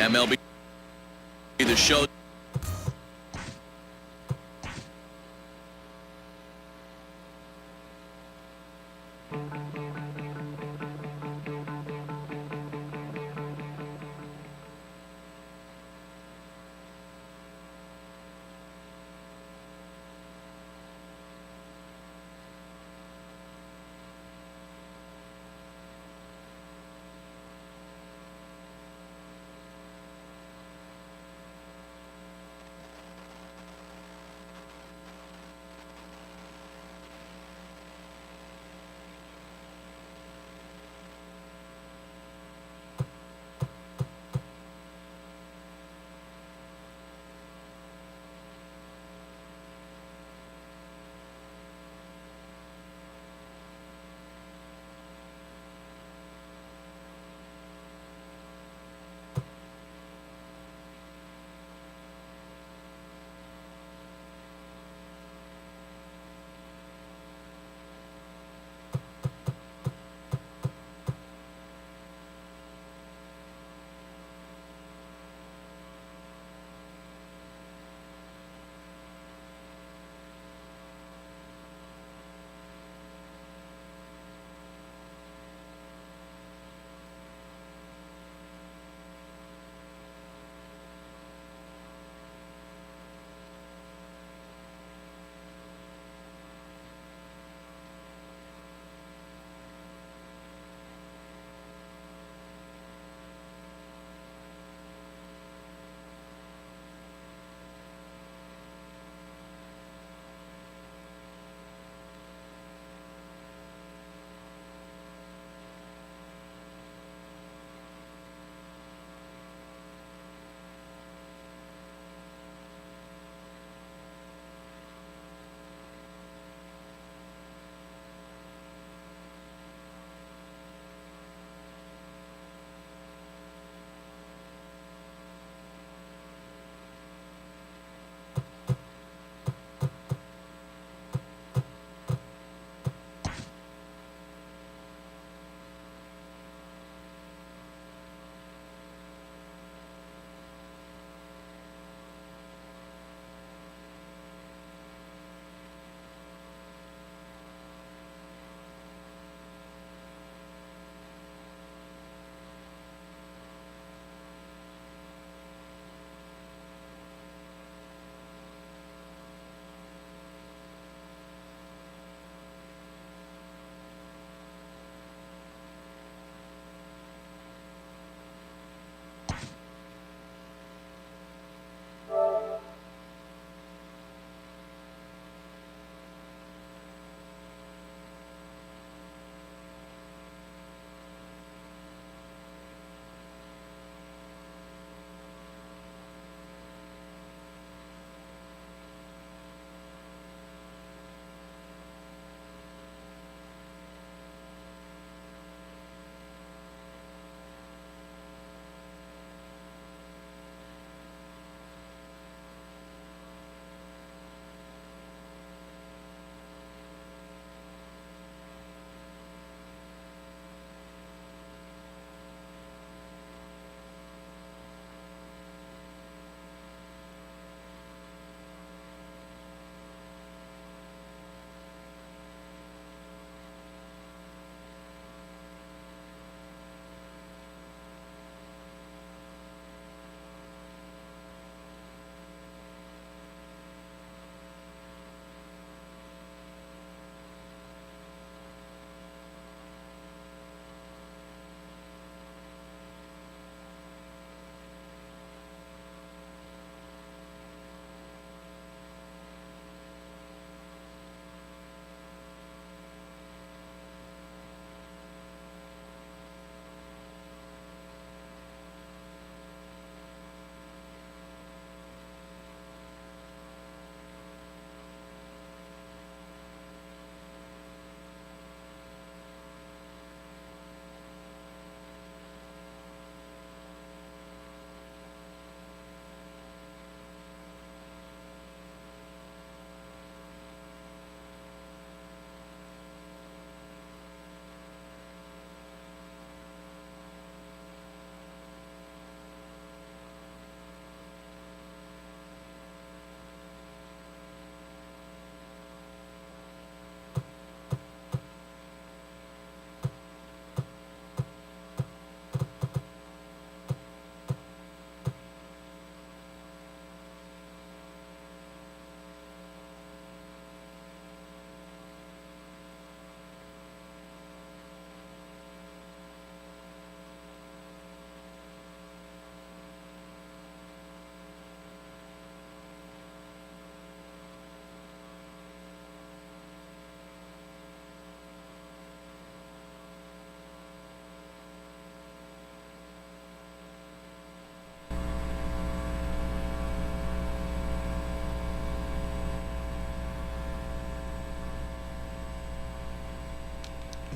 MLB The Show.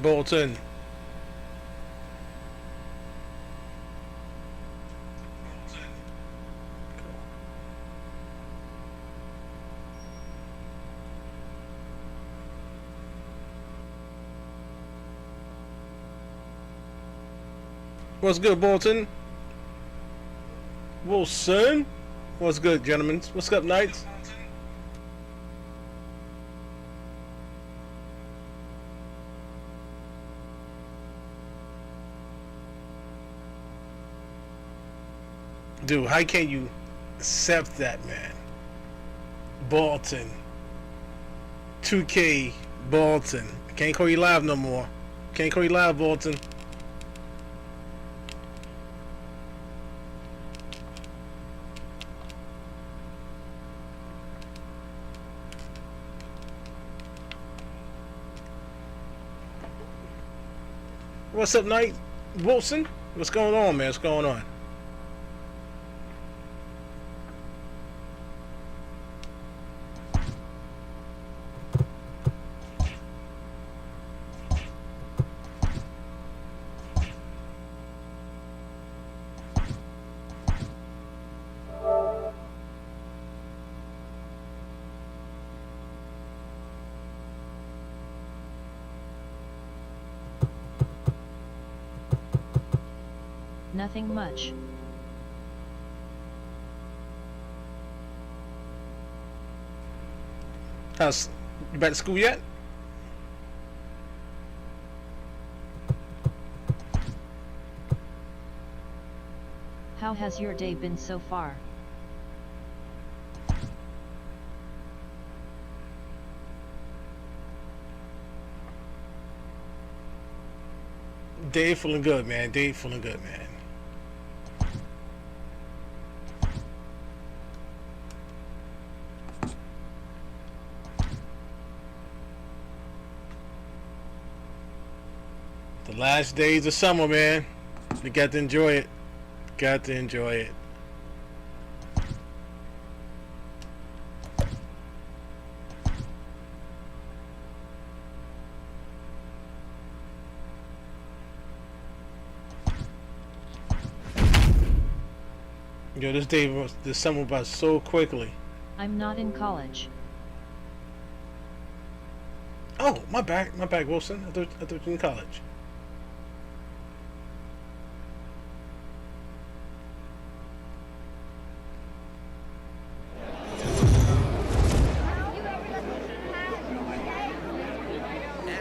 Bolton. What's good, Bolton? Wilson? What's good, gentlemen? What's up, Knights? Dude, how can you accept that, man? Bolton. 2K Bolton. Can't call you live no more. Can't call you live, Bolton. What's up, Knight? Wilson? What's going on, man? What's going on? Nothing much. How's you back to school yet? How has your day been so far? Day feeling good, man. Day feeling good, man. The last days of summer, man. You got to enjoy it. Got to enjoy it. Yo, this summer went by so quickly. I'm not in college. Oh, my bad, Wilson. I thought you were in college.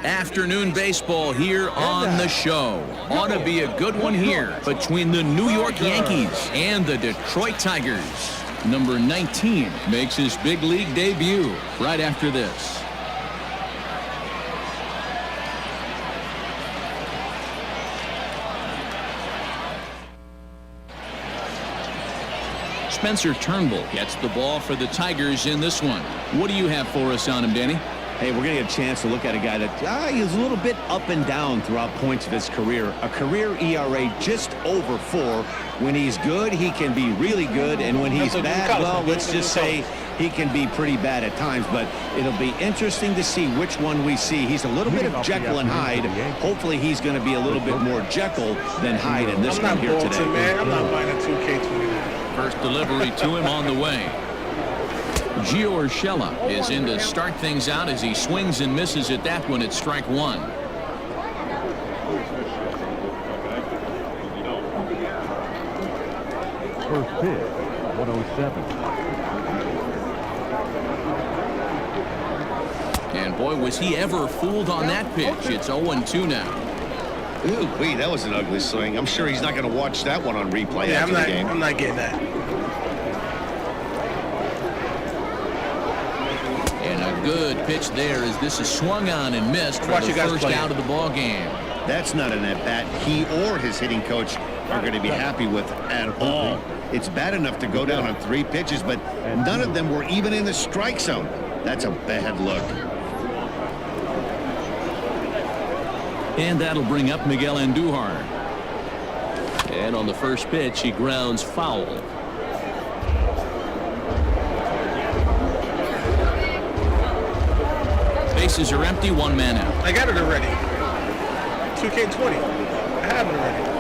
Afternoon baseball here on the show. Ought to be a good one here between the New York Yankees and the Detroit Tigers. Number 19 makes his big league debut right after this. Spencer Turnbull gets the ball for the Tigers in this one. What do you have for us on him, Danny? Hey, we're going to get a chance to look at a guy that he's a little bit up and down throughout points of his career. A career ERA just over 4. When he's good, he can be really good. And when he's bad, well, let's just say he can be pretty bad at times. But it'll be interesting to see which one we see. He's a little bit of Jekyll and Hyde. Hopefully he's going to be a little bit more Jekyll than Hyde in this one here today. Man. I'm not buying a 2K29. First delivery to him on the way. Gio Urshela is in to start things out as he swings and misses at that one at strike 1. First pitch, 107. And boy, was he ever fooled on that pitch. It's 0-2 now. Ooh, wait, that was an ugly swing. I'm sure he's not going to watch that one on replay after the game. I'm not getting that. Good pitch there as this is swung on and missed for the first out of the ball game. That's not an at-bat he or his hitting coach are going to be happy with at all. It's bad enough to go down on 3 pitches, but none of them were even in the strike zone. That's a bad look. And that'll bring up Miguel Andujar. And on the first pitch, he grounds foul. Bases are empty, 1 man out. I got it already. 2K20. I have it already.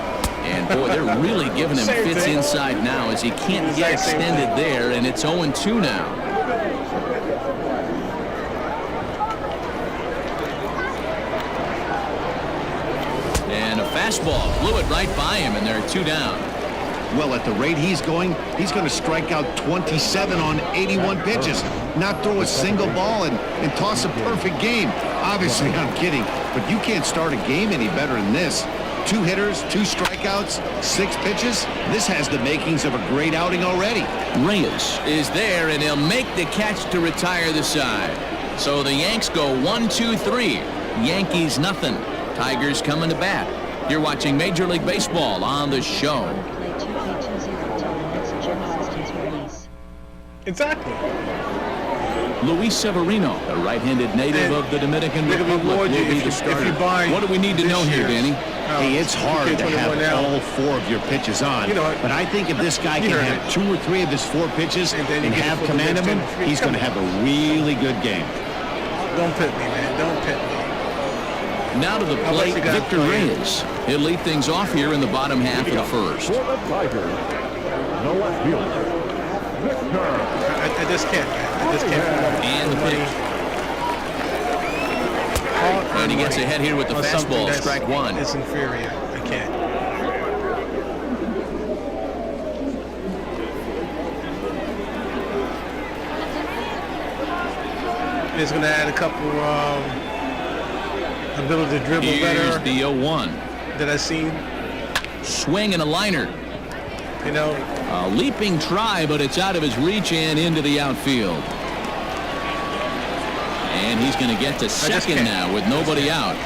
And boy, they're really giving him Same fits thing. inside now as he can't get Exact same extended thing. there, and it's 0-2 now. And a fastball blew it right by him, and they're 2 down. Well, at the rate he's going to strike out 27 on 81 pitches, not throw a single ball, and toss a perfect game. Obviously, I'm kidding, but you can't start a game any better than this. 2 hitters, 2 strikeouts, 6 pitches. This has the makings of a great outing already. Reyes is there, and he'll make the catch to retire the side. So the Yanks go 1-2-3. Yankees nothing. Tigers coming to bat. You're watching Major League Baseball on the show. Play 2K20 till the next gen systems release. Exactly. Luis Severino, a right-handed native of the Dominican They can Republic, reward will you be if the you starter. buy What do we need to this know here, year's. Danny? Hey, it's hard to 2K21 have now. all 4 of your pitches on, You know it. but I think if this guy You can heard have it. 2 or 3 of his 4 pitches And and, then you get have it for the command of next him, 10. he's going to have a really good game. Don't pit me, man. Don't pit me. Now to the I'll let plate, you guys Victor play. Reyes. He'll lead things off here in the bottom half of the first. For the Tigers, no left fielder, Victor. I just can't, man. I just can't. And the pitch. And he gets ahead here with the fastball, strike 1. It's inferior. I can't. It's going to add a couple ability to dribble Here's better the 0-1. that I've seen. Swing and a liner. You know, A leaping try, but it's out of his reach and into the outfield. And he's going to get to second can't. now with nobody out.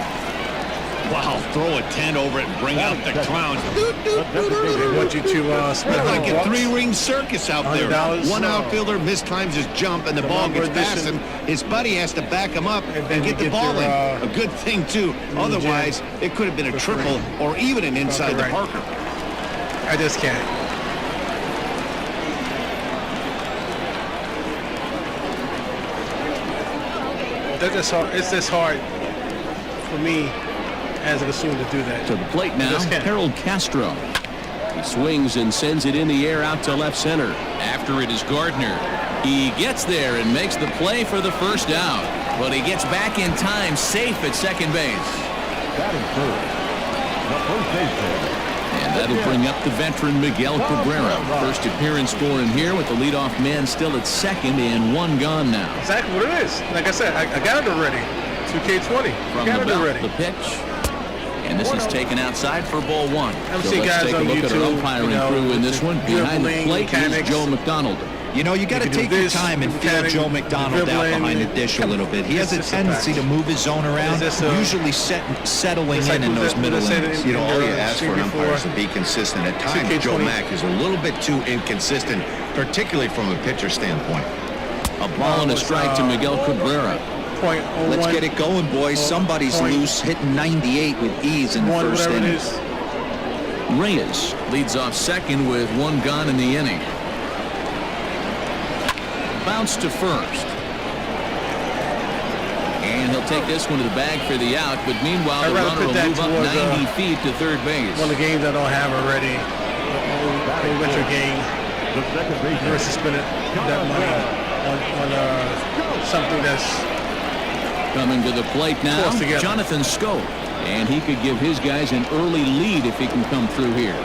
Wow, throw a 10 over it and bring out the clowns. they want you to spend Like a $100. 3-ring circus out there. $100, One so- outfielder mistimes his jump and the ball number gets past edition. him. His buddy has to back him up And then and you get the get ball your, in. A good thing, too. Otherwise, it could have been a for free. triple or even an inside the right. Parker. I just can't. That's just hard. It's just hard for me as a consumer to do that. To the plate now, Just can't. Harold Castro. He swings and sends it in the air out to left center. After it is Gardner. He gets there and makes the play for the first out. But he gets back in time, safe at second base. Batting first, the first baseman. And that'll bring up the veteran Miguel Cabrera. First appearance for him here with the leadoff man still at second and 1 gone now. Exactly what it is. Like I said, I got it already. 2K20. From got the it belt, already. the pitch. And this is taken outside for ball 1. I've So seen let's guys take a on look at our YouTube, umpiring you know, crew in with this the one. Behind the dribbling plate mechanics. is Joe McDonald. You know, you got to You can do take your this, time and feel mechanic, Joe McDonald out dribbling, behind the dish a little bit. He has a Is this a tendency to fact? move his zone around, Is this a- usually settling It's like in who's those that- who middle said it innings. in- You know, all you in the ask for an scene umpire is to before? be consistent. At times, 2K20. Joe Mack is a little bit too inconsistent, particularly from a pitcher standpoint. A ball and a strike to Miguel Cabrera. .01. Let's get it going, boys. Somebody's point loose, hitting 98 with ease in the One, first whatever it inning. is. Reyes leads off second with 1 gone in the inning. Bounce to first. And he'll take this one to the bag for the out, but meanwhile I'd the rather runner put will that move up towards, 90 feet to third base. One of the games I don't have already. The winter game The second baseman, versus spending that money on something that's Coming to the plate now, Close together. Jonathan Scope. And he could give his guys an early lead if he can come through here.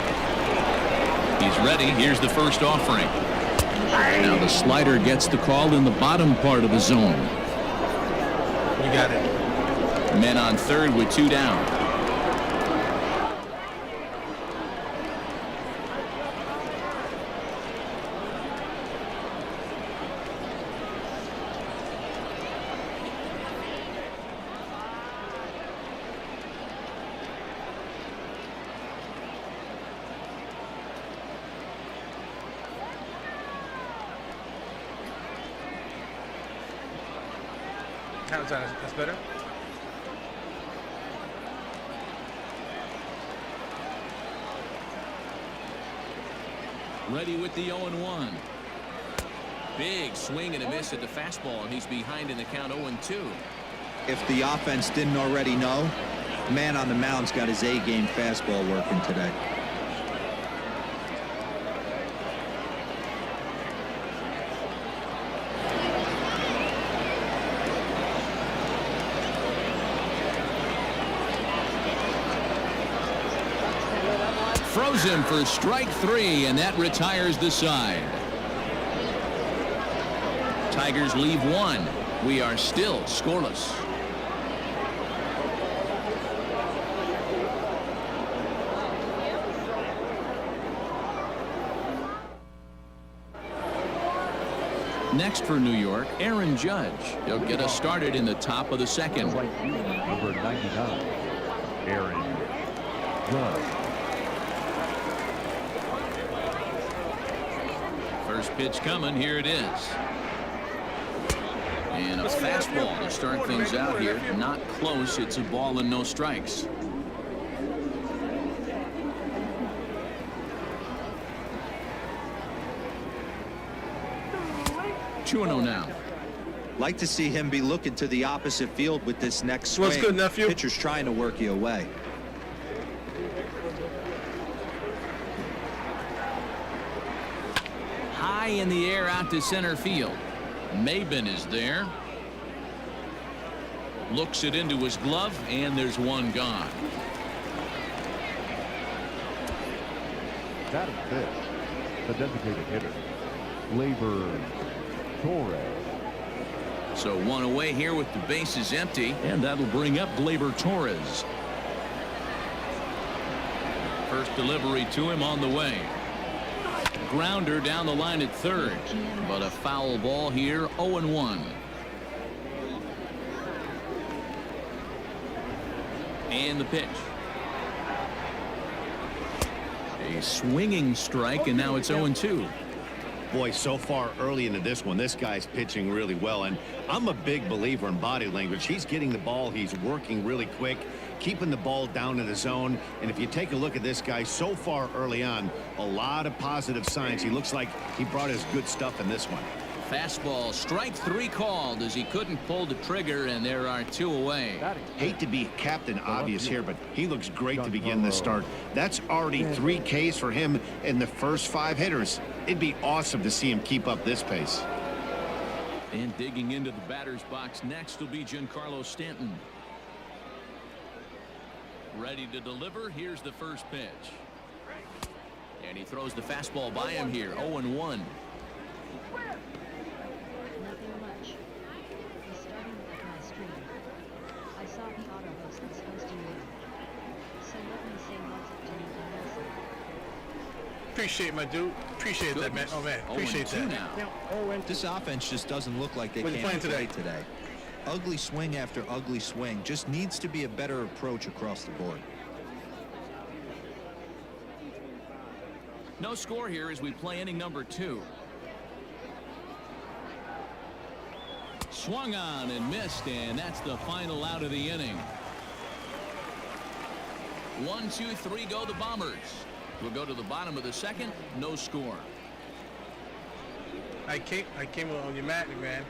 He's ready. Here's the first offering. Now the slider gets the call in the bottom part of the zone. you got it. Men on third with 2 down. How's that? That's better. Ready with the 0-1. Big swing and a miss at the fastball, and he's behind in the count 0-2. If the offense didn't already know, Man on the mound's got his A-game fastball working today. Throws him for strike 3, and that retires the side. Tigers leave 1. We are still scoreless. Next for New York, Aaron Judge. He'll get us started in the top of the second. Number 99, Aaron Judge. First pitch coming. Here it is. And a fastball to start things out here. Not close. It's a ball and no strikes. 2-0 now. Like to see him be looking to the opposite field with this next swing. What's good, nephew? Pitcher's trying to work you away. High in the air out to center field. Maben is there. Looks it into his glove, and there's one gone. Batting fifth, the designated hitter, Gleyber Torres. So one away here with the bases empty, and that'll bring up Gleyber Torres. First delivery to him on the way. Grounder down the line at third, but a foul ball here. 0-1. And the pitch. A swinging strike, and now it's 0-2. Boy, so far early into this one, this guy's pitching really well, and I'm a big believer in body language. He's getting the ball, he's working really quick, keeping the ball down in the zone, and if you take a look at this guy so far early on, a lot of positive signs. He looks like he brought his good stuff in this one. Fastball, strike 3 called as he couldn't pull the trigger, and there are 2 away. Hate to be Captain Obvious here, but he looks great to begin this start. That's already 3 Ks for him in the first 5 hitters. It'd be awesome to see him keep up this pace. And digging into the batter's box next will be Giancarlo Stanton. Ready to deliver. Here's the first pitch. And he throws the fastball by him here. 0-1. Nothing much. He's starting at my stream. I saw the auto host was hosting you. So let me say what's up to you and listen. Appreciate my dude. Appreciate that, man. Oh man, appreciate 0-2 that. now. This offense just doesn't look like they What are you can playing play today. Ugly swing after ugly swing. Just needs to be a better approach across the board. No score here as we play inning number 2. Swung on and missed, and that's the final out of the inning. 1, 2, 3 go the Bombers. We'll go to the bottom of the second. No score. I came on your mat, man.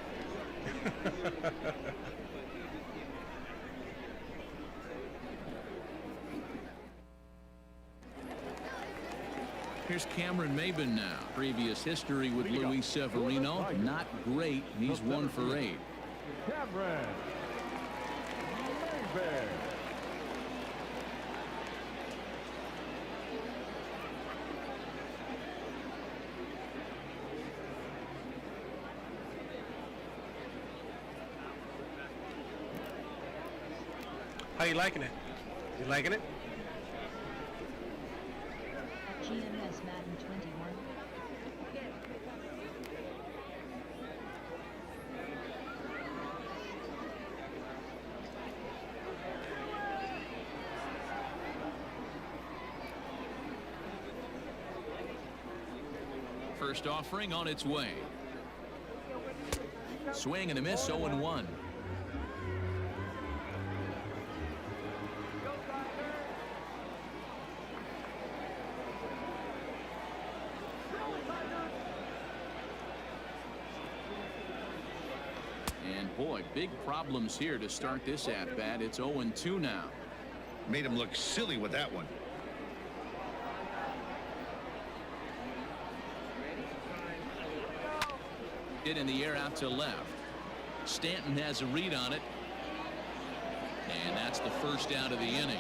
Here's Cameron Maben now. Previous history with Luis Severino, not great. He's 1 for 8. Cameron Maben. How you liking it? You liking it? At GMS Madden 21. First offering on its way. Swing and a miss. 0-1. And boy, big problems here to start this at bat. It's 0-2 now. Made him look silly with that one. Hit in the air out to left. Stanton has a read on it. And that's the first out of the inning.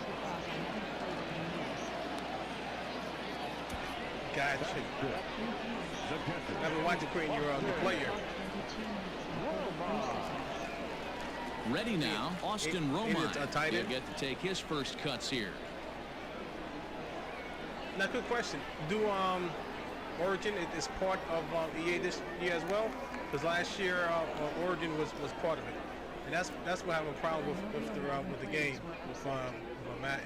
Guys, I've been watching Queen. You're the player. Ready now, Austin He'll Romine. Get to take his first cuts here. Now, good question. Do Origin is part of EA this year as well? Because last year Origin was part of it, and that's what I have a problem with the game with Madden.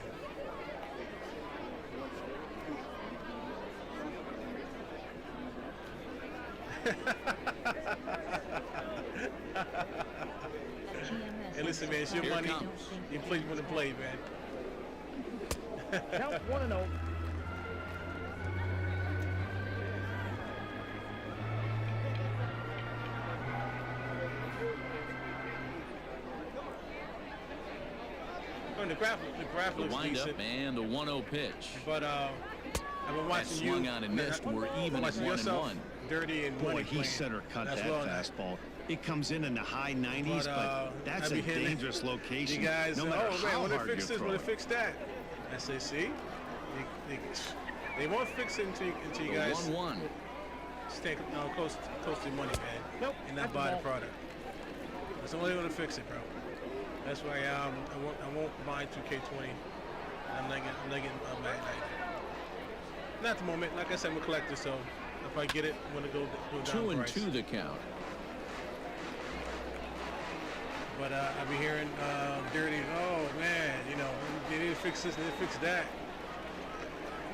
Hey, listen, man, it's your Here money. comes. You play when to play, man. Count 1-0. The graph The looks windup decent, and the 1-0 pitch. but I've been That watching you. swung on and missed. We're even at watching yourself 1-1. Dirty and Boy, money he playing. center cut That's that well done. fastball. It comes in the high 90s, but that's I a be hitting it. dangerous location. You guys, no matter oh man, how when they hard fix you this, throw when they it. fix that, I say, see, they won't fix it until you guys 1-1. stay close to your money, man. Nope, And that's not buy the the product. That's the only way to fix it, bro. That's why I won't buy 2K20. I'm not getting Madden. Not at the moment. Like I said, I'm a collector, so if I get it, I'm gonna go down 2-2 the count. But I've been hearing dirty. Oh man, they need to fix this, they need to fix that.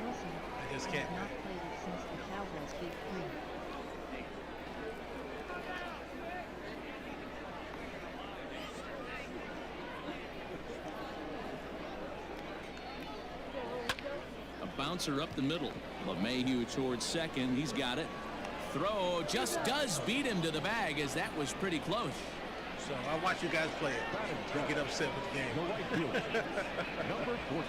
Listen, I just can't. I've not played it since the Cowboys beat Green. A bouncer up the middle. LeMahieu towards second. He's got it. Throw just does beat him to the bag, as that was pretty close. So I watch you guys play it. I get upset with the game. The right fielder, number 14.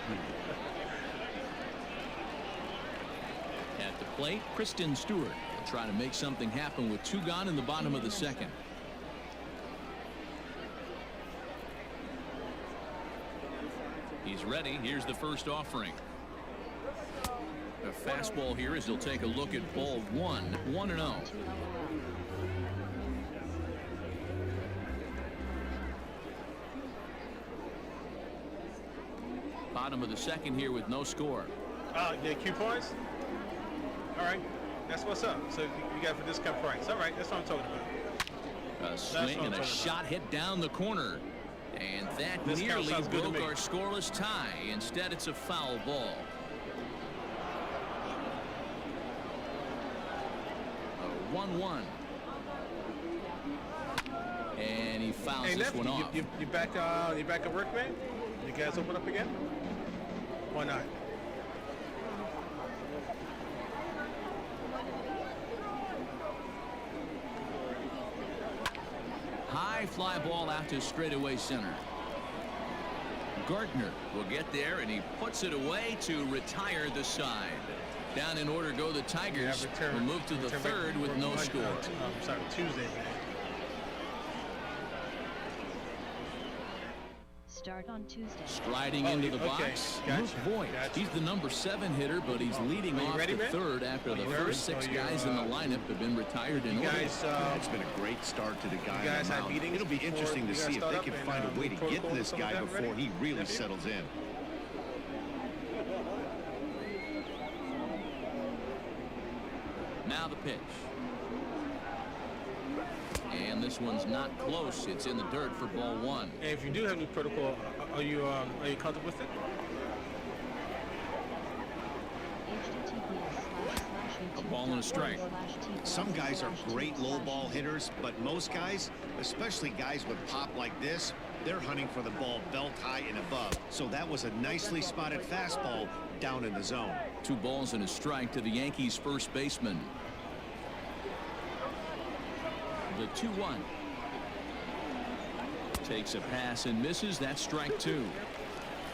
At the plate, Kristen Stewart will try to make something happen with 2 gone in the bottom of the second. He's ready. Here's the first offering. A fastball here as he'll take a look at ball 1. 1-0. Bottom of the second here with no score. Yeah, coupons? All right. That's what's up. So you got for discount price. All right. That's what I'm talking about. A swing and a shot hit down the corner. And that This count nearly sounds good to broke me. our scoreless tie. Instead, it's a foul ball. A 1-1. And he fouls Hey, this Nephew, one off. you back at work, man? You guys open up again? Why not? High fly ball out to straightaway center. Gardner will get there, and he puts it away to retire the side. Down in order go the Tigers. Will move to the third with no score. I'm sorry, Tuesday, man. Start on Tuesday. Striding into the okay. box, Gotcha. Luke Voigt. Gotcha. He's the number 7 hitter, but he's leading Are you off ready, the man? third after Are the you first nervous? 6 Are you, guys in the lineup have been retired in You order. guys, It's been a great start to the guy you guys on the have mound. meetings It'll be before interesting to you guys see if start they up can and, find a way to get protocol to this and guy stuff like that before he ready? really Nephew? settles in. Now the pitch. And this one's not close. It's in the dirt for ball 1. And if you do have new protocol, are you comfortable with it? A ball and a strike. Some guys are great low ball hitters, but most guys, especially guys with pop like this, they're hunting for the ball belt high and above. So that was a nicely spotted fastball down in the zone. 2 balls and a strike to the Yankees first baseman. The 2-1. Takes a pass and misses. That's strike 2.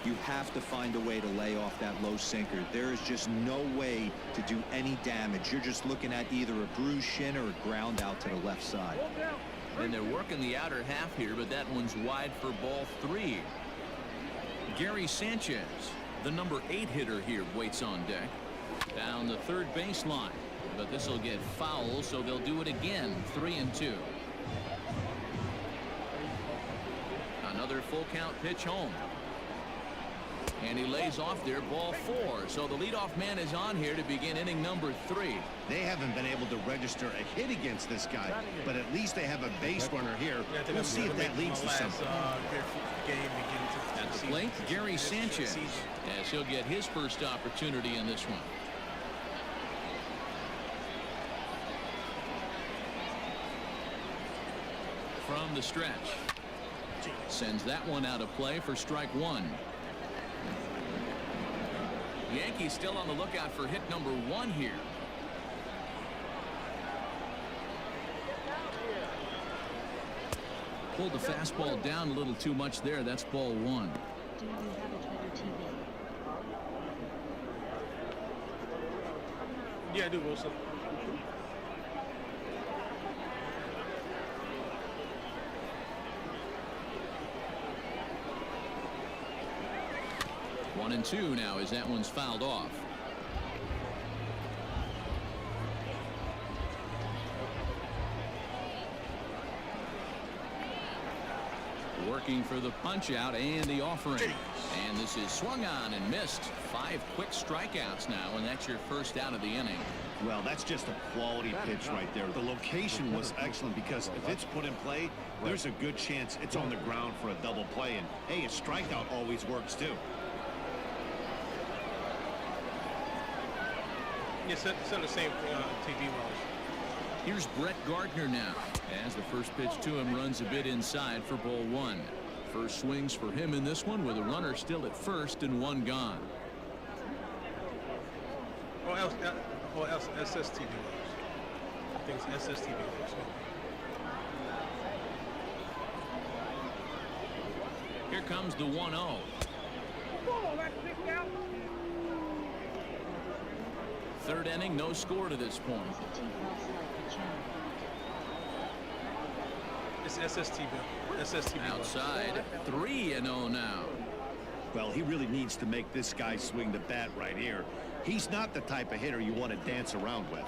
You have to find a way to lay off that low sinker. There is just no way to do any damage. You're just looking at either a bruised shin or a ground out to the left side. And they're working the outer half here, but that one's wide for ball 3. Gary Sanchez, the number 8 hitter here, waits on deck. Down the third baseline, but this will get foul, so they'll do it again. 3-2. Another full count pitch home. And he lays off there, ball 4. So the leadoff man is on here to begin inning number 3. They haven't been able to register a hit against this guy, but at least they have a base runner here. We'll see if that leads to something. At the plate, Gary Sanchez, as he'll get his first opportunity in this one. From the stretch. Sends that one out of play for strike 1. Yankees still on the lookout for hit number 1 here. Pulled the fastball down a little too much there. That's ball 1. Do you have a Twitter TV? Yeah, I do, Wilson. One and 2 now as that one's fouled off. Working for the punch out and the offering. And this is swung on and missed. 5 quick strikeouts now, and that's your first out of the inning. Well, that's just a quality pitch right there. The location was excellent because if it's put in play, there's a good chance it's on the ground for a double play. And, hey, a strikeout always works, too. Yeah, it's on the same TV rules. Here's Brett Gardner now, as the first pitch to him runs a bit inside for ball 1. First swings for him in this one with a runner still at first and 1 gone. SSTV rules. I think it's SSTV rules. Here comes the 1-0. Third inning, no score to this point. It's SSTV. Outside, 3-0 now. Well, he really needs to make this guy swing the bat right here. He's not the type of hitter you want to dance around with.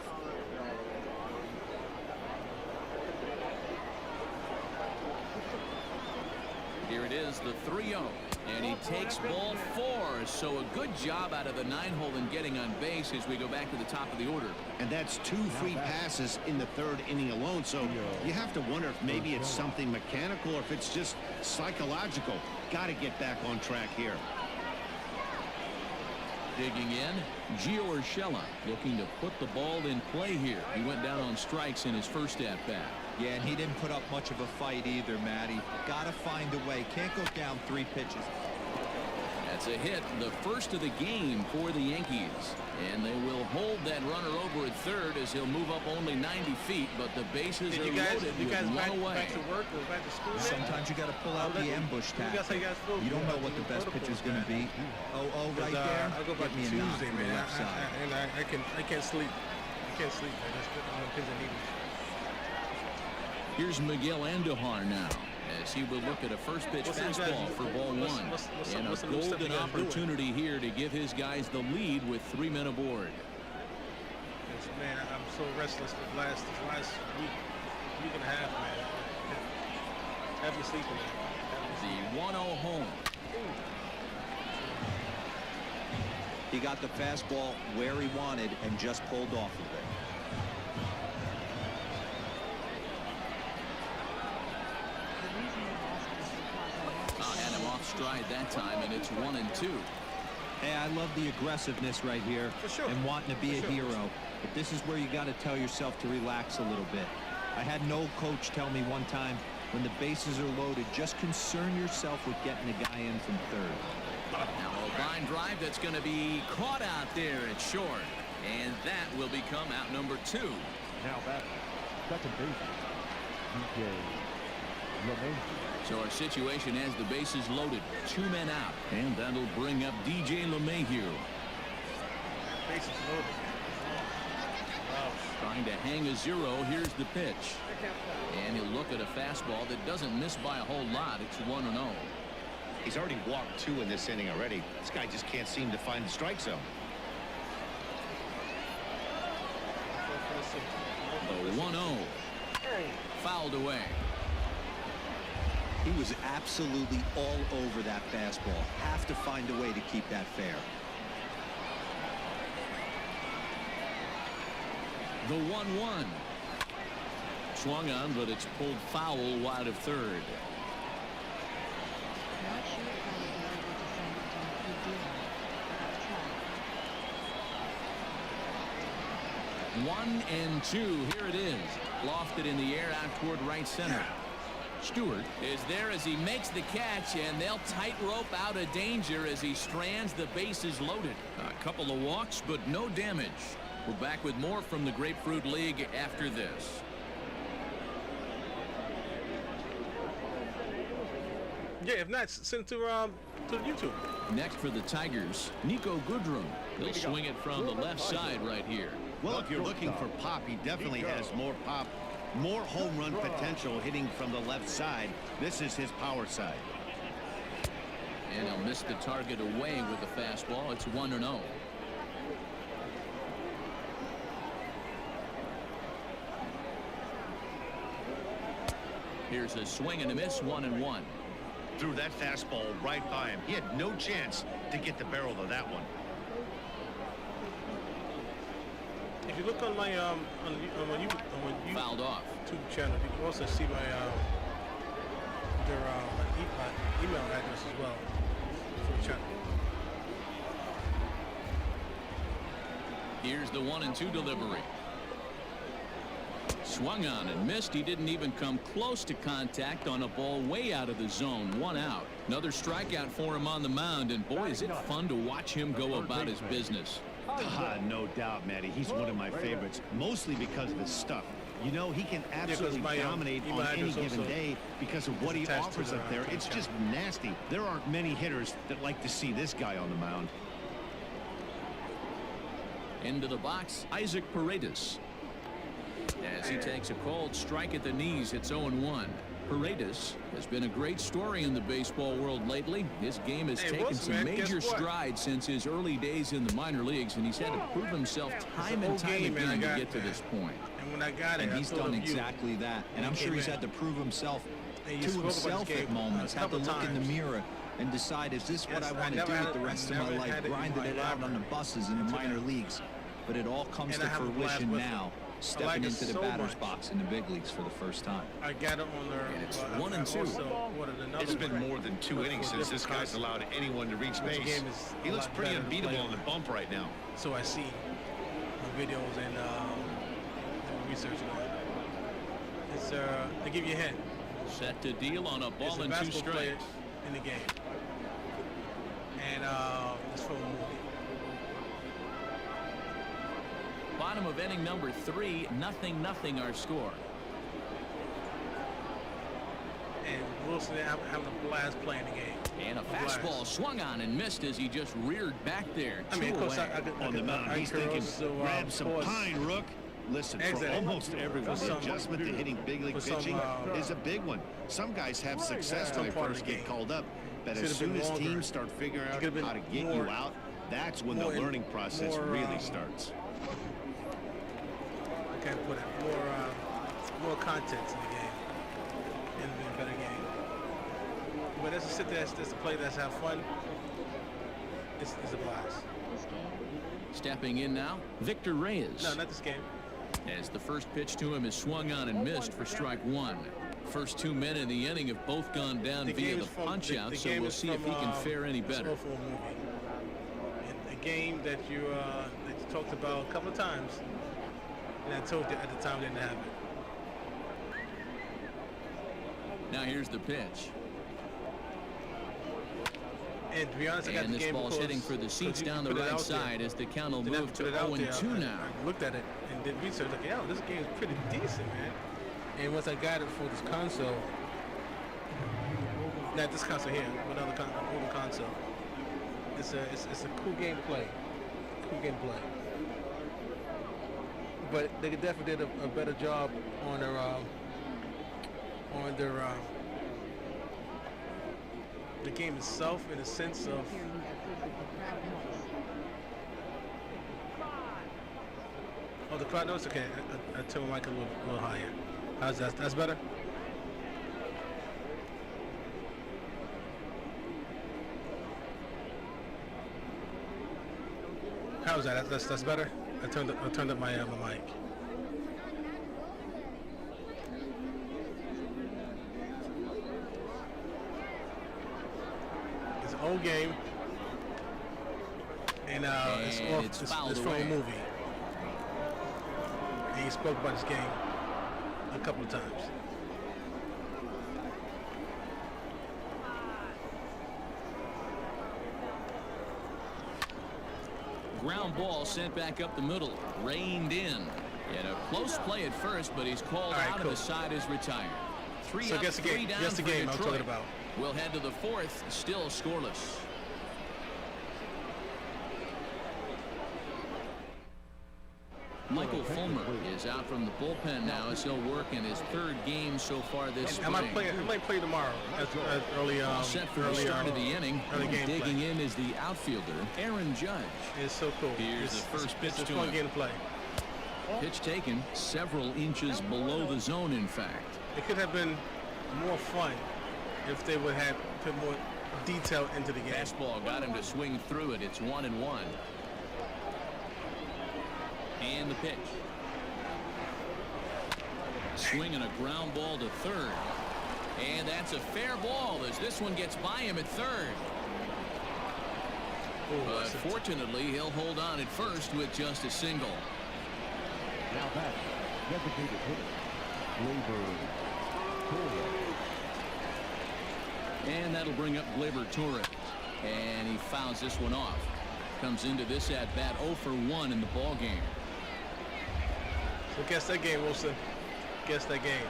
Here it is, the 3-0. And he takes ball 4. So a good job out of the 9-hole in getting on base as we go back to the top of the order. And that's 2 free passes in the 3rd inning alone. So you have to wonder if maybe it's something mechanical or if it's just psychological. Got to get back on track here. Digging in, Gio Urshela looking to put the ball in play here. He went down on strikes in his first at-bat. Yeah, and he didn't put up much of a fight either, Matty. Got to find a way. Can't go down 3 pitches. That's a hit, the first of the game for the Yankees. And they will hold that runner over at third as he'll move up only 90 feet, but the bases are loaded with one away. Back to work or back to school? Sometimes you got to pull out the ambush tactic. You don't know what the best pitch is going to be. Oh, right there. I'll go back Get me to a knock Tuesday, from the man. left side. And I can't sleep. I can't sleep, man. That's on pins and needles. Here's Miguel Andujar now, as he will look at a first pitch fastball for ball 1. And a golden opportunity here to give his guys the lead with 3 men aboard. Yes, man, I'm so restless this last week and a half, man. Have me sleeping. The 1-0 home. He got the fastball where he wanted and just pulled off of it. Had him off stride that time, and it's 1-2. Hey, I love the aggressiveness right here and wanting to be a hero. But this is where you got to tell yourself to relax a little bit. I had an old coach tell me one time, when the bases are loaded, just concern yourself with getting the guy in from third. Now a line drive that's going to be caught out there at short. And that will become out number 2. Now back, second baseman, DJ LeMahieu. So our situation has the bases loaded, 2 men out, and that'll bring up DJ LeMahieu. Bases loaded. Trying to hang a 0. Here's the pitch. And he'll look at a fastball that doesn't miss by a whole lot. It's 1-0. He's already walked 2 in this inning already. This guy just can't seem to find the strike zone. The 1-0. Fouled away. He was absolutely all over that fastball. Have to find a way to keep that fair. The 1-1. Swung on, but it's pulled foul wide of third. Not sure if I would be able to send it to a good deal, but I've tried. 1-2. Here it is. Lofted in the air out toward right center. Stewart is there as he makes the catch, and they'll tightrope out of danger as he strands the bases loaded. A couple of walks, but no damage. We're back with more from the Grapefruit League after this. Yeah, if not, send it to YouTube. Next for the Tigers, Nico Goodrum. He'll swing it from the left side right here. Well, if you're looking for pop, he definitely has more pop, more home run potential hitting from the left side. This is his power side. And he'll miss the target away with the fastball. It's 1-0. Here's a swing and a miss, 1-1. Threw that fastball right by him. He had no chance to get the barrel of that one. If you look on my on you Fouled off. YouTube channel, you can also see my my email address as well for the channel. Here's the 1-2 delivery. Swung on and missed. He didn't even come close to contact on a ball way out of the zone. 1 out. Another strikeout for him on the mound, and boy, is it fun to watch him go about his business. No doubt, Matty. He's one of my favorites, mostly because of his stuff. You know, he can absolutely dominate on any given day because of what he offers up there. It's just nasty. There aren't many hitters that like to see this guy on the mound. Into the box, Isaac Paredes. As he takes a cold strike at the knees, it's 0-1. Paredes has been a great story in the baseball world lately. His game has taken some major strides since his early days in the minor leagues, and he's had to prove himself time and time again to get to this point. And when I got it, and he's done exactly that. And I'm sure he's had to prove himself to himself at moments. Had to look in the mirror and decide, is this what I want to do with the rest of my life? Grinding it out on the buses in the minor leagues. But it all comes to fruition now, stepping into the batter's box in the big leagues for the first time. I got it on there. And it's 1-2. It's been more than 2 innings since this guy's allowed anyone to reach base. He looks pretty unbeatable on the bump right now. So I see the videos and research on it. It's I give you a hint. Set to deal on a ball and 2 strikes in the game. And it's from a movie. Bottom of inning number 3, 0-0 our score. And Wilson having a blast playing the game. And a fastball swung on and missed as he just reared back there. I mean, of course, on the mound, he's thinking, grab some pine, Rook. Listen, for almost everyone, the adjustment to hitting big league pitching is a big one. Some guys have success when they first get called up, but as soon as teams start figuring out how to get you out, that's when the learning process really starts. I can't put it. More context in the game. And a better game. But as a sit there, that's a play that's have fun. It's a blast. This game, Stepping in now, Victor Reyes. No, not this game. As the first pitch to him is swung on and missed for strike 1. First 2 men in the inning have both gone down via the punch-out, so we'll see if he can fare any better. It's a movie. And a game that you talked about a couple of times, and I told you at the time didn't have it. Now here's the pitch. And to be honest, I got And the this game ball's heading for the seats down the right side as the count will move to 0-2 now. I looked at it and did research. Like, yeah, this game is pretty decent, man. And once I got it for this console, Not this console here, but other older console. It's a cool game to play. Cool game to play. But they definitely did a better job on their the game itself, in the sense of Hear you good with the crowd noise. the crowd noise. Okay, I turn my mic a little higher. How's that? That's better. How's that? That's better. I turned up my mic. It's an old game, and it's from a movie. And he spoke about this game a couple of times. Ground ball sent back up the middle, reined in. And a close play at first, but he's called out and the side is retired. Three up, guess the three game. down Guess the for game I'm Detroit. talking about. We'll head to the fourth, still scoreless. Michael Fulmer is out from the bullpen now as he'll work in his third game so far this spring. I might play tomorrow. Early set for the start of the inning. Early game Digging play. in is the outfielder, Aaron Judge. It's so cool. Here's the first pitch it's a to fun him. game to play. Pitch taken several inches below the zone, in fact. It could have been more fun if they would have put more detail into the game. Fastball got him to swing through it. It's 1-1. And the pitch. Swinging a ground ball to third. And that's a fair ball as this one gets by him at third. But fortunately, he'll hold on at first with just a single. Now back, designated hitter, Gleyber Torres. And that'll bring up Gleyber Torres. And he fouls this one off. Comes into this at bat 0 for 1 in the ball game. So guess that game, Wilson. Guess that game.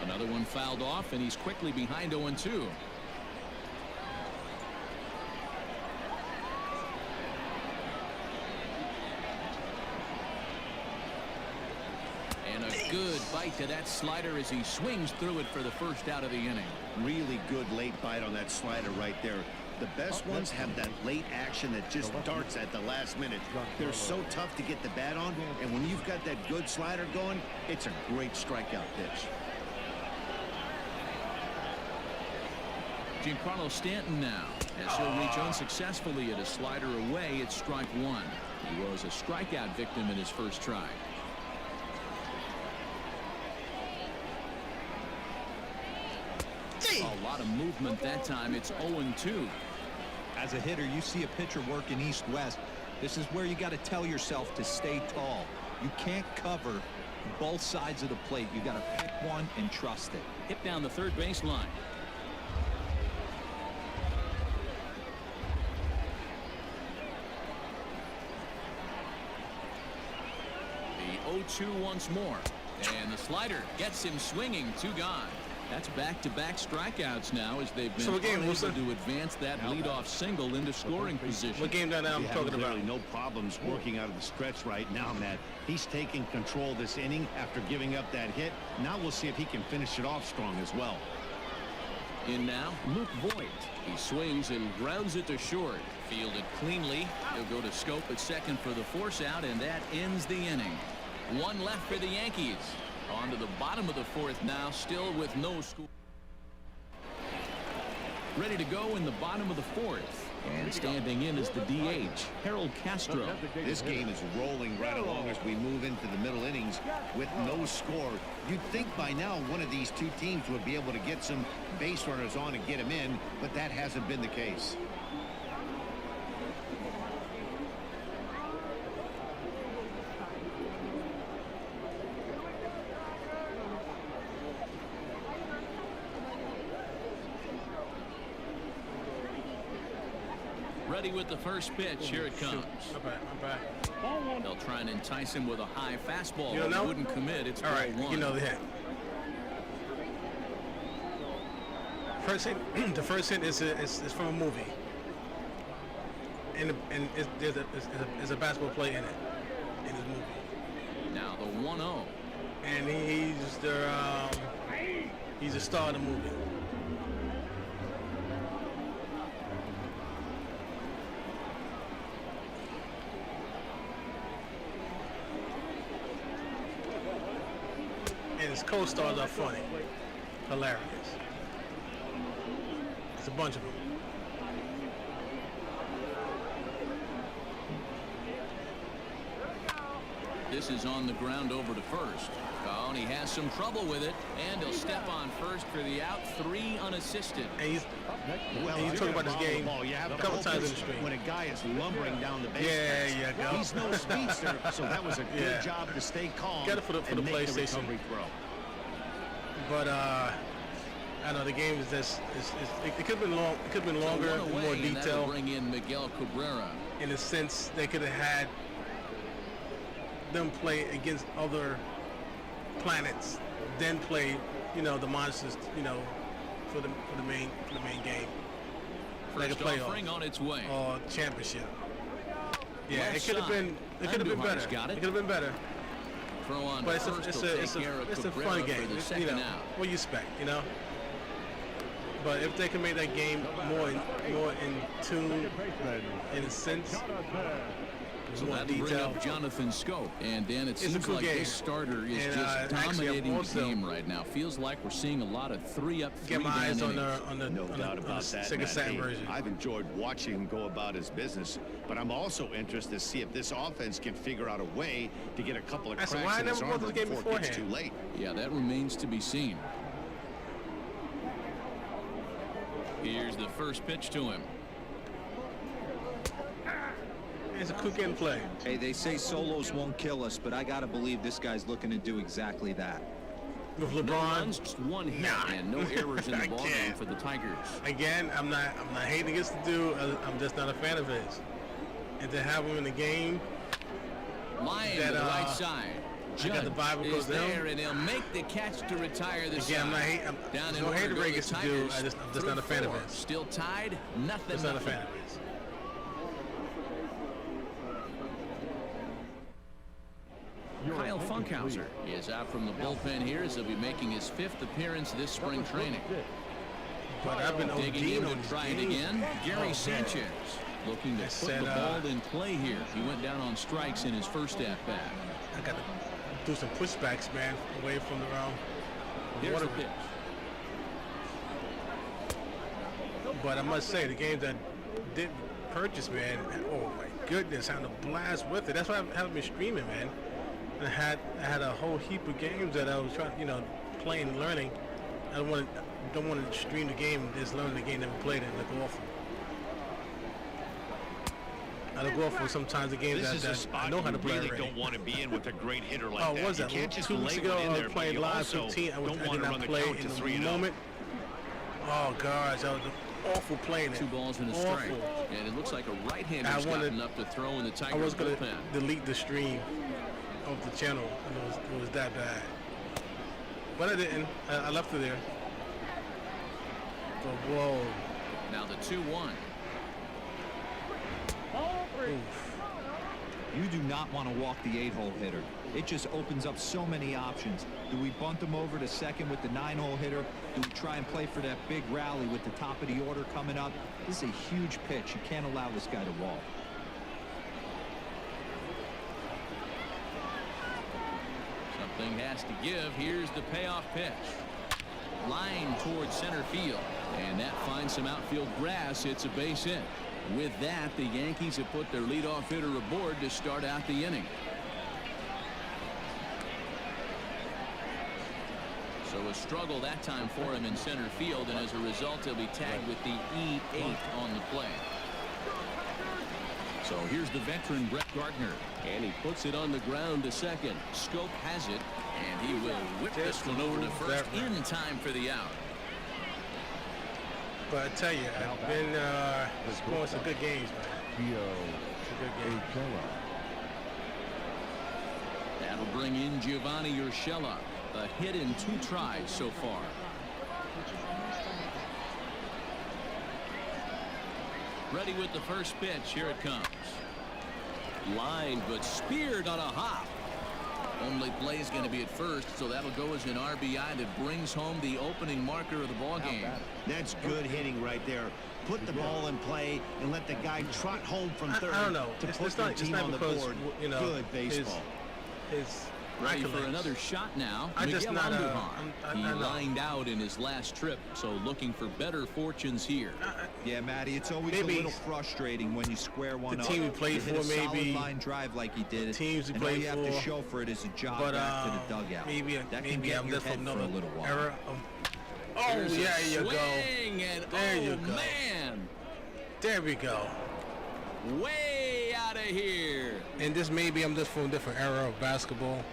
Another one fouled off, and he's quickly behind 0-2. And a good bite to that slider as he swings through it for the first out of the inning. Really good late bite on that slider right there. The best ones have that late action that just darts at the last minute. They're so tough to get the bat on, and when you've got that good slider going, it's a great strikeout pitch. Giancarlo Stanton now, as he'll reach unsuccessfully at a slider away at strike one. He was a strikeout victim in his first try. A lot of movement that time. It's 0-2. As a hitter, you see a pitcher working east-west. This is where you got to tell yourself to stay tall. You can't cover both sides of the plate. You got to pick one and trust it. Hit down the third baseline. The 0-2 once more. And the slider gets him swinging. 2 gone. That's back-to-back strikeouts now as they've been able to advance that leadoff single into scoring position. What game down now I'm talking about? No problems working out of the stretch right now, Matt. He's taking control this inning after giving up that hit. Now we'll see if he can finish it off strong as well. In now, Luke Voigt. He swings and grounds it to short. Fielded cleanly. He'll go to Scope at second for the force out, and that ends the inning. 1 left for the Yankees. On to the bottom of the fourth now, still with no score. Ready to go in the bottom of the fourth. And standing in is the DH, Harold Castro. This game is rolling right along as we move into the middle innings with no score. You'd think by now one of these two teams would be able to get some base runners on and get them in, but that hasn't been the case. Ready with the first pitch. Here it comes. I'm back. They'll try and entice him with a high fastball. You don't know? He wouldn't commit. It's all right. 0-1. You know that. First hit, the first hit is from a movie, and there's a basketball play in it, in his movie. Now the 1-0. And he's a star of the movie. And his co-stars are funny, hilarious. It's a bunch of them. This is on the ground over to first. Oh, and he has some trouble with it, and he'll step on first for the out. 3 unassisted. And he's Well, you talk about this game you have a couple times in the street. when a guy is lumbering down the base. Yeah, paths. yeah, go. He's no speedster, so that was a good Yeah. job to stay calm Got it for the and make the PlayStation. recovery throw. But I know the game is just it could have been long. It could have been longer, One and away, more and that'll detail. bring in Miguel Cabrera. In a sense, they could have had them play against other planets, then play, the monsters, for the main game, like a First playoff offering on its way. or championship. Yeah, Left it could have side. been. It could have been Andujar's better. got it. It could have been better. Throw on But first. it's will a take care of fun Cabrera game. for the second out. What you expect, But if they can make that game more in tune, in a sense, So more that'll bring detail. up Jonathan Scope. And Dan, it It's a seems cool like game. this starter is And, just actually, I'm dominating the also- game right now. Feels like we're seeing a lot of 3-up, Get my 3-down eyes on innings. the No doubt about that, Sega Matt. Saturn Hey, version. I've enjoyed watching him go about his business, but I'm also interested to see if this offense can figure out a way to get a couple of I said, cracks why I in his never brought armor this game before it gets too beforehand? late. Yeah, that remains to be seen. Here's the first pitch to him. It's a quick end play. Hey, they say solos won't kill us, but I gotta believe this guy's looking to do exactly that. With No LeBron, runs, just one hit, Nah. and no errors in I the ballgame can't. for the Tigers. again, I'm not hating against the dude. I'm just not a fan of his. And to have him in the game, Line That, to the right side. I got the Judge Bible is goes down. there, and he'll make the catch to retire the again, I'm not side. hating. Down There's in no order hater go the against the dude. Tigers I'm just not a fan through of 4. his. Still tied, nothing. Just not a nothing. fan of his. Kyle Funkhauser is out from the bullpen here as he'll be making his 5th appearance this spring training. But I've been Digging ODing in on to these try it games. again. Gary Oh, Sanchez looking to I put said, the ball in play here. He went down on strikes in his first at-bat. I got to do some pushbacks, man, away from the round. Here's the pitch. But I must say, the games that didn't purchase, man, oh my goodness, having a blast with it. That's why I haven't been streaming, man. And I had a whole heap of games that I was trying, playing and learning. I don't want to stream the game and just learn the game, never played it, and look awful. I look awful sometimes the games This is a that I spot know how to you play really already. don't want to be in with a great hitter like Oh, that. what was You that? can't just 2 weeks lay ago, one in I there, was but playing you live also 15. I don't did want to not run the play count in to the 3-0. moment. Oh gosh, that was awful playing it. 2 balls and a Awful. strike. And it looks like a right-hander's I wanted- gotten up to throw in the I Tiger was gonna bullpen. delete the stream of the channel, and it was that bad. But I didn't. I left it there. But whoa. Now the 2-1. Oof. You do not want to walk the 8-hole hitter. It just opens up so many options. Do we bunt him over to second with the 9-hole hitter? Do we try and play for that big rally with the top of the order coming up? This is a huge pitch. You can't allow this guy to walk. Something has to give. Here's the payoff pitch. Line towards center field. And that finds some outfield grass. It's a base hit. With that, the Yankees have put their leadoff hitter aboard to start out the inning. So a struggle that time for him in center field, and as a result, he'll be tagged with the E8 on the play. So here's the veteran Brett Gardner, and he puts it on the ground to second. Scope has it, and he will whip this one over to first in time for the out. But I tell you, I've been scoring some good games, man. Some good games. That'll bring in Giovanni Urshela. A hit in 2 tries so far. Which is understandable. Ready with the first pitch. Here it comes. Line, but speared on a hop. Only play is going to be at first, so that'll go as an RBI that brings home the opening marker of the ball game. That's good hitting right there. Put the ball in play and let the guy trot home from third. I don't know. To put the team on the board. You know, good baseball. His Ready for another shot now. Miguel Andujar. He lined out in his last trip, so looking for better fortunes here. Yeah, Matty, it's always a little frustrating when you square one up. The team he played for, maybe. Solid line drive like he did. The teams he and all played you have to show for it is a jog back to the dugout. Maybe that can get I'm your just head for a little while. Era of, there you go. There you go. Man. There we go. Way out of here. And this maybe I'm just from a different era of basketball.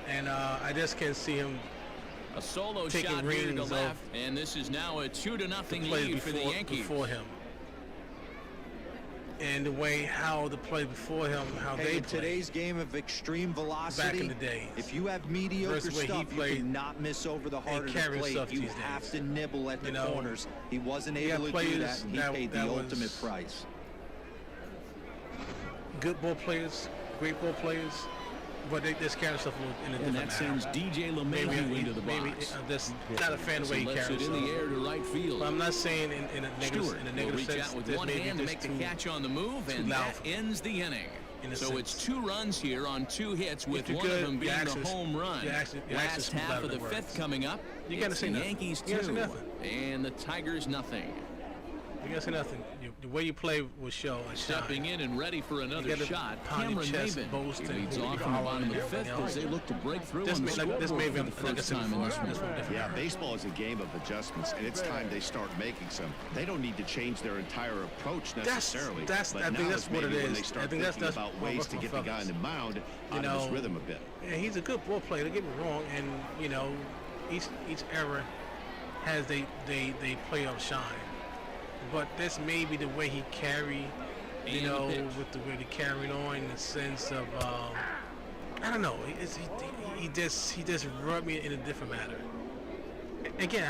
And I just can't see him a solo taking shot here to rings left, and this is now a 2-0 lead for the Yankees. Before him. And the way how the play before him, how they in today's game of extreme velocity, back in the day, if you have mediocre stuff, you cannot miss over the heart of the plate. You have to nibble at the corners. He wasn't able to do that, and he paid the ultimate price. Good ball players, great ball players, but they just carry stuff in a different manner. And that sends DJ LeMahieu into the box. Maybe just not a fan of the way he carries it in the air to right field. But I'm not saying in a negative, will reach sense. Out with one hand to make the catch on the move, and that ends the inning. So it's 2 runs here on 2 hits, with one of them being the home run. Last half of the 5th coming up. You got to say nothing. Yankees 2 and the Tigers nothing. You got to say nothing. The way you play will show. Stepping in and ready for another shot, Cameron Maven. He leads off in the bottom of the 5th as they look to break through on the scoreboard for the first time in this one. Yeah, baseball is a game of adjustments, and it's time they start making some. They don't need to change their entire approach necessarily. I think that's what it is. When they start thinking about ways to get the guy in the mound out of his rhythm a bit. Yeah, he's a good ball player. Don't get me wrong, and each era has they playoff shine. But this may be the way he carry, with the way he carried on, in the sense of, I don't know, he just rubbed me in a different manner. Again,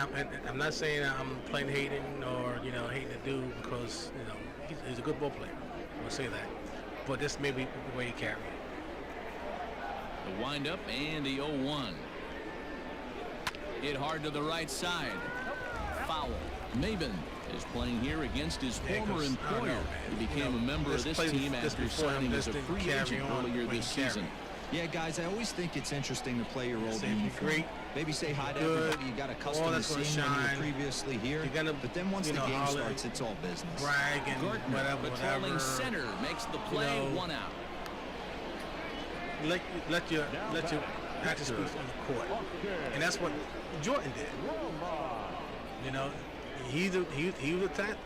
I'm not saying I'm playing hating or hating the dude, because he's a good ball player. I will say that. But this may be the way he carried. The windup and the 0-1. Hit hard to the right side. Foul. Maven is playing here against his former employer. He became a member of this team after signing as a free agent earlier this season. Yeah, guys, I always think it's interesting to play your old uniform. Maybe say hi to everybody you got accustomed to seeing when you were previously here. But then once the game starts, it's all business. Brag and whatever. Patrolling center makes the play 1 out. Let your actions speak on the court, and that's what Jordan did. He was a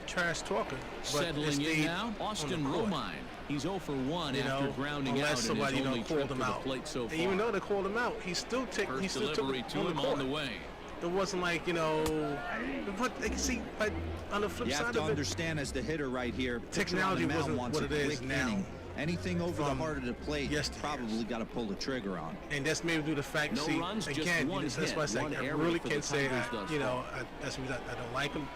trash talker. Settling in now, Austin Romine. He's 0 for 1 after grounding out in his only trip to the plate so far. And even though they called him out, he still took delivery to him on the way. It wasn't like, but they can see, but on the flip side of it, you have to understand, as the hitter right here, technology wasn't what it is now. Anything over the heart of the plate, probably got to pull the trigger on. And that's maybe due to the fact, runs, again, that's why I say I really can't say, I don't like him.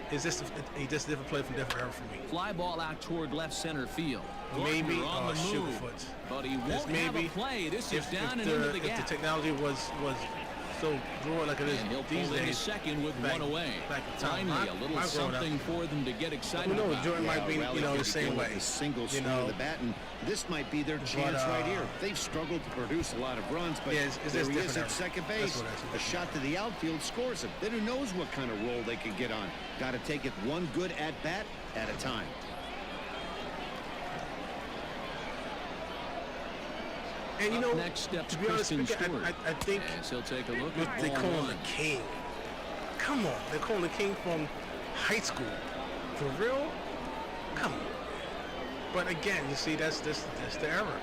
He's just a different player from different era for me. Fly ball out toward left center field. Maybe on the move, but he won't have a play. This is down and into the gap. If the technology was so drawn like it is and he'll these pull in days, second with one away. Finally, a little something for them to get excited about. Jordan might be, the same way. The single swing of the bat, and this might be their chance right here. They've struggled to produce a lot of runs, but there he is at second base. A shot to the outfield scores him. Then who knows what kind of role they could get on. Got to take it one good at-bat at a time. And next step, to be honest, I think he'll take a look at they call him the king. Come on, they call him the king from high school. For real? Come on. But again, you see, that's the error.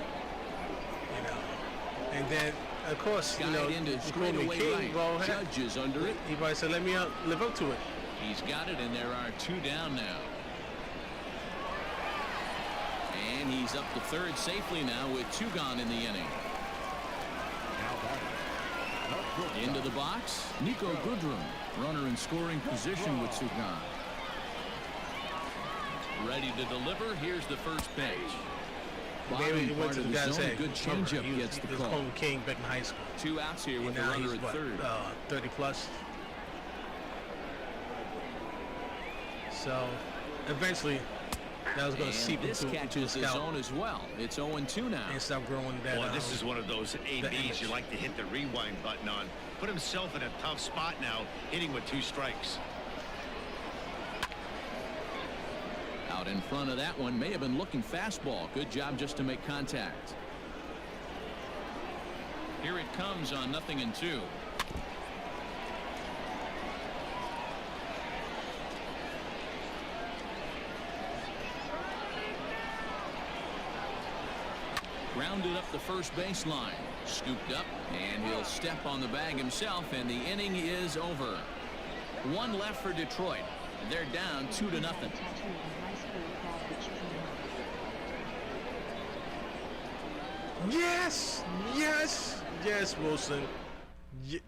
And then of course, into you call me king. Right. Well, Judges under it. He probably said, "Let me live up to it." He's got it, and there are 2 down now. And he's up to third safely now with 2 gone in the inning. Into the box, Nico Goodrum, runner in scoring position with 2 gone. Ready to deliver. Here's the first pitch. Maybe he Bottom went part to of the the guy's zone. head. Good changeup gets the He was call. home king back in high school. 2 outs here with a Now runner he's at third. 30 plus. So eventually that was going to seep this into catches the the scalp zone as well. It's 0-2 now. and stop growing that. Well, this is one of those ABs image. you like to hit the rewind button on. Put himself in a tough spot now, hitting with 2 strikes. Out in front of that one, may have been looking fastball. Good job just to make contact. Here it comes on 0-2. Grounded up the first baseline. Scooped up, and he'll step on the bag himself, and the inning is over. 1 left for Detroit. They're down 2-0. Tattoo in high school called the chicken mark. Yes, yes, yes, Wilson.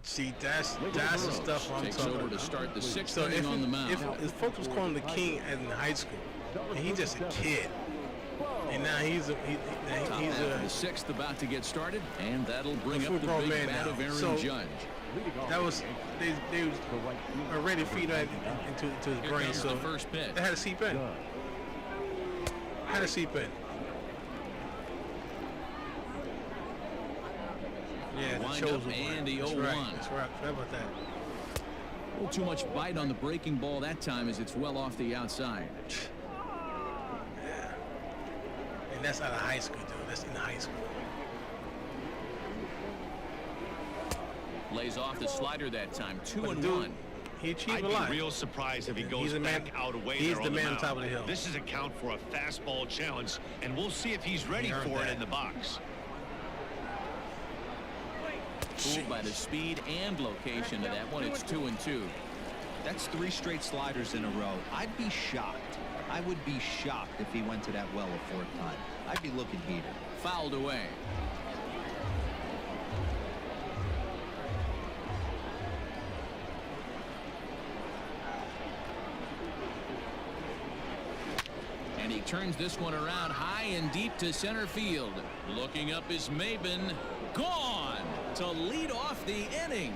See, that's the stuff I'm Takes talking over about. to start the 6th So inning on the mound. if folks was calling him the king in high school, and he's just a kid, and now he's Top half of the 6th about to get started, and that'll bring up the full-grown big man bat now. of Aaron So, Judge. that was they was already feed that into his Here brain, comes so the first pitch. it had to seep in. Had to seep in. Yeah, the Wind chose up was right. and the That's 0-1. right. That's right. Forgot about that. A little too much bite on the breaking ball that time as it's well off the outside. Yeah. And that's out of high school, dude. That's in high school. Lays off the slider that time. But 2-1. dude, he achieved I'd a be lot. real surprised if he He's goes the man- back out away he's there the on man on mound. top of the hill. This is a count for a fastball challenge, and we'll see if he's ready He earned for it that. in the box. Fooled by the speed and location of that one. It's 2-2. That's 3 straight sliders in a row. I'd be shocked. I would be shocked if he went to that well a 4th time. I'd be looking heated. Fouled away. And he turns this one around high and deep to center field. Looking up is Maben. Gone to lead off the inning.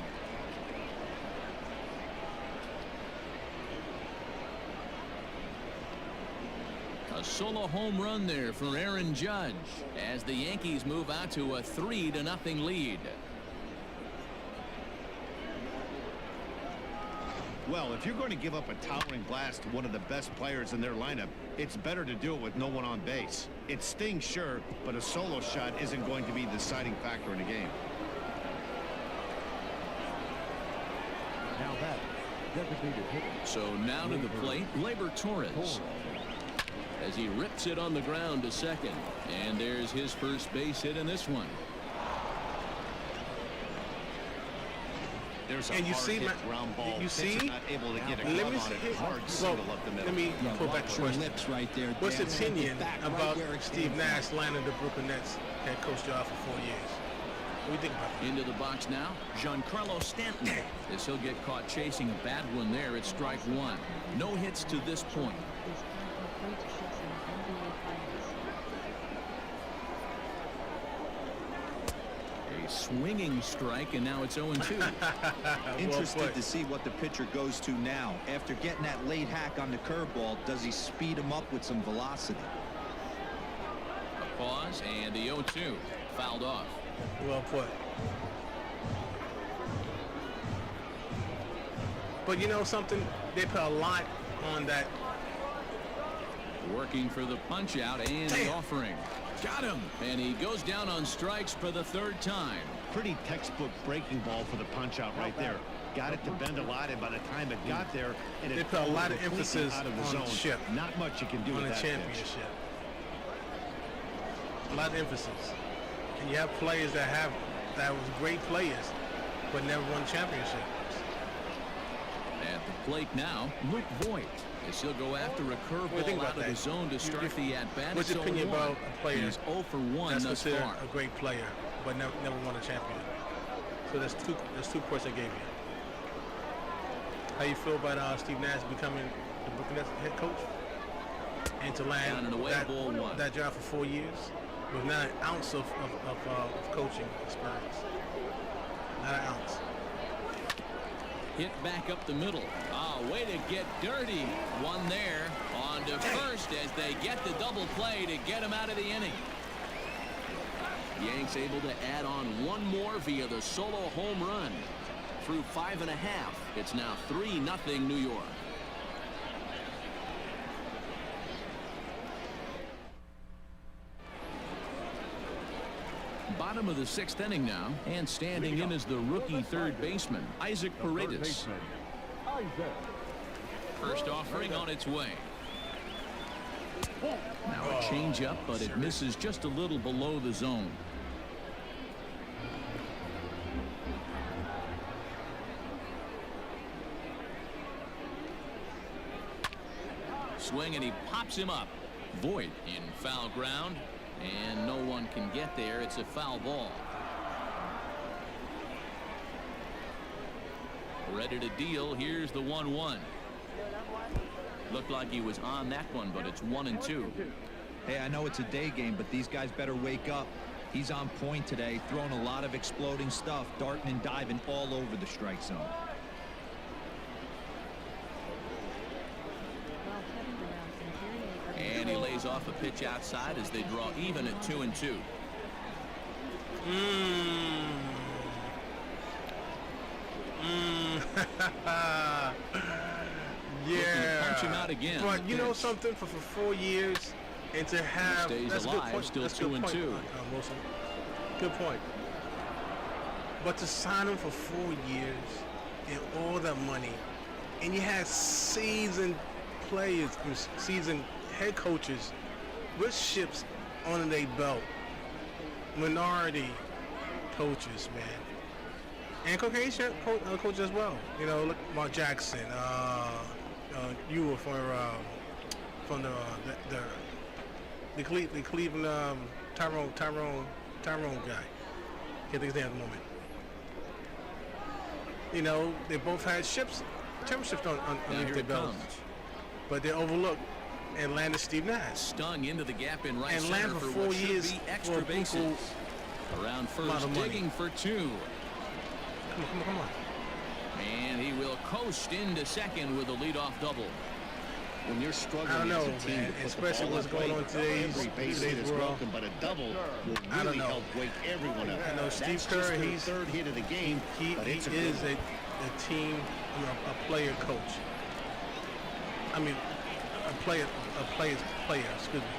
A solo home run there for Aaron Judge as the Yankees move out to a 3-0 lead. Well, if you're going to give up a towering blast to one of the best players in their lineup, it's better to do it with no one on base. It stings, sure, but a solo shot isn't going to be the deciding factor in a game. Now that designated hitter. So now to the plate, Gleyber Torres. As he rips it on the ground to second. And there's his first base hit in this one. There's a And you hard see hit my- ground ball. you Pitcher see? not able to get a Let glove me on it. see. Hard Well, single up the middle. let me pull back the Watch your question. lips right there. What's the Dan. opinion Back right about where it Steve came Nash from. landing the Brooklyn Nets head coach job for 4 years? What do you think about that? Into the box now, Giancarlo Stanton. As he'll get caught chasing a bad one there at strike 1. No hits to this point. Is currently great shots in the NBA Finals. A swinging strike, and now it's 0-2. Interested put. to see what the pitcher goes to now. After getting that late hack on the curveball, does he speed him up with some velocity? A pause, and the 0-2. Fouled off. Well put. But you know something? They put a lot on that. Working for the punch out and the Damn. offering. Got him. And he goes down on strikes for the 3rd time. Pretty textbook breaking ball for the punch out right there. Got it to bend a lot, and by the time it got there, and They it put a pulled lot of completely emphasis out of the on zone. the ship. Not much you can do On with the that pitch. championship. A lot of emphasis. And you have players that was great players, but never won championships. At the plate now, Luke Voigt. As he'll go after a What do you curveball think out about of the that? zone to start the at-bat. What's your It's opinion 0-1. about a player He's 0 for 1 that's thus considered far. a great player, but never won a champion? So there's two points I gave you. How you feel about Steve Nash becoming the Brooklyn Nets head coach? and to Down land and away, ball one. that job for 4 years with not an ounce of coaching experience. Not an ounce. Hit back up the middle. Way to get dirty. One there. On to first as they get the double play to get him out of the inning. Yanks able to add on one more via the solo home run. Through 5 1/2. It's now 3-0 New York. Bottom of the 6th inning now, and standing in is the rookie third baseman, Isaac Paredes. First offering on its way. Now a changeup, but it misses just a little below the zone. Swing, and he pops him up. Void in foul ground, and no one can get there. It's a foul ball. Ready to deal. Here's the 1-1. Looked like he was on that one, but it's 1-2. Hey, I know it's a day game, but these guys better wake up. He's on point today, throwing a lot of exploding stuff, darting and diving all over the strike zone. And he lays off a pitch outside as they draw even at 2-2. Yeah. Punch him out again. But you know something, for 4 years, and to have Stays that's alive, a good point. still That's 2 and 2. Wilson. Good point. But to sign him for 4 years and all that money, and you had seasoned players, seasoned head coaches with ships on their belt, minority coaches, man, and Caucasian coaches as well. You know, look, Mark Jackson. You were from the Cleveland Tyrone guy. Can't think of his name at the moment. You know, they both had championships on their belts, but they overlooked and landed Steve Nash. Stung into the gap in right and center landed for for 4 what should years be extra bases. Around first, digging for 2. Come on. And he will coast into second with a leadoff double. When you're struggling I don't know, as a team man, to put especially the ball what's in going play, on every base hit is world. broken, but a double will I don't really know. help wake everyone up. I know Steve That's Kerr, just their he's third hit of the game, he but it's a is good a team, a player coach. I mean, a player, excuse me.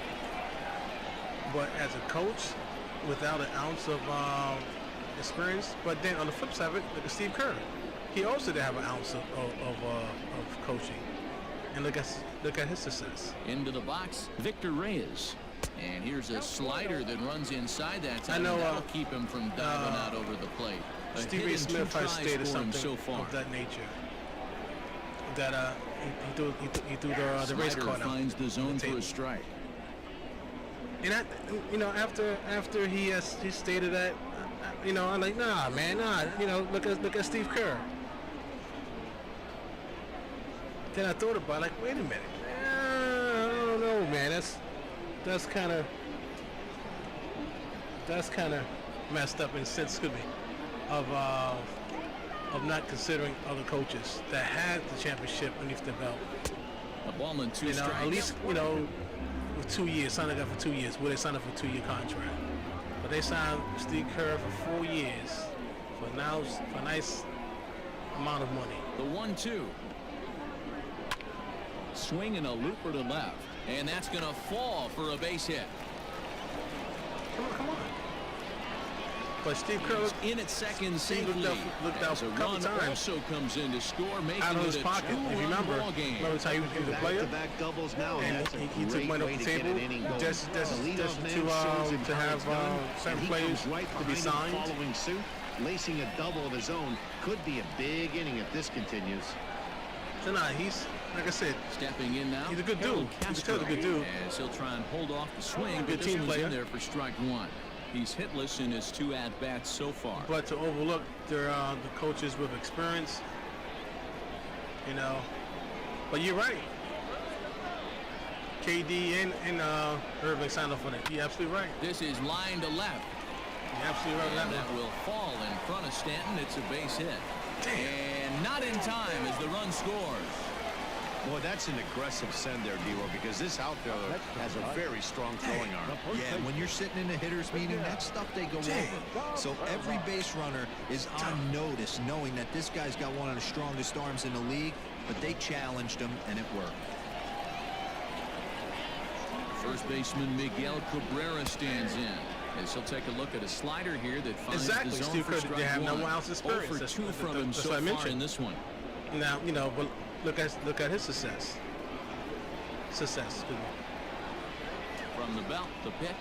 But as a coach, without an ounce of experience, but then on the flip side of it, look at Steve Kerr. He also didn't have an ounce of coaching. And look at his success. Into the box, Victor Reyes. And here's a slider that runs inside that time. I know, That'll keep him from diving out over the plate. Steve A. Smith has stated something so far. of that nature. That he threw the race Slider card out. finds the zone table. for a strike. And after he stated that, I'm like, nah, man, nah. Look at Steve Kerr. Then I thought about it, like, wait a minute, I don't know, man. That's kind of messed up in the sense, excuse me, of not considering other coaches that had the championship beneath their belt. A ball and 2 strikes. At least, with 2 years, signed up for 2 years, where they signed up for a 2-year contract. But they signed Steve Kerr for 4 years for a nice amount of money. The 1-2. Swing and a looper to left. And that's going to fall for a base hit. Come on. But Steve Kerr was in at second safely. Looked out As a a couple run times. Also comes in to score, making Out of it his a pocket. If you 2-run remember, ball game. remember how he was the player? back-to-back doubles now, And that's a he took great money way off to the get table an inning going. just The leadoff man shows to him how have it's done, certain and he players comes right to be behind him signed. following suit, lacing a double of his own. Could be a big inning if this continues. So nah, he's, like I said, Stepping in now. he's a good dude. Harold He's Castro. a good dude. As he'll try and hold off the swing, Good but this team one's player. in there for strike 1. He's hitless in his 2 at-bats so far. But to overlook the coaches with experience, But you're right. KD and Irving signed off on it. You're absolutely right. This is line to left. You're absolutely right on And that that one. will fall in front of Stanton. It's a base hit. And not in time as the run scores. Boy, that's an aggressive send there, D-Roll, because this outfielder has a very strong throwing arm. Yeah, when you're sitting in a hitter's meeting, that's stuff they go over. So every base runner is on notice, knowing that this guy's got one of the strongest arms in the league, but they challenged him, and it worked. First baseman Miguel Cabrera stands in as he'll take a look at a slider here that finds the zone Steve for Kerr, strike they have one. no ounce of 0 experience. for 2 from him That's so what I far mentioned. in this one. Now, but look at his success. Excuse me. From the belt, the pitch.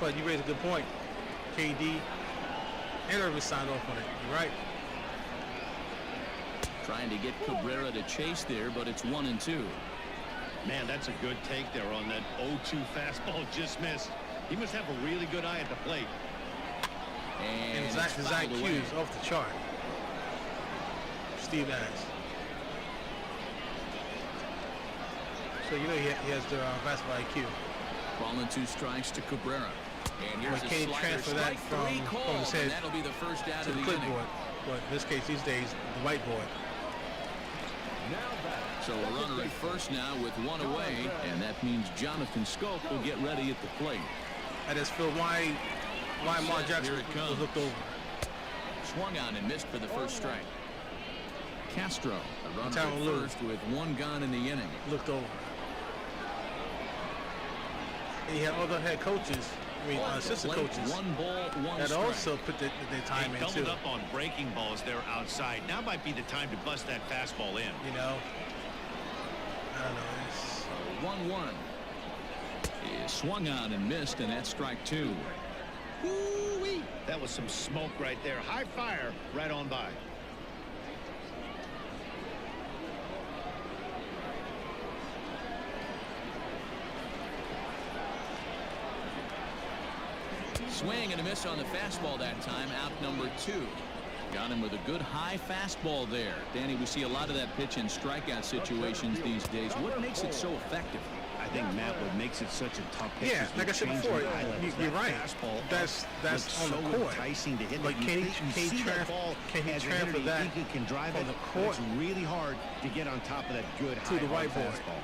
But you raised a good point. KD and Irving signed off on it. You're right. Trying to get Cabrera to chase there, but it's 1-2. Man, that's a good take there on that 0-2 fastball just missed. He must have a really good eye at the plate. And His it's fouled IQ away. is off the chart. Steve has. So you know he has the basketball IQ. Ball and 2 strikes to Cabrera. And here's But a can he slider. transfer that Strike 3 from called, his head and that'll be the first out to of the the inning. clipboard? But in this case, these days, the whiteboard. So a runner at first now with 1 away, and that means Jonathan Scope will get ready at the plate. I just feel why Mark Jackson Here it comes. was looked over. Swung on and missed for the first strike. Castro, a runner Talon at Lou. first with 1 gone in the inning. Looked over. And you have other head coaches, assistant Plate, coaches, 1 ball, 1 that strike. also put their time He in doubled too. up on breaking balls there outside. Now might be the time to bust that fastball in. You know, I don't know. It's, 1-1. He swung on and missed, and that's strike 2. Woo-wee. That was some smoke right there. High fire right on by. Swing and a miss on the fastball that time. Out number 2. Got him with a good high fastball there. Danny, we see a lot of that pitch in strikeout situations these days. What makes it so effective? I think, Matt, what makes it such a tough pitch yeah, is like I the said change before, in highlights. you're That right. fastball That's looks on so the court. enticing to hit. But that you can he- think you can he see that transfer- ball can he as a transfer hitter, you that think he can drive from it. the But court it's really hard to get on top of that good to the high whiteboard? fastball.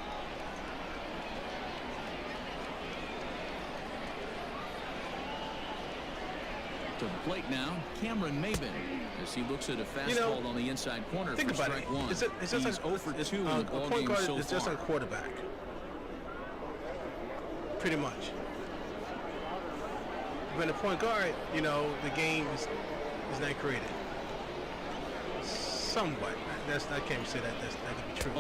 To the plate now, Cameron Maben, as he looks at a fastball on the inside corner Think for about strike it. 1. It's just He's like 0 for 2 in the a ball point game guard so is just far. a quarterback, pretty much. When a point guard, the game is not created. Somewhat. I can't say that. That could be true.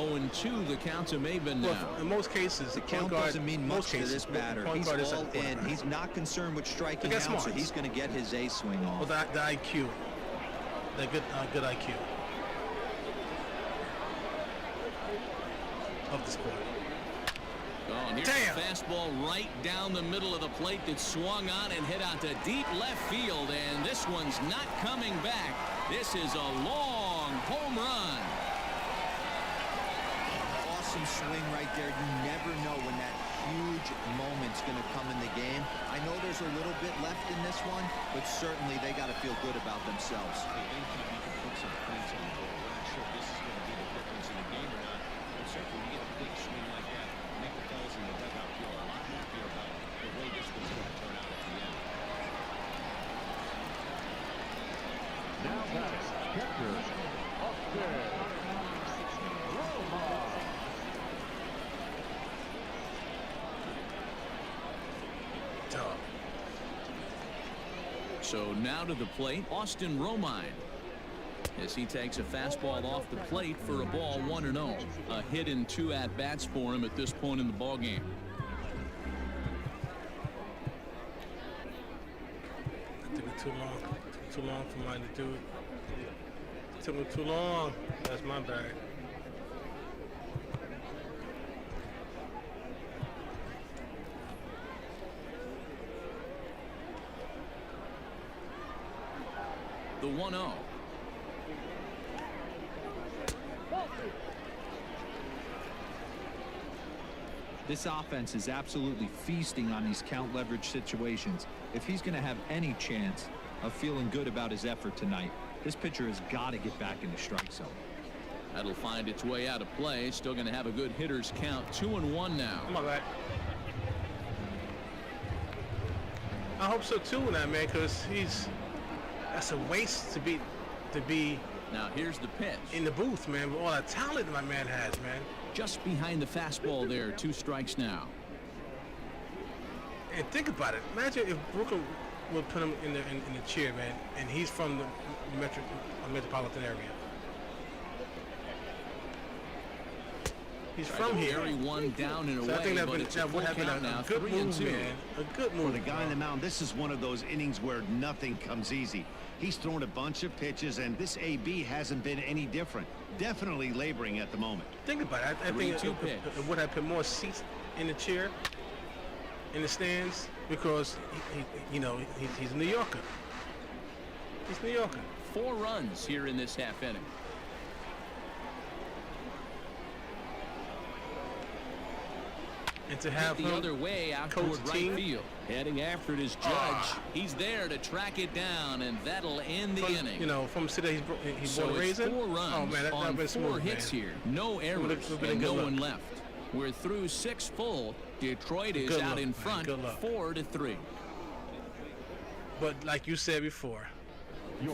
0-2 the count to Maben now. Well, in most cases, The point count guard, doesn't mean most much to cases, this batter. point He's guard is all a quarterback. in. He's not concerned with striking Look at out, so smarts. he's going to get his A swing off. Well, the IQ, the good IQ of the sport. Oh, and here's Damn. a fastball right down the middle of the plate that swung on and hit out to deep left field, and this one's not coming back. This is a long home run. Awesome swing right there. You never know when that huge moment's going to come in the game. I know there's a little bit left in this one, but certainly they got to feel good about themselves. Anytime you can put some points on the board, we're not sure if this is going to be the difference in the game or not. But certainly, you get a big swing like that, make the fellas in the dugout feel a lot happier about the way this one's going to turn out at the end. Now batting, catcher, upstairs. So now to the plate, Austin Romine, as he takes a fastball off the plate for a ball 1-0. A hit in 2 at-bats for him at this point in the ballgame. It took me too long. Too long for mine to do it. It took me too long. That's my bad. The 1-0. This offense is absolutely feasting on these count leverage situations. If he's going to have any chance of feeling good about his effort tonight, this pitcher has got to get back in the strike zone. That'll find its way out of play. Still going to have a good hitter's count. 2-1 now. Come on, man. I hope so too, now, man, because that's a waste to be Now here's the pitch. in the booth, man, with all that talent my man has, man. Just behind the fastball there. 2 strikes now. And think about it. Imagine if Brooklyn would put him in the chair, man, and he's from the metropolitan area. He's from here. Carry one down and So I think away, but it's a full would have been count now. a good 3-2. move, man. A good move. For the guy on the mound, this is one of those innings where nothing comes easy. He's thrown a bunch of pitches, and this AB hasn't been any different. Definitely laboring at the moment. Think about it. I think 3-2 pitch. it would have put more seats in the chair, in the stands, because he's a New Yorker. He's a New Yorker. 4 runs here in this half inning. And to have the him other way out coach toward right team. field. Heading after it is Judge. He's there to track it down, and that'll end the inning. From today he's So born and it's raised in. 4 runs Oh man, on been 4 smooth, hits man. here. No errors would've been a and good no look. one left. We're through 6 full. Detroit is Good out luck, in man. front, Good luck. 4-3. But like you said before,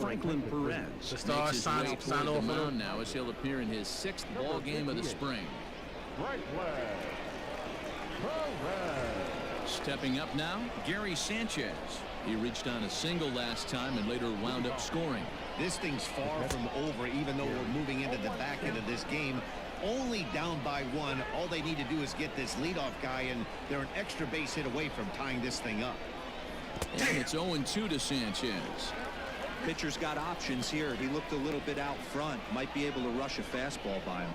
Franklin Perez The Stars makes his sign way off toward the on him. mound now as he'll appear in his 6th ball game of the spring. Right flag. Perez. Stepping up now, Gary Sanchez. He reached on a single last time and later wound up scoring. This thing's far from over, even though we're moving into the back end of this game. Only down by 1. All they need to do is get this leadoff guy, and they're an extra base hit away from tying this thing up. And it's 0-2 to Sanchez. Pitcher's got options here. He looked a little bit out front. Might be able to rush a fastball by him.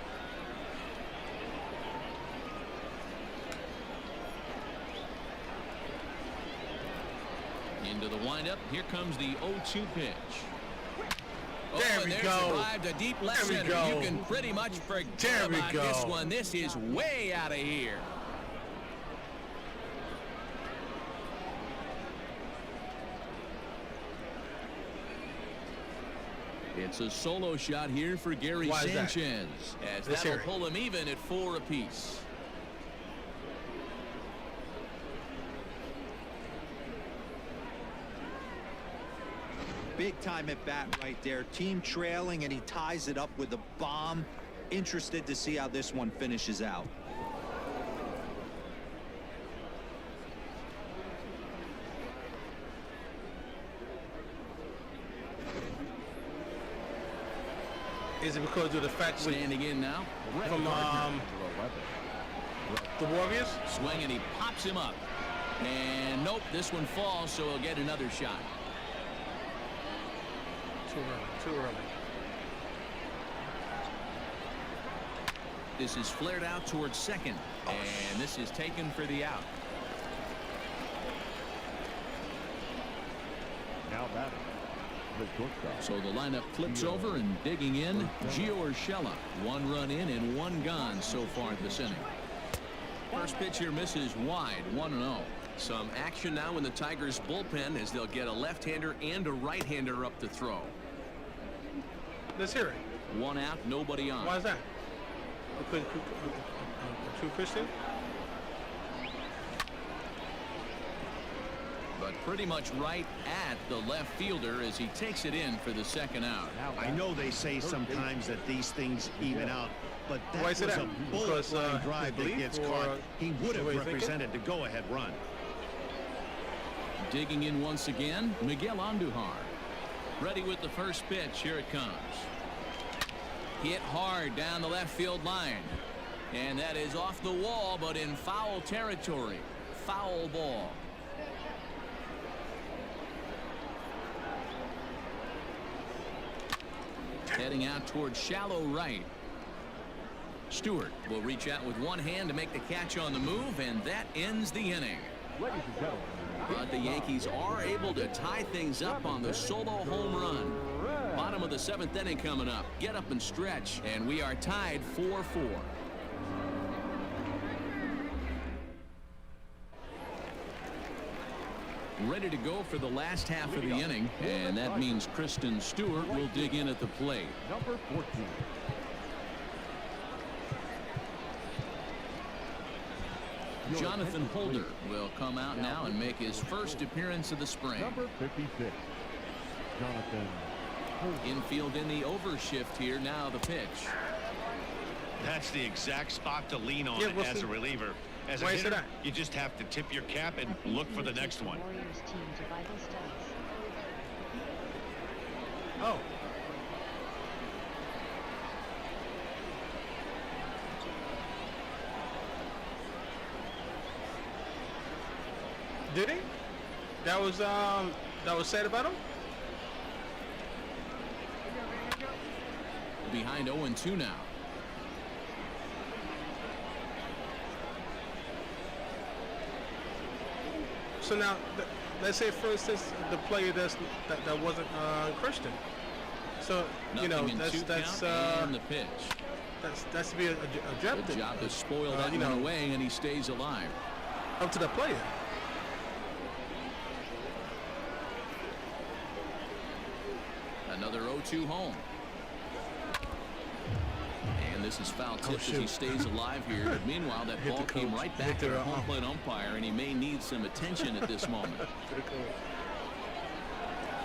Into the windup. Here comes the 0-2 pitch. There we there's go. arrived a deep left There we center. go. You can pretty much forget There we about go. this one. This is way out of here. It's a solo shot here for Gary Why is that? Sanchez, as Let's that'll hear it. pull him even at 4 apiece. Big time at bat right there. Team trailing, and he ties it up with a bomb. Interested to see how this one finishes out. Is it because of the fact with, Standing in now, Brett from Gardner. the Warriors? Swing, and he pops him up. And nope, this one falls, so he'll get another shot. Too early. This is flared out towards second, and this is taken for the out. Now batting. The shortstop. So the lineup flips over, and digging in, Gio Urshela. 1 run in and 1 gone so far this inning. First pitch here misses wide, 1-0. Some action now in the Tigers bullpen as they'll get a left-hander and a right-hander up to throw. Let's hear it. 1 out, nobody on. Why is that? True Christian? But pretty much right at the left fielder as he takes it in for the 2nd out. I know they say sometimes that these things even out, but that Why was is it a that? bullet Because, line drive his that belief gets or caught. He would have the way he's represented the go-ahead run. Digging in once again, Miguel Andujar. Ready with the first pitch. Here it comes. Hit hard down the left field line. And that is off the wall, but in foul territory. Foul ball. Heading out towards shallow right. Stewart will reach out with one hand to make the catch on the move, and that ends the inning. Ladies and gentlemen. But the Yankees are able to tie things up on the solo home run. Bottom Bottom of the 7th inning coming up. Get up and stretch, and we are tied 4-4. Ready to go for the last half of the inning, and that means Kristen Stewart will dig in at the plate. Number 14. Jonathan Holder will come out now and make his first appearance of the spring. Number 56. Jonathan Holder. Infield in the overshift here. Now the pitch. That's the exact spot to lean on as a reliever. As a hitter, you just have to tip your cap and look for the next one. Warriors team to Bible studies. Oh. Did he? That was said about him? Behind 0-2 now. So now, let's say, for instance, the player that wasn't Christian. So you know, and the pitch. That's to be adjusted. Good job to spoil that one away, and he stays alive. Up to the player. Another 0-2 home. And this is foul tip as he stays alive here. But meanwhile, that ball came right back to the home plate umpire, and he may need some attention at this moment.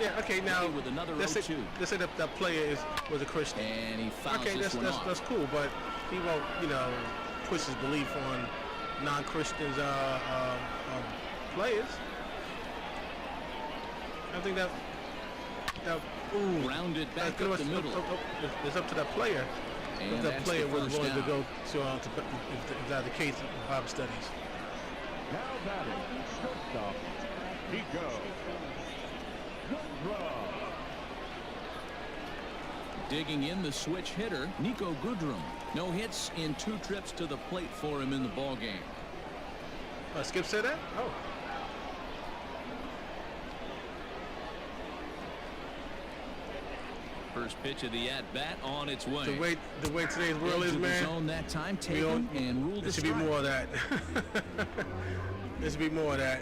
Yeah, okay, now with another let's 0-2. Say that player was a Christian. And he fouls this one off. That's cool, but he won't, push his belief on non-Christians players. I think that rounded back up the middle. It's up to that player. And if that player was willing to go to if that's the case in Bible studies. Now batting, shortstop, Nico. Digging in the switch hitter, Nico Goodrum. No hits in 2 trips to the plate for him in the ball game. Skip said that? Oh. First pitch of the at-bat on its way. The way today's world is, man. Zone that time taken and ruled there should be more of that. There should be more of that.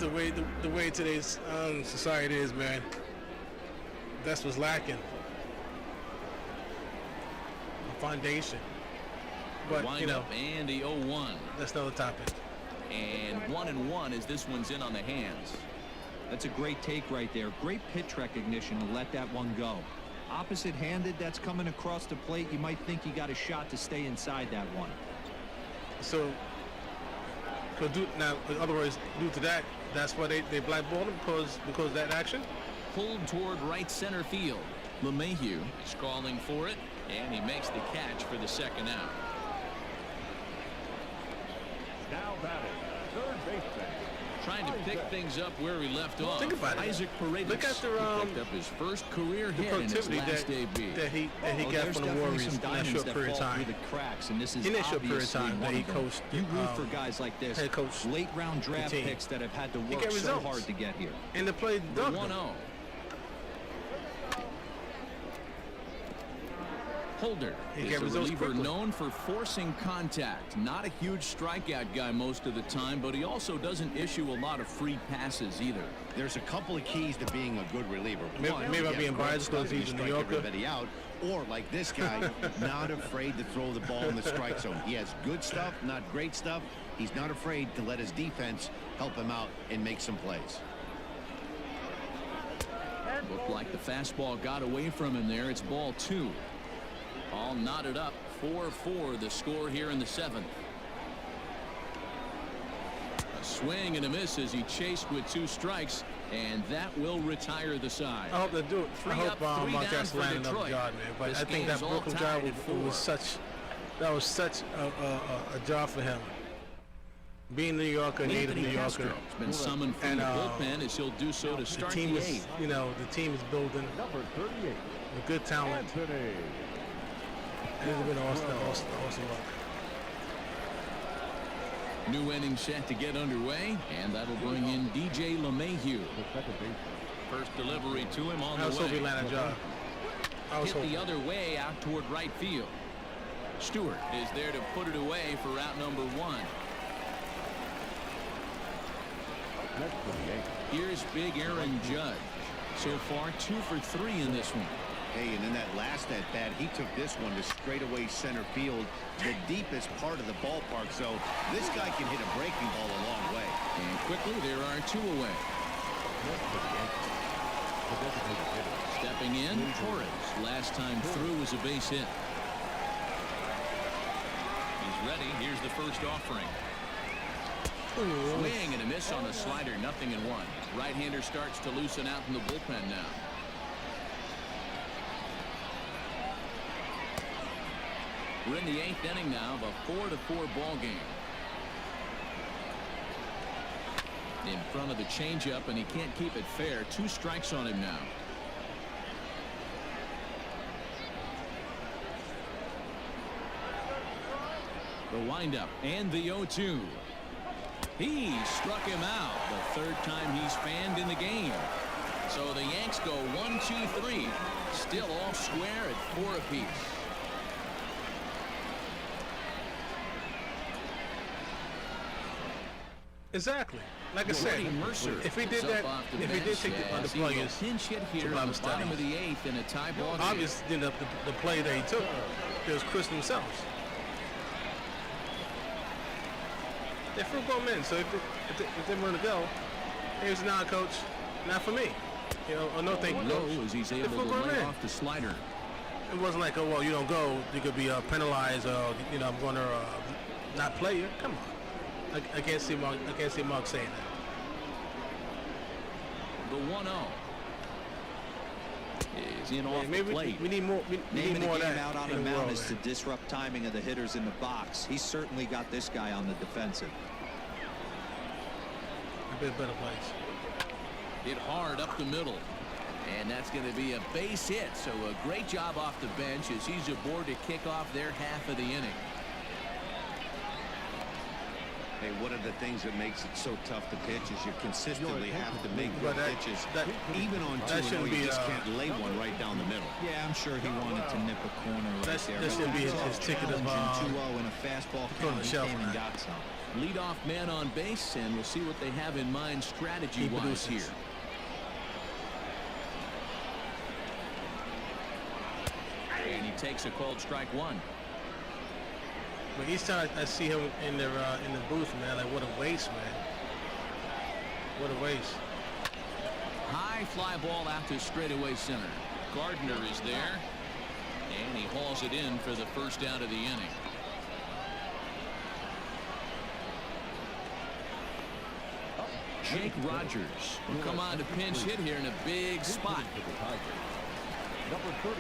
The way today's society is, man. That's what's lacking. A foundation. But wind up and the 0-1. That's another topic. And 1-1 as this one's in on the hands. That's a great take right there. Great pitch recognition to let that one go. Opposite-handed, that's coming across the plate. You might think you got a shot to stay inside that one. So, in other words, due to that, that's why they blackballed him because of that action. Pulled toward right center field. LeMahieu is calling for it, and he makes the catch for the second out. Now batting, third baseman. Trying to pick things up where he left off. Think about it. Isaac Paredes Look at picked up his first career hit in his last debut. that he got from the Warriors in that short period of time. The cracks, and this is in that short period of time that he one of them. coached. You root for guys like this, head coach late round draft team. picks that have had to He work get so results. hard to get here. And the play dunked 1-0. him. Holder He is get a results reliever quickly. known for forcing contact. Not a huge strikeout guy most of the time, but he also doesn't issue a lot of free passes either. There's a couple of keys to being a good reliever. Maybe One, I'm he being has biased great because stuff, he's he a New strike Yorker. everybody out, or like this guy, not afraid to throw the ball in the strike zone. He has good stuff, not great stuff. He's not afraid to let his defense help him out and make some plays. Looked like the fastball got away from him there. It's ball 2. All knotted up. 4-4 the score here in the 7th. A swing and a miss as he chased with 2 strikes, and that will retire the side. I hope they do it. I hope Montez for landed another Detroit. job, man. But This I think that game's all broken tied job at was such a job for him. Being a New Yorker, native New Yorker, has been summoned from and the bullpen as he'll do so to the start team the is, 8th. the team is building Number 38. with good talent. Anthony. And it's been awesome luck. New inning set to get underway, and that'll bring in DJ LeMahieu. The second baseman. First delivery to him on I was the hoping he way. landed a job. I was Hit hoping. the other way out toward right field. Stewart is there to put it away for route number 1. Next for the Yankees. Here's big Aaron Judge. So far 2 for 3 in this one. Hey, and in that last at bat, he took this one to straightaway center field, the deepest part of the ballpark. So this guy can hit a breaking ball a long way. And quickly there are 2 away. Next for the Yankees. The designated hitter. Stepping in, Torres. Last time through was a base hit. He's ready. Here's the first offering. Swing and a miss on the slider. 0-1. Right-hander starts to loosen out in the bullpen now. We're in the 8th inning now of a 4-4 ball game. In front of the changeup, and he can't keep it fair. 2 strikes on him now. The windup and the 0-2. He struck him out the 3rd time he's fanned in the game. So the Yanks go 1-2-3. Still all square at 4 apiece. Exactly. Like I said, Mercer if he did that, if he did take the players, pinch hit here on the bottom of the 8th in a tie ball game. obviously the play that he took, it was Chris themselves. They're full grown men, so if they want to go, here's now, coach, not for me. You know, or no thank you, Low coach. as he's They're able to full-grown lay men. off the slider. It wasn't like, oh well, you don't go, you could be penalized, or you know, I'm going to not play you. Come on, I can't see Mark. I can't see Mark saying that. The 1-0 is in off the Maybe plate. we need more. We Name need of more the of game that out on in the the mound world, is to man. disrupt timing of the hitters in the box. He's certainly got this guy on the defensive. A bit better place. Hit hard up the middle. And that's going to be a base hit. So a great job off the bench as he's aboard to kick off their half of the inning. Hey, one of the things that makes it so tough to pitch is you consistently have to make But good pitches. Even on that 2-0, shouldn't you be, just can't lay one right down the middle. Yeah, I'm sure he wanted to nip a corner right there. That should be his ticket of Challenging 2-0 in a fastball put on the count. He shelf, came and man. got some. Leadoff man on base, and we'll see what they have in mind strategy-wise He here. produces. And he takes a called strike 1. But each time I see him in the booth, man, like what a waste, man. What a waste. High fly ball out to straightaway center. Gardner is there, and he hauls it in for the first out of the inning. Jake Rogers will come on to pinch hit here in a big spot. Number 34.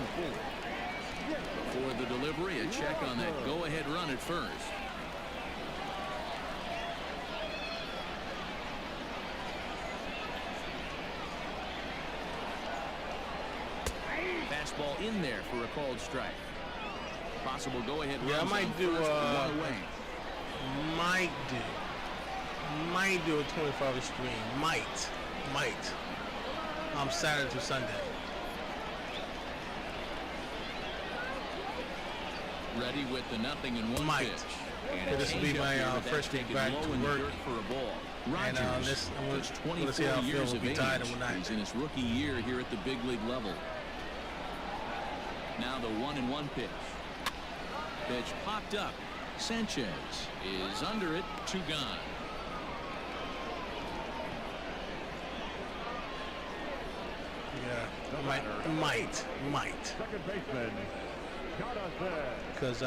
For the delivery, a check on that go-ahead run at first. Fastball in there for a called strike. Possible go-ahead run. Yeah, I might do one away. might do a 25 extreme. Might. Saturday to Sunday. Ready with the 0-1 Might. pitch. And This will be my first week back to work. For a ball. And Rogers, I'm just gonna 24 see how I feel years when of we age. tied and when not. He's in his rookie year here at the big league level. Now the 1-1 pitch. Pitch popped up. Sanchez is under it. 2 gone. Yeah, might. Second baseman. Because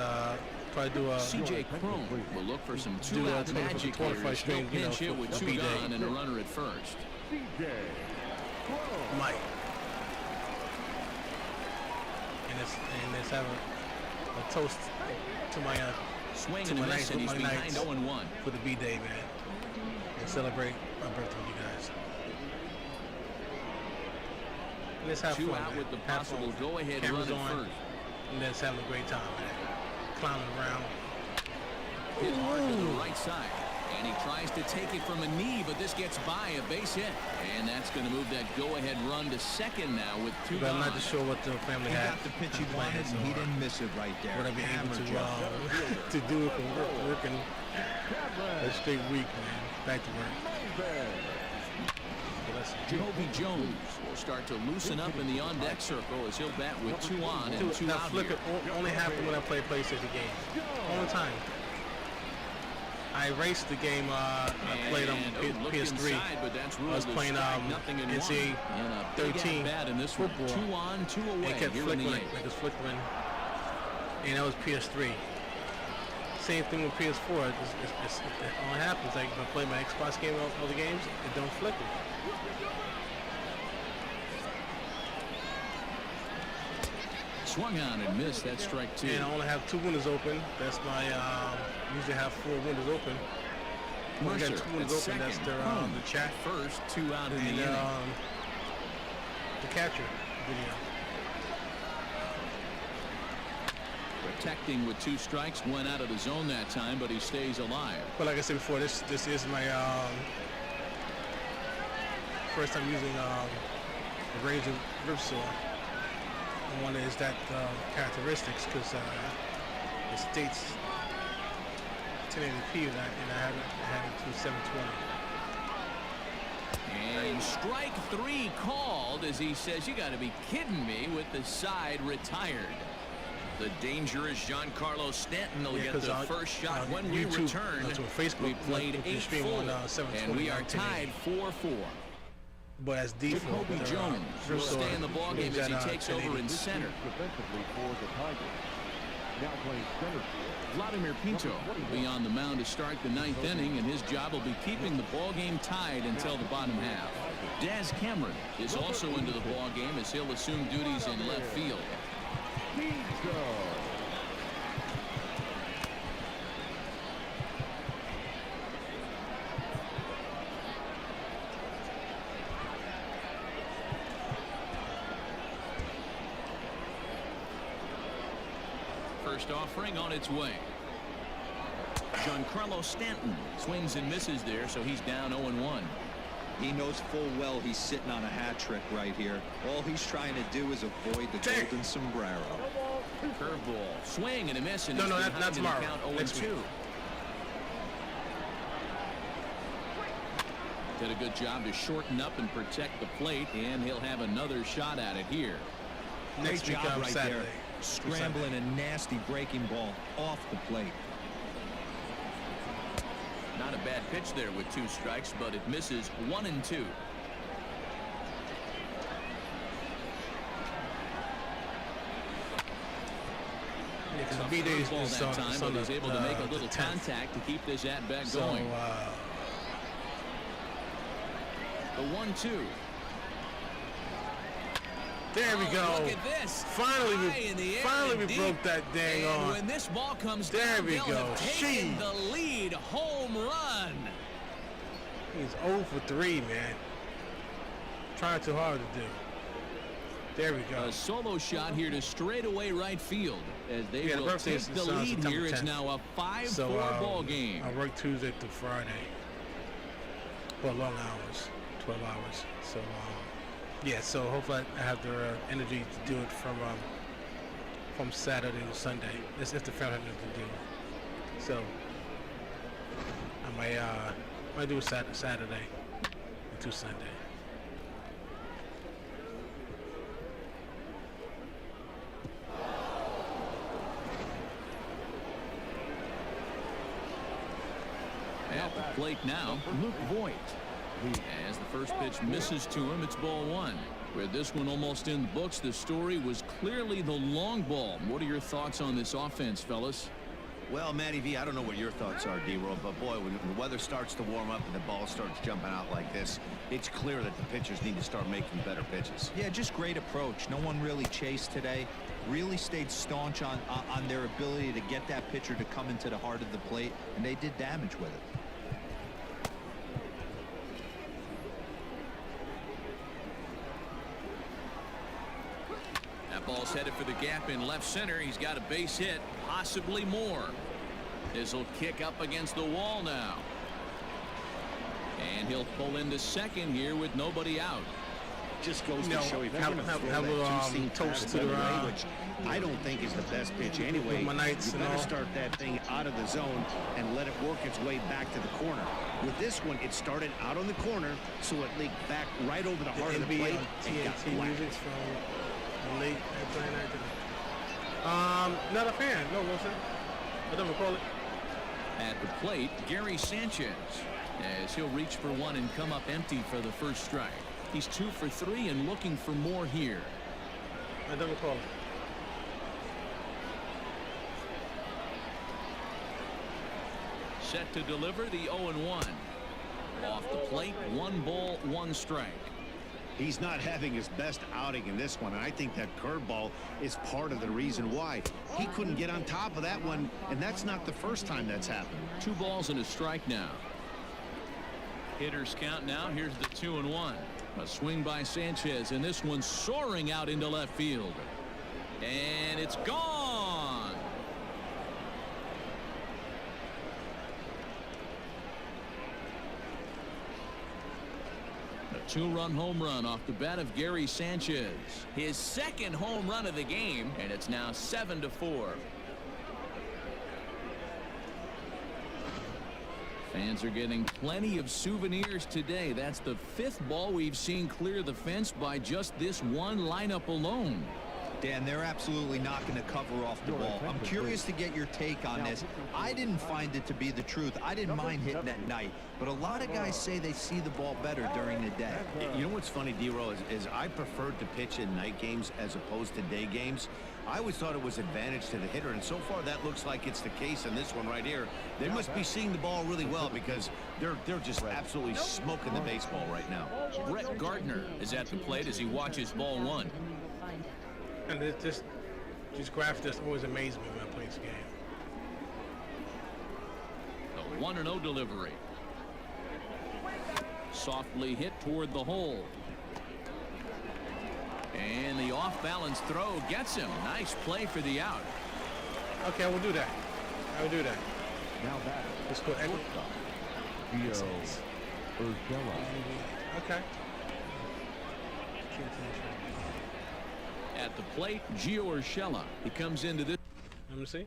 probably do a C.J. Cron will look for some Do two-out a magic 25 here. No string, pinch hit with for 2 B-Day. gone and a runner at first. CJ. might. And let's have a toast to my Swing to and a my miss, nights and with he's my behind nights 0-1. for the B-Day, man. And celebrate my birthday with you guys. And let's have 2 fun, out man. with the Have fun. possible go-ahead Cameras run at on, first. and let's have a great time, man. Clowning around. Hit hard to the right side. And he tries to take it from a knee, but this gets by a base hit. And that's going to move that go-ahead run to second now with 2 But I'm gone. not too sure what the family He had. got the pitch he wanted, and he didn't miss it right there. Would I be able Hammer to job. to do it from working a straight week, man. Back to work. So that's Jacoby Jones will start to loosen up in the on-deck circle as he'll bat with 2 on and 2 that out flicker here. only happened when I play PlayStation games. All the time. I raced the game. I played on PS3. Inside, but that's I was playing NCAA 13 in this football. 2 on, 2 away. It kept here in the flickering, eighth. like it's flickering, and that was PS3. Same thing with PS4. It all happens. Like if I play my Xbox game, all the games, it don't flicker. Swung on and missed. That's strike 2. And I only have 2 windows open. That's my usually have 4 windows open. When I Mercer got 2 windows at open. That's second. the chat First, 2 out in the and inning. the catcher video. Protecting with 2 strikes, went out of the zone that time, but he stays alive. But like I said before, this is my first time using the Razor Ripsaw. And one is that characteristics because it states 1080p that, and I had it to 720. And strike 3 called as he says, you got to be kidding me, with the side retired. The dangerous Giancarlo Stanton will get the first shot when we YouTube, return. that's on Facebook. We played You can 8 stream full, on, 720 and we are 1080. tied 4-4. But as default, Jacoby Jones will stay in the ballgame as he takes over in center. Defensively for the Tigers. Now playing center field. Vladimir Pinto will be on the mound to start the 9th inning, and his job will be keeping the ballgame tied until the bottom half. Daz Cameron is also into the ballgame as he'll assume duties in left field. First offering on its way. Giancarlo Stanton swings and misses there, so he's down 0-1. He knows full well he's sitting on a hat trick right here. All he's trying to do is avoid the golden sombrero. Curveball, swing and a miss, and No, he's not behind in the tomorrow. count Next 0-2. week. Did a good job to shorten up and protect the plate, and he'll have another shot at it here. Next week job on right Saturday. there. Scrambling a nasty breaking ball off the plate. Not a bad pitch there with 2 strikes, but it misses 1-2. Because the Tough B-Days curveball is that time, but he's able to make a little 10th. contact to keep this at-bat So, going. The 1-2. there we go. Look at this. Finally, High in the air finally we and broke deep. that dang And on. when this ball comes There down, we they'll go. have taken Sheesh. the lead. Home run. He's 0 for 3, man. Trying too hard to do. There we go. A solo shot here to straightaway right field as they Yeah, the will birthday take is the September lead here. It's 10th. now a 5-4 So ball game. I work Tuesday through Friday. Well, long hours, 12 hours. So yeah. So hopefully I have the energy to do it from Saturday to Sunday. That's if the family has nothing to do. So I might do a Saturday to Sunday. At the plate now, Luke Voigt. As the first pitch misses to him, it's ball 1. With this one almost in the books, the story was clearly the long ball. What are your thoughts on this offense, fellas? Well, Matty V, I don't know what your thoughts are, D-Roll, but boy, when the weather starts to warm up and the ball starts jumping out like this, it's clear that the pitchers need to start making better pitches. Yeah, just great approach. No one really chased today. Really stayed staunch on their ability to get that pitcher to come into the heart of the plate, and they did damage with it. That ball's headed for the gap in left center. He's got a base hit, possibly more. This will kick up against the wall now. And he'll pull into second here with nobody out. Just goes to No, show if you're have- going to have- throw have that a, two-seam toast pass to the, that way, which I don't think is the best pitch anyway. my nights You and better all. start that thing out of the zone and let it work its way back to the corner. With this one, it started out on the corner, so it leaked back right over the heart of the plate and got TNT whacked. music from late 1990. Not a fan. No, Wilson. I don't recall it. At the plate, Gary Sanchez, as he'll reach for one and come up empty for the first strike. He's 2 for 3 and looking for more here. I don't recall it. Set to deliver the 0-1. Off the plate, 1 ball, 1 strike. He's not having his best outing in this one, and I think that curveball is part of the reason why. He couldn't get on top of that one, and that's not the first time that's happened. 2 balls and a strike now. Hitters count now. Here's the 2-1. A swing by Sanchez, and this one soaring out into left field. And it's gone. A 2-run home run off the bat of Gary Sanchez. His second home run of the game, and it's now 7-4. Fans are getting plenty of souvenirs today. That's the 5th ball we've seen clear the fence by just this one lineup alone. Dan, they're absolutely not going to cover off the ball. I'm curious to get your take on this. I didn't find it to be the truth. I didn't mind hitting at night, but a lot of guys say they see the ball better during the day. You know what's funny, D-Row, is I preferred to pitch in night games as opposed to day games. I always thought it was advantage to the hitter, and so far that looks like it's the case in this one right here. They must be seeing the ball really well because they're just absolutely smoking the baseball right now. Brett Gardner is at the plate as he watches ball 1. And it just graph just always amazes me when I play this game. The 1-0 delivery. Softly hit toward the hole. And the off-balance throw gets him. Nice play for the out. Okay, I will do that. I will do that. Now batter. Let's go. Gio Urshela. Okay. At the plate, Gio Urshela. He comes into this. Let me see.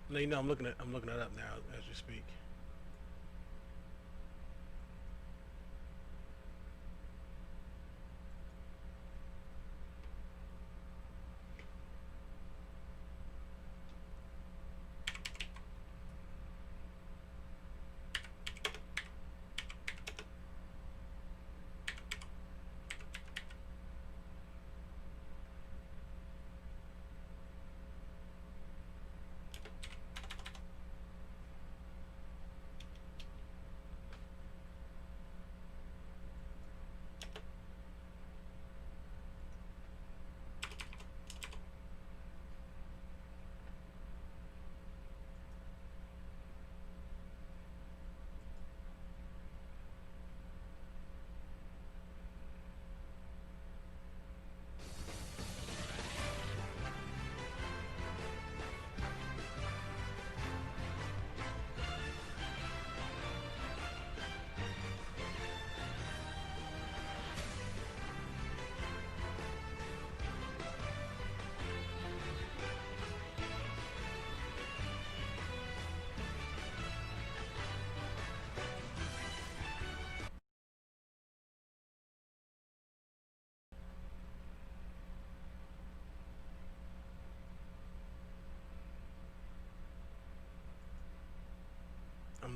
No, you know, I'm looking it up now as you speak.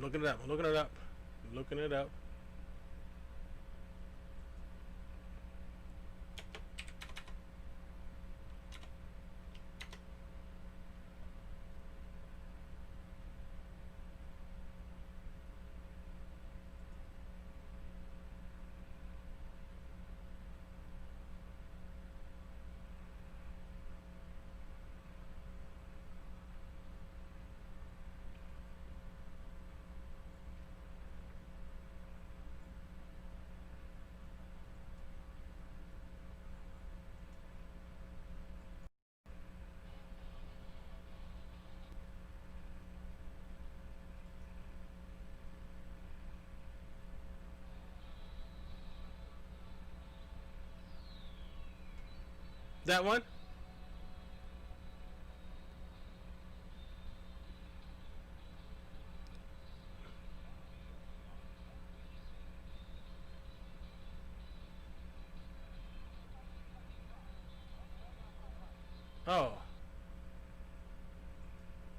I'm looking it up. I'm looking it up. I'm looking it up. That one? Oh.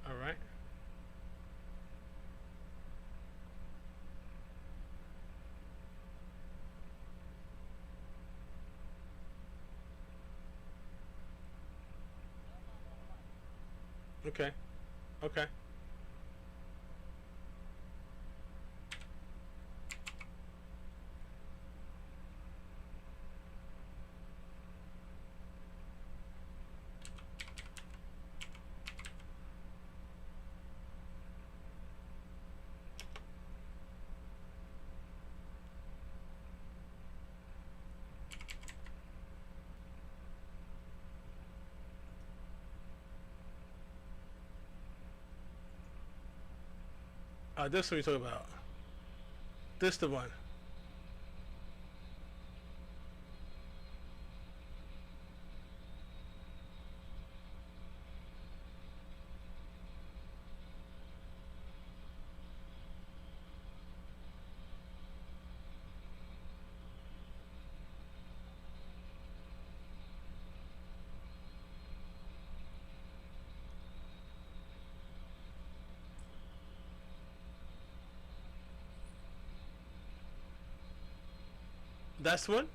All right. Okay. Okay. This what you talking about. This the one. That's one?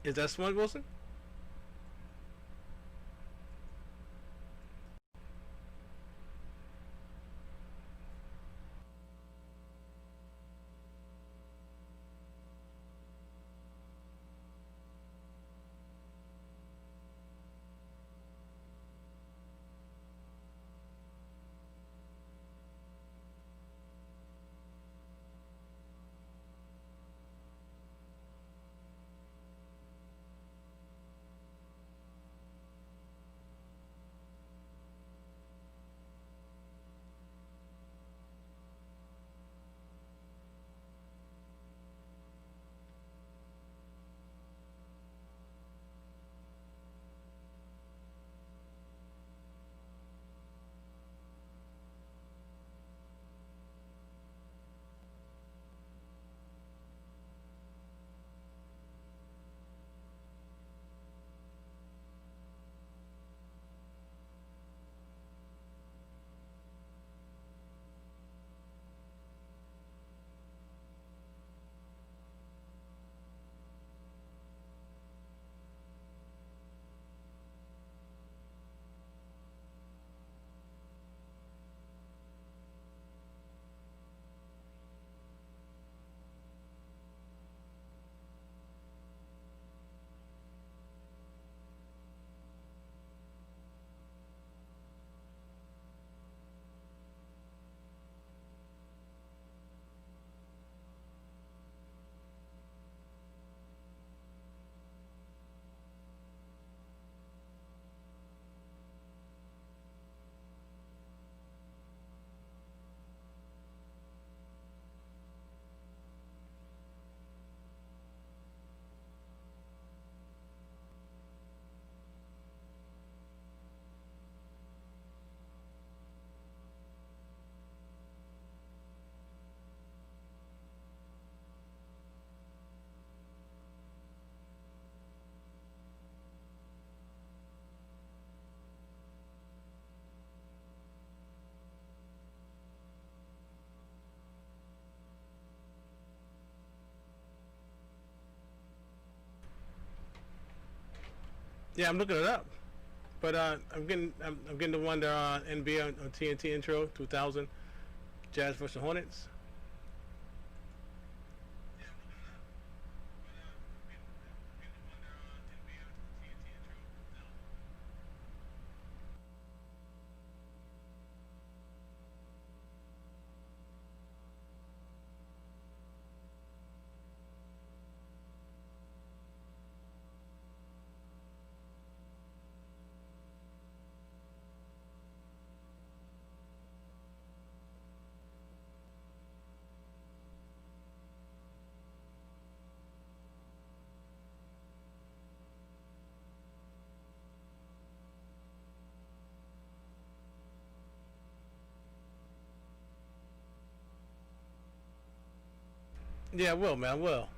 Is that one, Wilson? Yeah, I'm looking it up. But I'm getting the one that NBA on TNT intro 2000, Jazz versus Hornets. Yeah, I will, man. I will.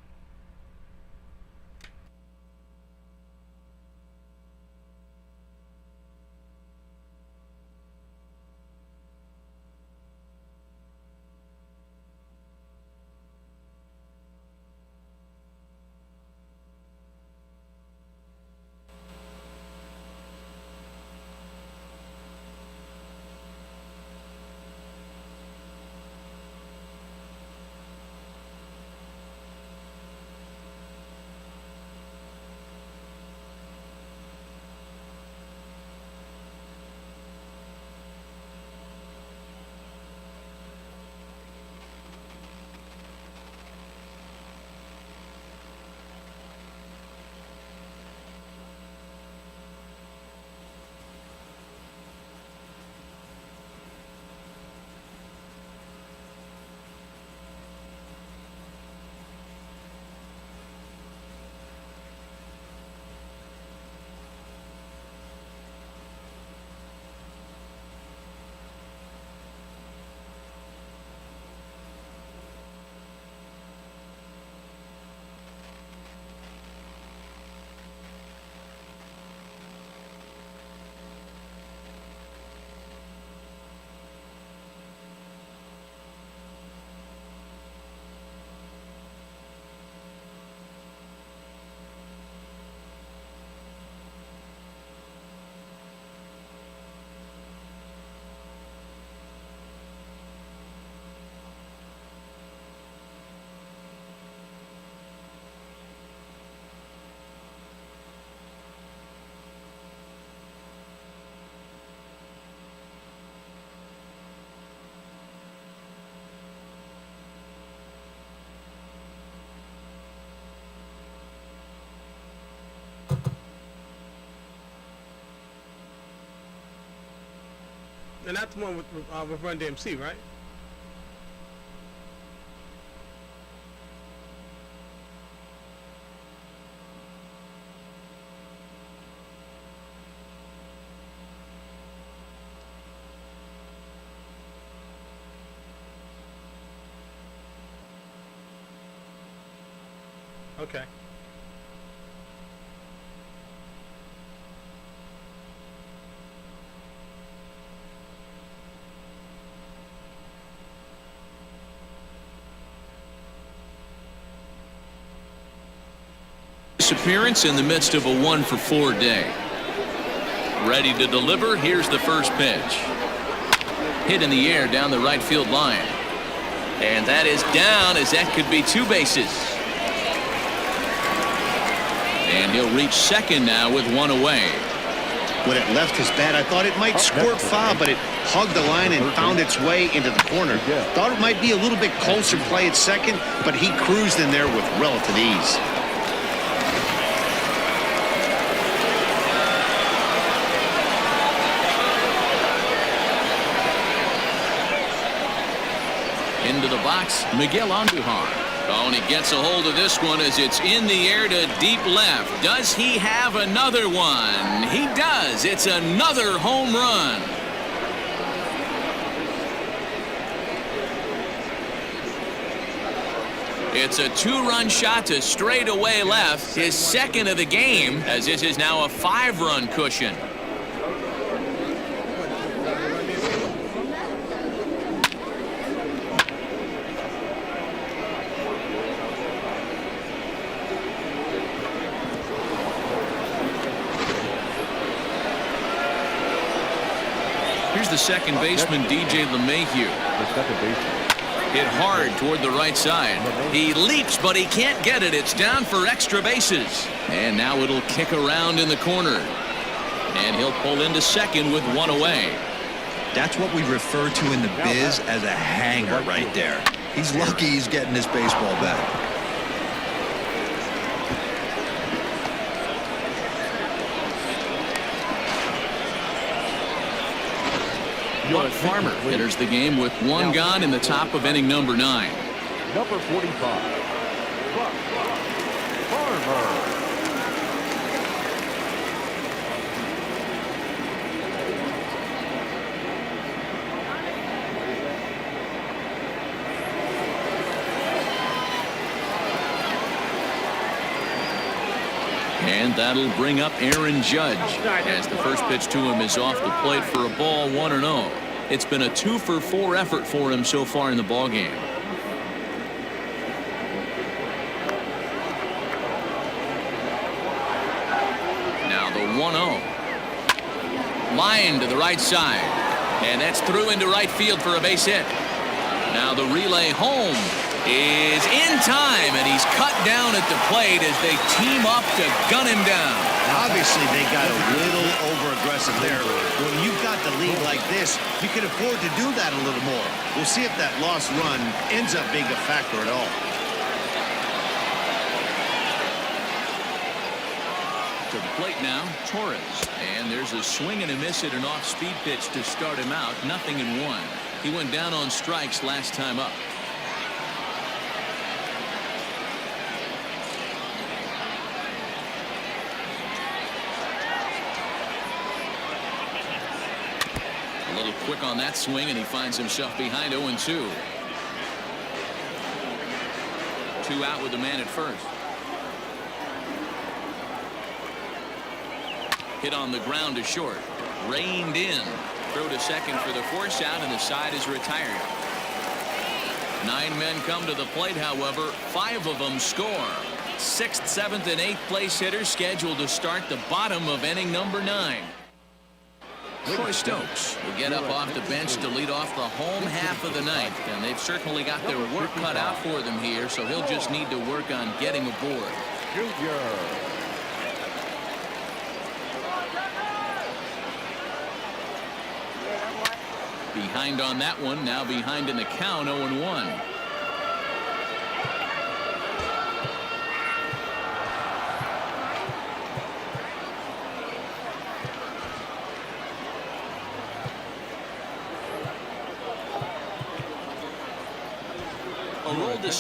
And that's the one with Run DMC, right? Okay. This appearance in the midst of a 1-for-4 day. Ready to deliver. Here's the first pitch. Hit in the air down the right field line. And that is down, as that could be 2 bases. And he'll reach second now with 1 away. When it left his bat, I thought it might squirt foul, but it hugged the line and found its way into the corner. Thought it might be a little bit closer play at second, but he cruised in there with relative ease. Into the box, Miguel Andujar. Oh, and he gets a hold of this one as it's in the air to deep left. Does he have another one? He does. It's another home run. It's a 2-run shot to straightaway left, his second of the game, as this is now a 5-run cushion. Here's the second baseman, DJ LeMahieu. The second baseman. Hit hard toward the right side. He leaps, but he can't get it. It's down for extra bases. And now it'll kick around in the corner. And he'll pull into second with 1 away. That's what we refer to in the biz as a hanger right there. He's lucky he's getting his baseball back. Buck Farmer enters the game with 1 gone in the top of inning number 9. Number 45, Buck Farmer. And that'll bring up Aaron Judge as the first pitch to him is off the plate for a ball, 1-0. It's been a 2-for-4 effort for him so far in the ball game. Now the 1-0. Line to the right side. And that's through into right field for a base hit. Now the relay home is in time, and he's cut down at the plate as they team up to gun him down. Obviously, they got a little over-aggressive there. When you've got the lead like this, you can afford to do that a little more. We'll see if that lost run ends up being a factor at all. To the plate now, Torres. And there's a swing and a miss at an off-speed pitch to start him out. 0-1. He went down on strikes last time up. A little quick on that swing, and he finds himself behind 0-2. 2 out with the man at first. Hit on the ground to short. Reined in. Throw to second for the force out, and the side is retired. 9 men come to the plate, however. 5 of them score. 6th, 7th, and 8th place hitters scheduled to start the bottom of inning number 9. Troy Stokes will get up off the bench to lead off the home half of the ninth, and they've certainly got their work cut out for them here, so he'll just need to work on getting aboard. Behind on that one, now behind in the count, 0-1.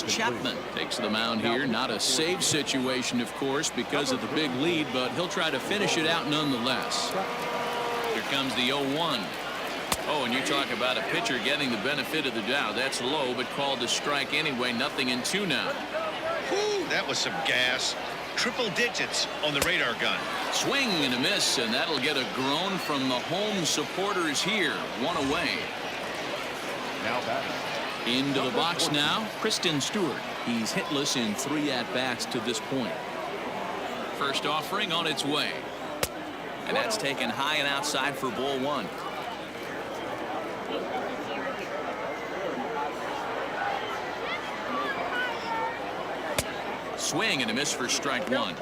Chapman takes the mound here. Not a save situation, of course, because of the big lead, but he'll try to finish it out nonetheless. Here comes the 0-1. Oh, and you talk about a pitcher getting the benefit of the doubt. That's low, but called a strike anyway. 0-2 now. Whew, that was some gas. Triple digits on the radar gun. Swing and a miss, and that'll get a groan from the home supporters here. 1 away. Now batting. Into the box now, Kristen Stewart. He's hitless in 3 at-bats to this point. First offering on its way. And that's taken high and outside for ball 1. Swing and a miss for strike 1.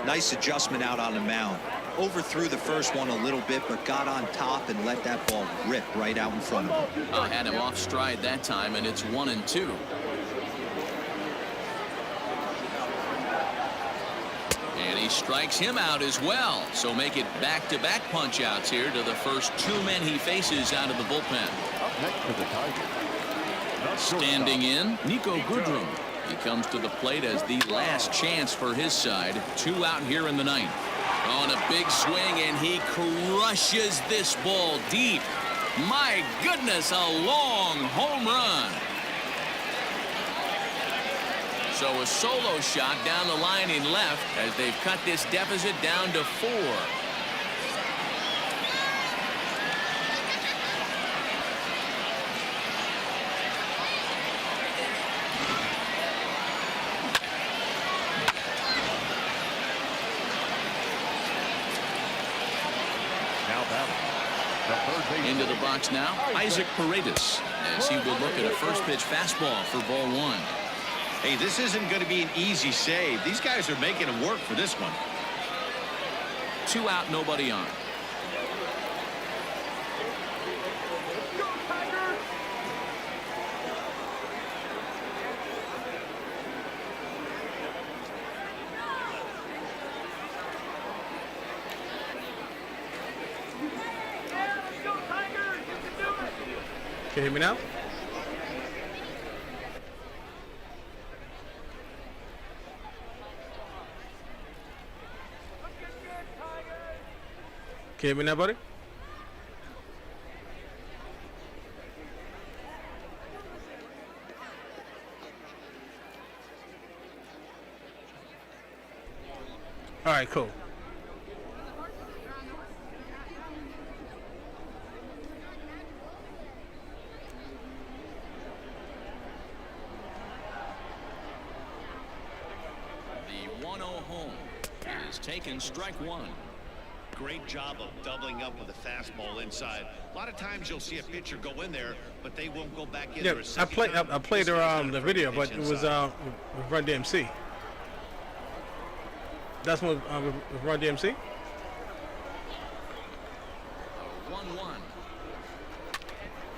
Nice adjustment out on the mound. Overthrew the first one a little bit, but got on top and let that ball rip right out in front of him. Had him off stride that time, and it's 1-2. And he strikes him out as well. So make it back-to-back punch-outs here to the first 2 men he faces out of the bullpen. Up next to the Tigers. Standing in, Nico Goodrum. He comes to the plate as the last chance for his side. 2 out here in the 9th. On a big swing, and he crushes this ball deep. My goodness, a long home run. So a solo shot down the line in left as they've cut this deficit down to 4. Into the box now, Isaac Paredes, as he will look at a first pitch fastball for ball 1. Hey, this isn't going to be an easy save. These guys are making him work for this one. 2 out, nobody on. Can you hear me now? Can you hear me now, buddy? All right, cool. The 1-0 home is taken strike one. Great job of doubling up with a fastball inside. A lot of times you'll see a pitcher go in there, but they won't go back in Yeah, there a second time. I played the video, but it was with Run DMC. That's what with Run DMC. 1-1.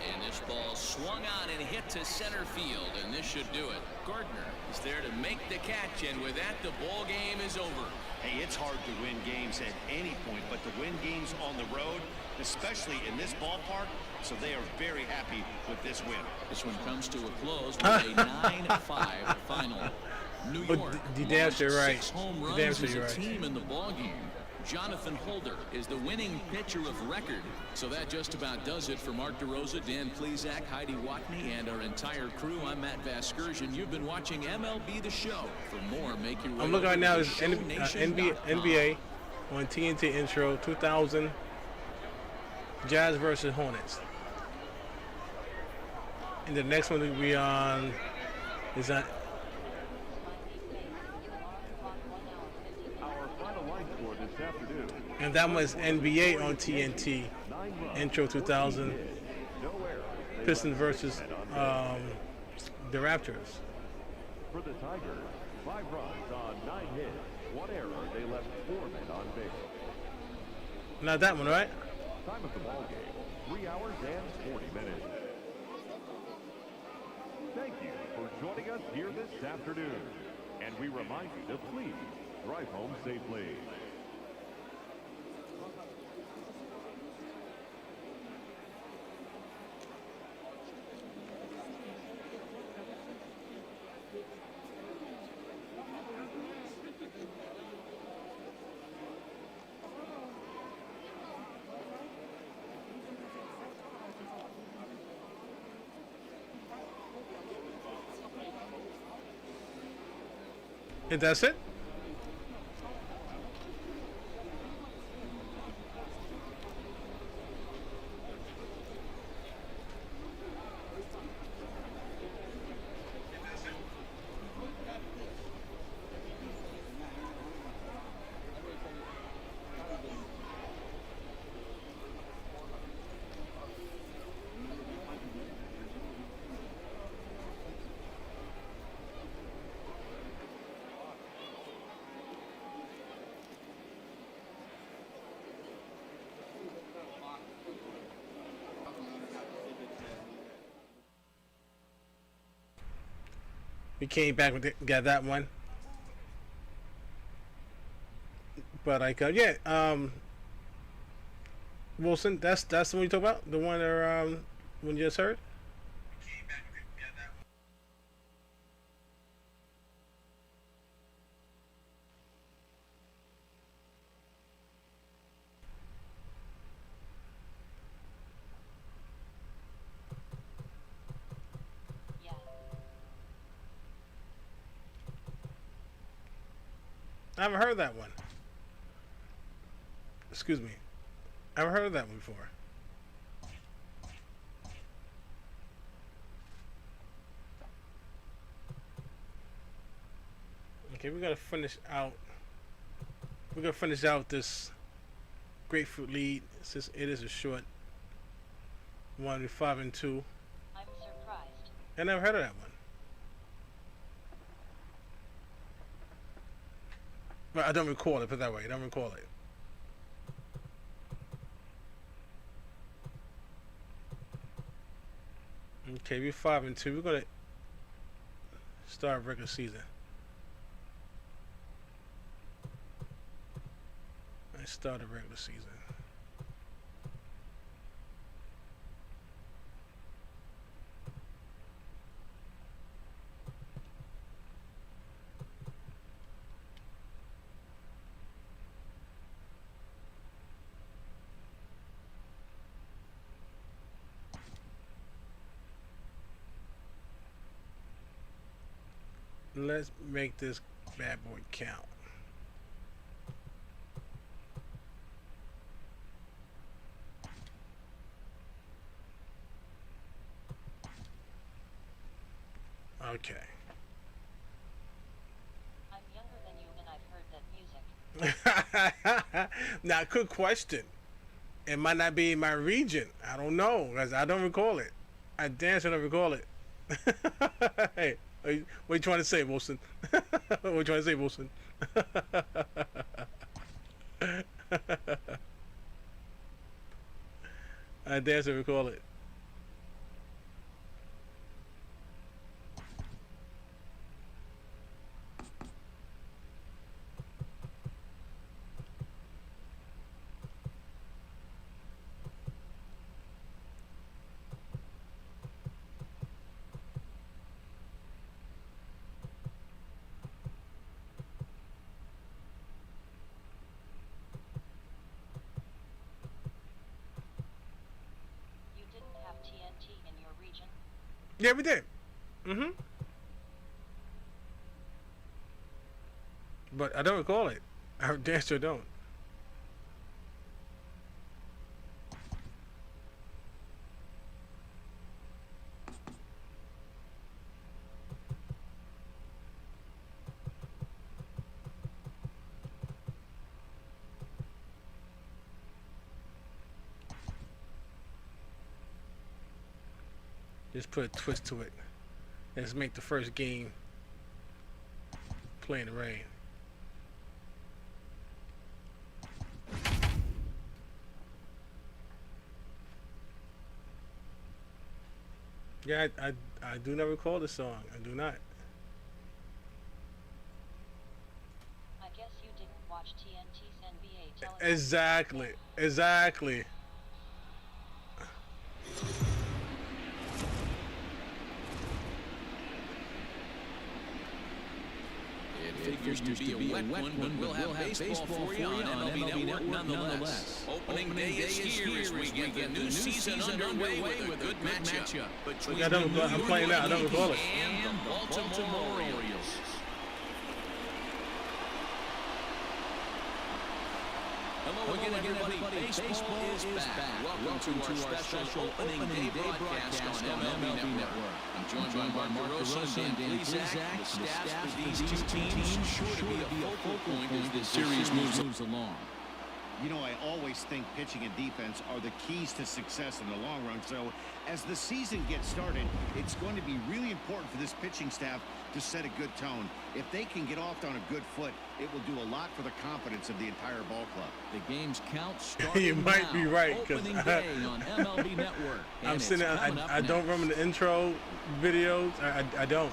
And this ball swung on and hit to center field, and this should do it. Gardner is there to make the catch, and with that, the ball game is over. Hey, it's hard to win games at any point, but to win games on the road, especially in this ballpark, so they are very happy with this win. This one comes to a close with a 9-5 final. New York the damn launched sure right. 6 home The runs damn sure as a right. team in the ballgame. Jonathan Holder is the winning pitcher of record. So that just about does it for Mark DeRosa, Dan Plezak, Heidi Watney, and our entire crew. I'm Matt Vasgersian. You've been watching MLB The Show. For more, make your way I'm looking right now is ShowNation.com. NBA on TNT Intro 2000 Jazz versus Hornets. And the next one will be on is on Our final line score this afternoon. and that one is NBA on TNT Intro 2000 No error. Pistons versus the Raptors. For the Tigers, 5 runs on 9 hits, 1 error. They left 4 men on base. Not that one, right? Time of the ball game, 3 hours and 40 minutes. Thank you for joining us here this afternoon. And we remind you to please drive home safely. And that's it. We came back with got that one, but like Wilson, that's the one you talk about, the one that when you just heard. I haven't heard that one. Excuse me. I haven't heard of that one before. Okay, we're gonna finish out. We're gonna finish out this grapefruit lead since it is a short 1-5-2. I'm surprised. I never heard of that one. Well, I don't recall it, put it that way. I don't recall it. Okay, we're 5-2. We're gonna start regular season. Let's start a regular season. Let's make this bad boy count. Okay. I'm younger than you and I've heard that music. Now, good question. It might not be in my region. I don't know, because I don't recall it. I damn sure don't recall it. Hey, what are you trying to say, Wilson? What are you trying to say, Wilson? I damn sure recall it. You didn't have TNT in your region? Yeah, we did. But I don't recall it. I damn sure don't. Just put a twist to it. Let's make the first game play in the rain. Yeah, I do not recall the song. I do not. I guess you didn't watch TNT's NBA television. Exactly. Exactly. It figures to be a wet one, but we'll have baseball for you on MLB Network nonetheless. Opening day is here as we get the new season underway with a good matchup between the New York Yankees and the Baltimore Orioles. Hello again, everybody. Baseball is back. Welcome to our special opening day broadcast on MLB Network. I'm joined by Mark DeRosa and Dan Plesac. The staffs for these two teams sure to be a focal point as this series moves along. You know, I always think pitching and defense are the keys to success in the long run. So as the season gets started, it's going to be really important for this pitching staff to set a good tone. If they can get off on a good foot, it will do a lot for the confidence of the entire ball club. The game's count starting You might be right, because Opening day on MLB Network. I'm sitting. I don't remember the intro videos. I don't.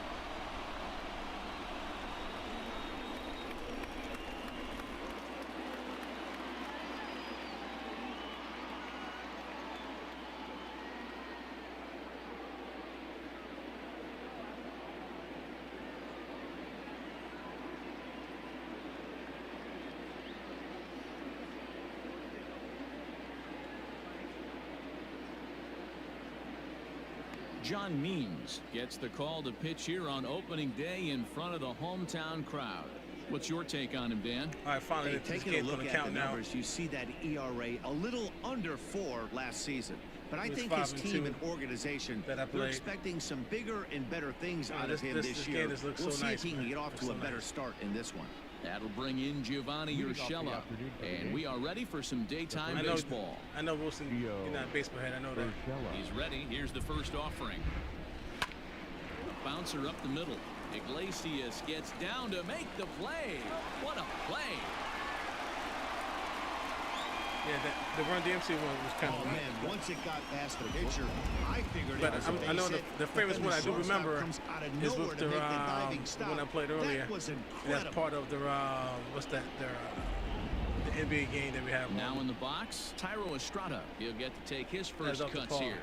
John Means gets the call to pitch here on opening day in front of the hometown crowd. What's your take on him, Dan? All right, finally, Taking a look at the numbers, you see that ERA a little under 4 last season. But I think his team and organization, they're expecting some bigger and better things out of him this year. We'll see if he can get off to a better start in this one. That'll bring in Giovanni Urshela, and we are ready for some daytime baseball. I know Wilson, you're not a baseball head. I know that. He's ready. Here's the first offering. Bouncer up the middle. Iglesias gets down to make the play. What a play! Yeah, the Run DMC one was kind of. Oh man, once it got past the pitcher, I figured it was a base I know hit, the famous but one then I do remember is with the diving stop. one I played earlier. That was That's part of the what's that? The NBA game that we have. Now in the box, Tyro Estrada. He'll get to take his first cuts here.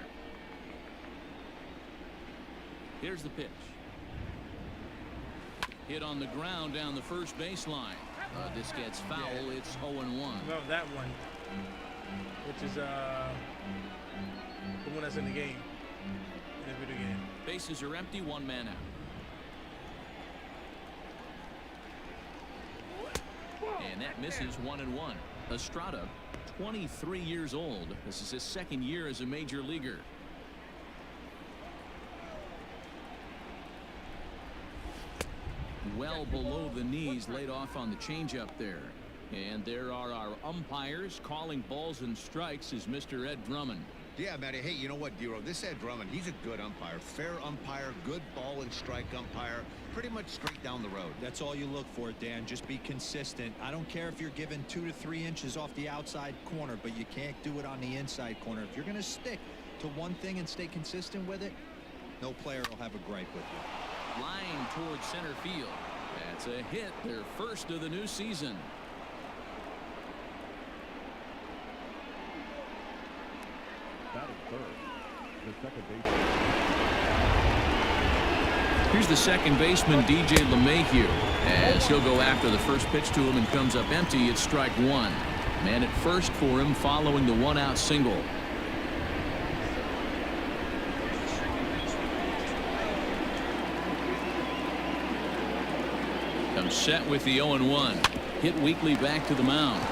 Here's the pitch. Hit on the ground down the first baseline. This gets foul. Yeah. It's 0-1. Remember that one, which is the one that's in the game, in the video game. Bases are empty. One man out. And that misses 1-1. Estrada, 23 years old. This is his second year as a major leaguer. well below the knees, laid off on the changeup there. And there are our umpires calling balls and strikes is Mr. Ed Drummond. Yeah, Matty. Hey, you know what, Dero? This Ed Drummond, he's a good umpire. Fair umpire, good ball and strike umpire. Pretty much straight down the road. That's all you look for, Dan. Just be consistent. I don't care if you're given 2 to 3 inches off the outside corner, but you can't do it on the inside corner. If you're going to stick to one thing and stay consistent with it, no player will have a gripe with you. Line towards center field. That's a hit, their first of the new season. Batting third, the second baseman. Here's the second baseman, DJ LeMahieu, as he'll go after the first pitch to him and comes up empty. It's strike one. Man at first for him following the one-out single. Comes set with the 0-1. Hit weakly back to the mound.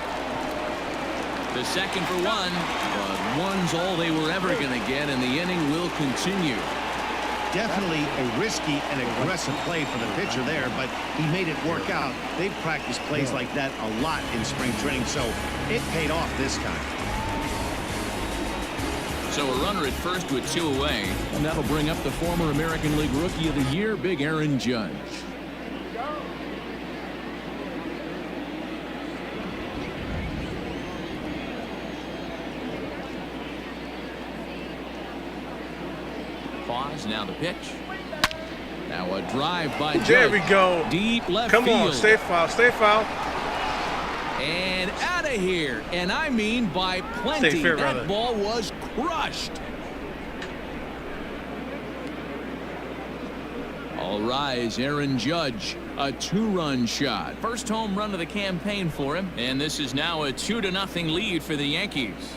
The second for one, but one's all they were ever going to get, and the inning will continue. Definitely a risky and aggressive play for the pitcher there, but he made it work out. They've practiced plays like that a lot in spring training, so it paid off this time. So a runner at first with 2 away, and that'll bring up the former American League Rookie of the Year, Big Aaron Judge. Pause, now the pitch. Now a drive by Judge. There we go. Deep left Come field. on, stay foul, stay foul. And out of here. And I mean by plenty. Stay fair, that brother. ball was crushed. All rise, Aaron Judge. A 2-run shot. First home run of the campaign for him. And this is now a 2-0 lead for the Yankees.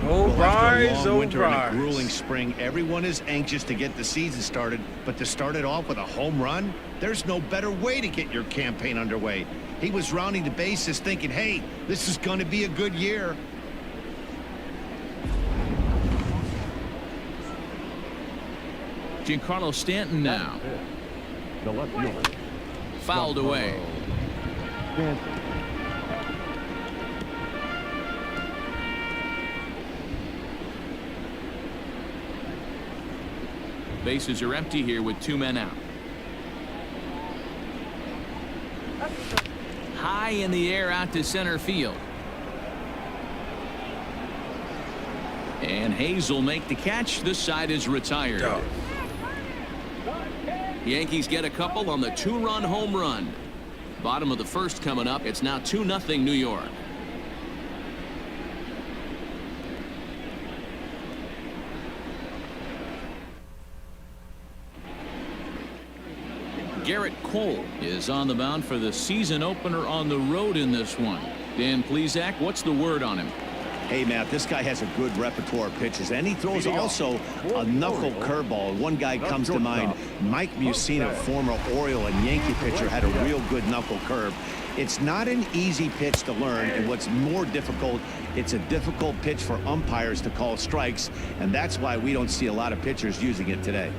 Oh, rise, After a long oh, winter and a rise. grueling spring, everyone is anxious to get the season started, but to start it off with a home run, there's no better way to get your campaign underway. He was rounding the bases thinking, hey, this is going to be a good year. Giancarlo Stanton now. The left fielder. Fouled away. Stanton. Bases are empty here with 2 men out. High in the air out to center field. And Hayes will make the catch. This side is retired. Go. Yankees get a couple on the 2-run home run. Bottom of the first coming up. It's now 2-0 New York. Garrett Cole is on the mound for the season opener on the road in this one. Dan Plesac, what's the word on him? Hey, Matt, this guy has a good repertoire of pitches, and he throws also a knuckle curveball. One guy comes to mind, Mike Mussina, former Oriole and Yankee pitcher, had a real good knuckle curve. It's not an easy pitch to learn, and what's more difficult, it's a difficult pitch for umpires to call strikes, and that's why we don't see a lot of pitchers using it today.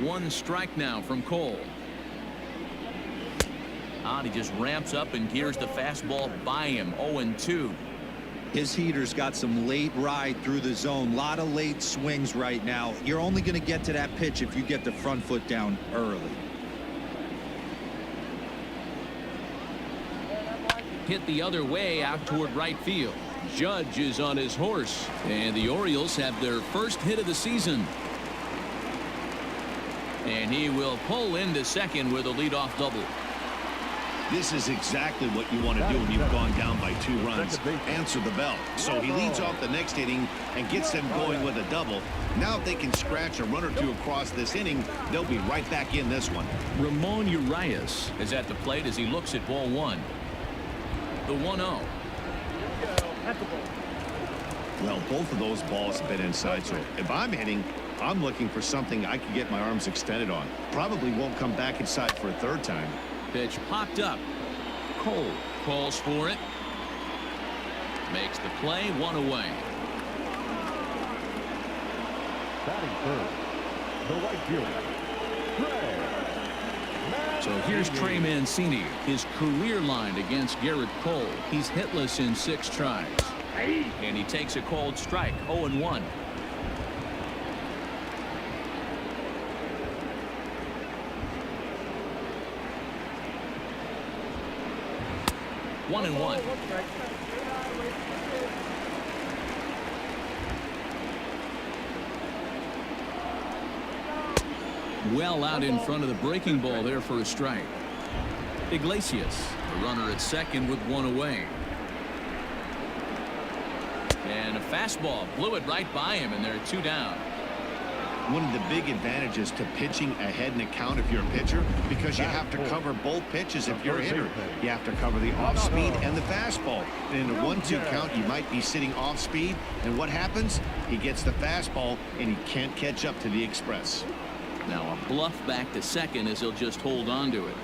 One strike now from Cole. He just ramps up and gears the fastball by him. 0-2. His heater's got some late ride through the zone. A lot of late swings right now. You're only going to get to that pitch if you get the front foot down early. Hit the other way out toward right field. Judge is on his horse, and the Orioles have their first hit of the season. And he will pull into second with a leadoff double. This is exactly what you want to do when you've gone down by 2 runs. Answer the bell. So he leads off the next inning and gets them going with a double. Now if they can scratch a run or two across this inning, they'll be right back in this one. Ramon Urias is at the plate as he looks at ball 1. The 1-0. Well, both of those balls have been inside, so if I'm hitting, I'm looking for something I can get my arms extended on. Probably won't come back inside for a third time. Pitch popped up. Cole calls for it. Makes the play, 1 away. Batting third, the right fielder, So here's Trey Mancini. His career line against Garrett Cole. He's hitless in 6 tries. And he takes a cold strike, 0-1. One and one. Well out in front of the breaking ball there for a strike. Iglesias, the runner at second with 1 away. And a fastball blew it right by him, and there are 2 down. One of the big advantages to pitching ahead in a count if you're a pitcher, because you have to cover both pitches if you're a hitter. You have to cover the off speed and the fastball. And in a 1-2 count, you might be sitting off speed, and what happens? He gets the fastball, and he can't catch up to the express. Now a bluff back to second as he'll just hold on to it.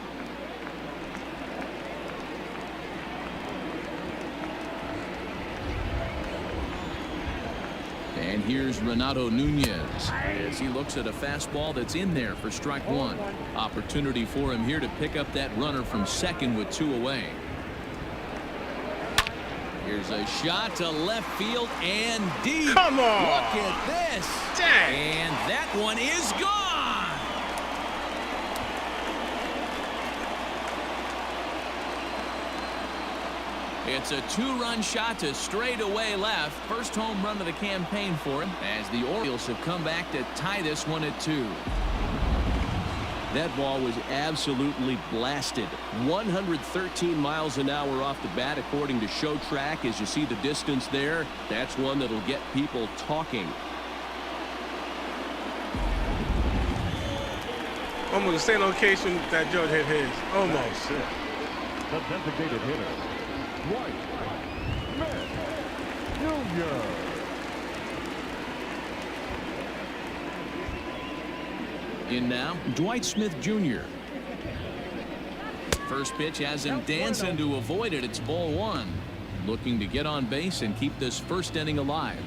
And here's Renato Nunez as he looks at a fastball that's in there for strike 1. Opportunity for him here to pick up that runner from second with 2 away. Here's a shot to left field and deep. Come on! Look at this. Dang. And that one is gone. It's a 2-run shot to straightaway left. First home run of the campaign for him as the Orioles have come back to tie this one at 2. That ball was absolutely blasted. 113 miles an hour off the bat, according to Show Track. As you see the distance there, that's one that'll get people talking. Almost the same location that Judge hit his. Almost. the designated hitter, Dwight Smith Jr. In now, Dwight Smith Jr. First pitch has him dancing to avoid it. It's ball 1. Looking to get on base and keep this first inning alive.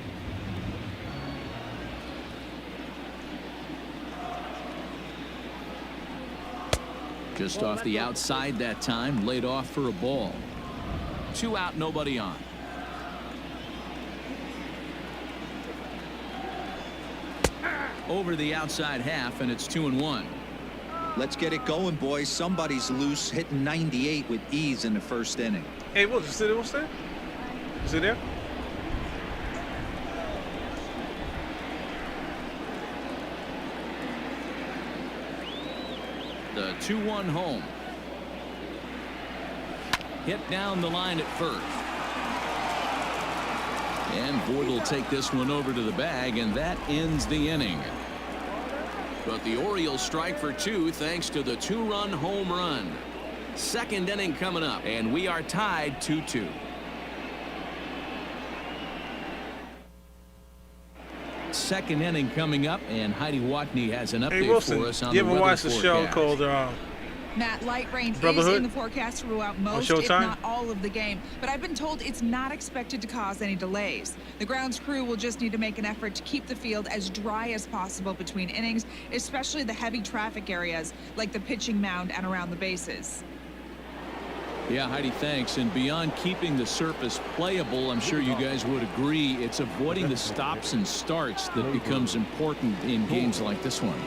Just off the outside that time, laid off for a ball. 2 out, nobody on. Over the outside half, and it's 2-1. Let's get it going, boys. Somebody's loose, hitting 98 with ease in the first inning. Hey, Will, you see that? What's that? Is it there? The 2-1 home. Hit down the line at first. And Boyd will take this one over to the bag, and that ends the inning. But the Orioles strike for 2 thanks to the 2-run home run. Second inning coming up, and we are tied 2-2. Second inning coming up, and Heidi Watney has an update Hey, Wilson, for us on you the ever weather watched the show forecast. called Matt, light rain is Brotherhood? in the forecast throughout most, Showtime? if not all of the game. But I've been told it's not expected to cause any delays. The grounds crew will just need to make an effort to keep the field as dry as possible between innings, especially the heavy traffic areas like the pitching mound and around the bases. Yeah, Heidi, thanks. And beyond keeping the surface playable, I'm sure you guys would agree, it's avoiding the stops and starts that becomes important in games like this one.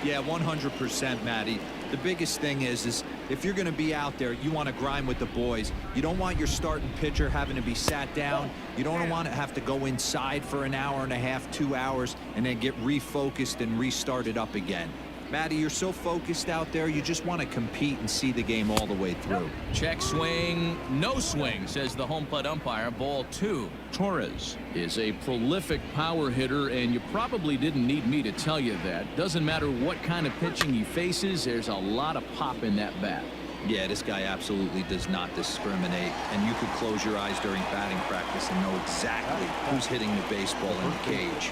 Yeah, 100%, Matty. The biggest thing is if you're going to be out there, you want to grind with the boys. You don't want your starting pitcher having to be sat down. You don't want to have to go inside for an hour and a half, 2 hours, and then get refocused and restarted up again. Matty, you're so focused out there, you just want to compete and see the game all the way through. Check swing, no swing, says the home plate umpire. Ball 2. Torres is a prolific power hitter, and you probably didn't need me to tell you that. Doesn't matter what kind of pitching he faces, there's a lot of pop in that bat. Yeah, this guy absolutely does not discriminate, and you could close your eyes during batting practice and know exactly who's hitting the baseball in the cage.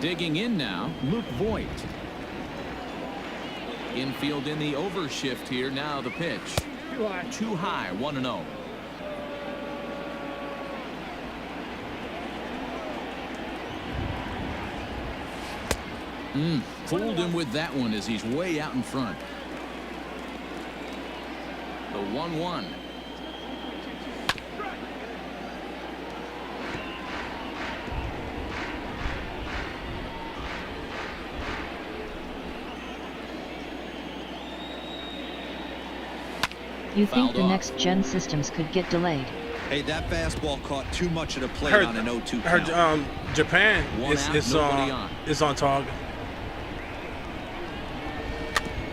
Digging in now, Luke Voigt. Infield in the overshift here. Now the pitch. Too high, 1-0. Fooled him with that one as he's way out in front. The 1-1. You think Fouled the off. next gen systems could get delayed? Hey, that fastball caught too much of the plate on an 0-2 I heard count. Japan One out, nobody on. is on target.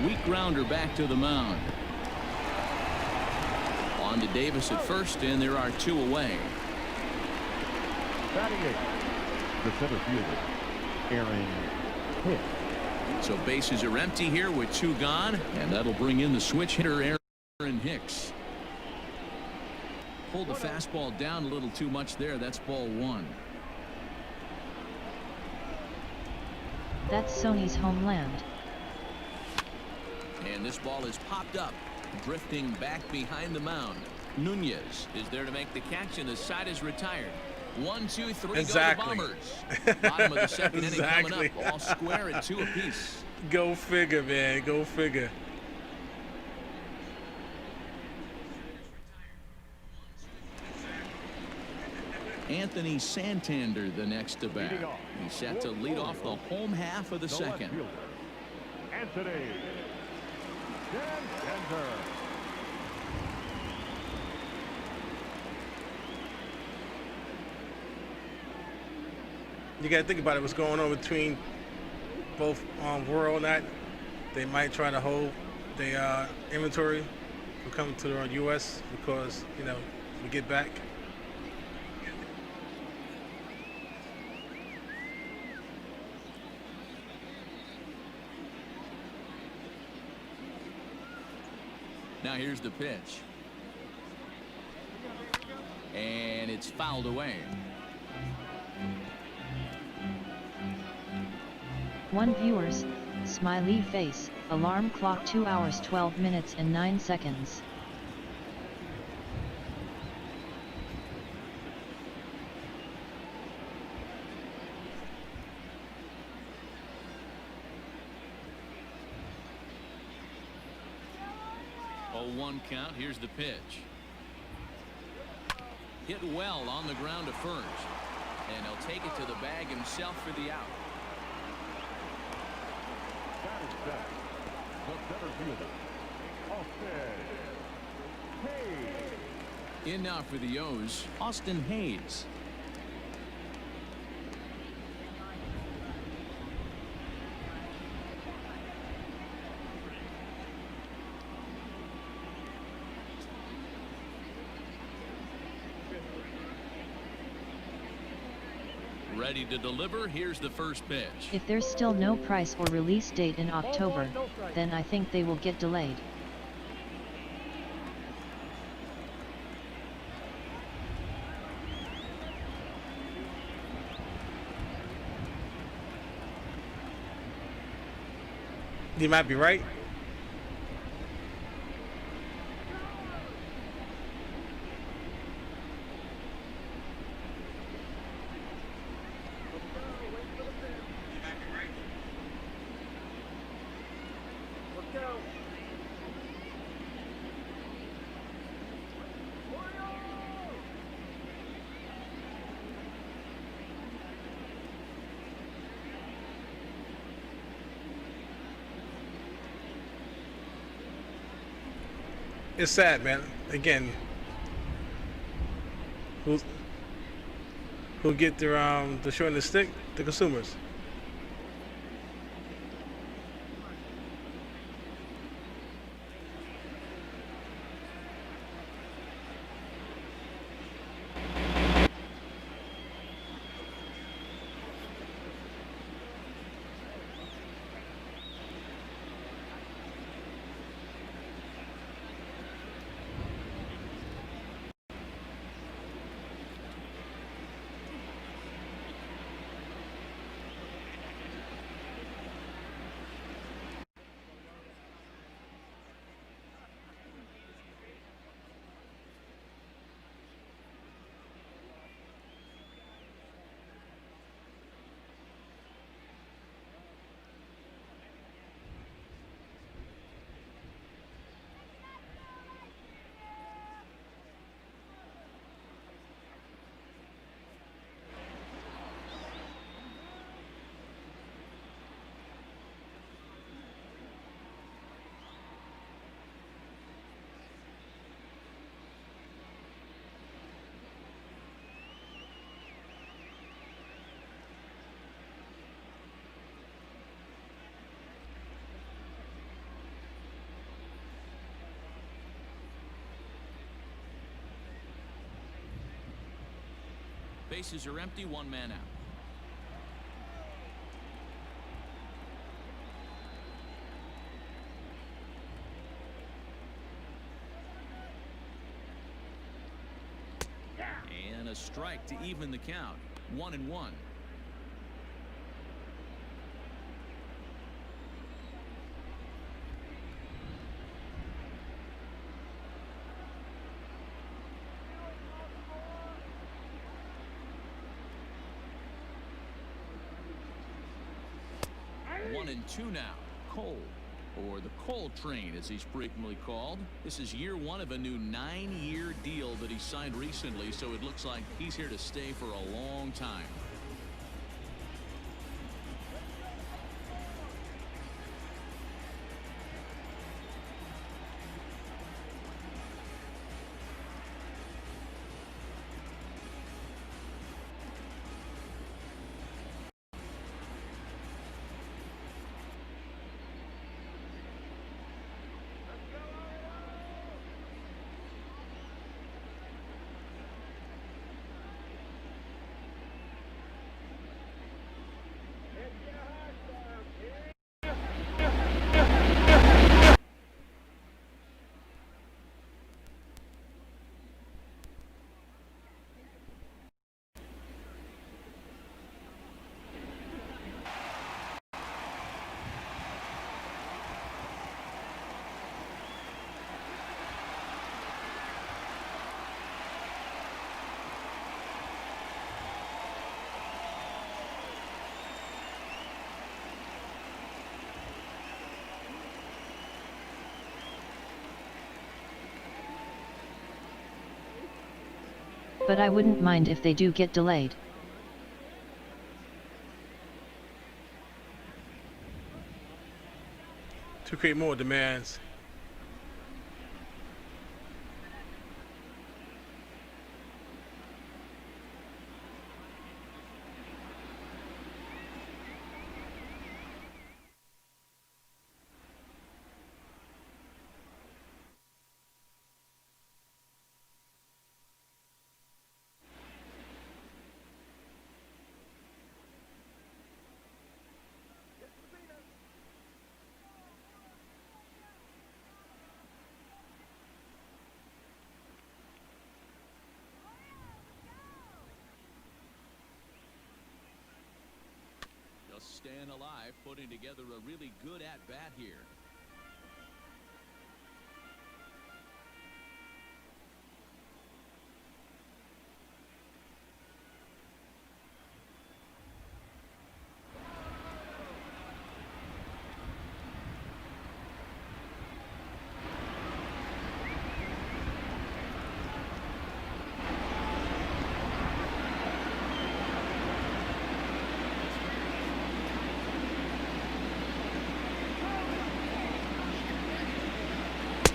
Weak grounder back to the mound. On to Davis at first, and there are 2 away. Batting eighth, the center fielder, Aaron Hicks. So bases are empty here with 2 gone, and that'll bring in the switch hitter Aaron Hicks. Pulled the fastball down a little too much there. That's ball 1. That's Sony's homeland. And this ball is popped up, drifting back behind the mound. Nunez is there to make the catch, and the side is retired. 1, 2, 3, Exactly. go the Bombers. Bottom of the second Exactly. inning coming up, all square at 2 apiece. Go figure, man. Go figure. Anthony Santander the next to bat. He's set to lead off the home half of the second. Anthony Santander. You got to think about it. What's going on between both world that they might try to hold their inventory from coming to the U.S. because, you know, we get back. Now here's the pitch. And it's fouled away. 1 viewers, smiley face, alarm clock 2 hours 12 minutes and 9 seconds. Oh, 1 count. Here's the pitch. Hit well on the ground to first. And he'll take it to the bag himself for the out. Batting back, the center fielder, Austin Hayes. In now for the O's, Austin Hayes. Ready to deliver. Here's the first pitch. If there's still no price or release date in October, then I think they will get delayed. You might be right. It's sad, man. Again, who get the short and the stick? The consumers. Bases are empty, one man out. And a strike to even the count. 1-1. One and two now. Cole, or the Cole train as he's frequently called. This is year one of a new 9-year deal that he signed recently, so it looks like he's here to stay for a long time. But I wouldn't mind if they do get delayed. To create more demands. Staying alive, putting together a really good at-bat here.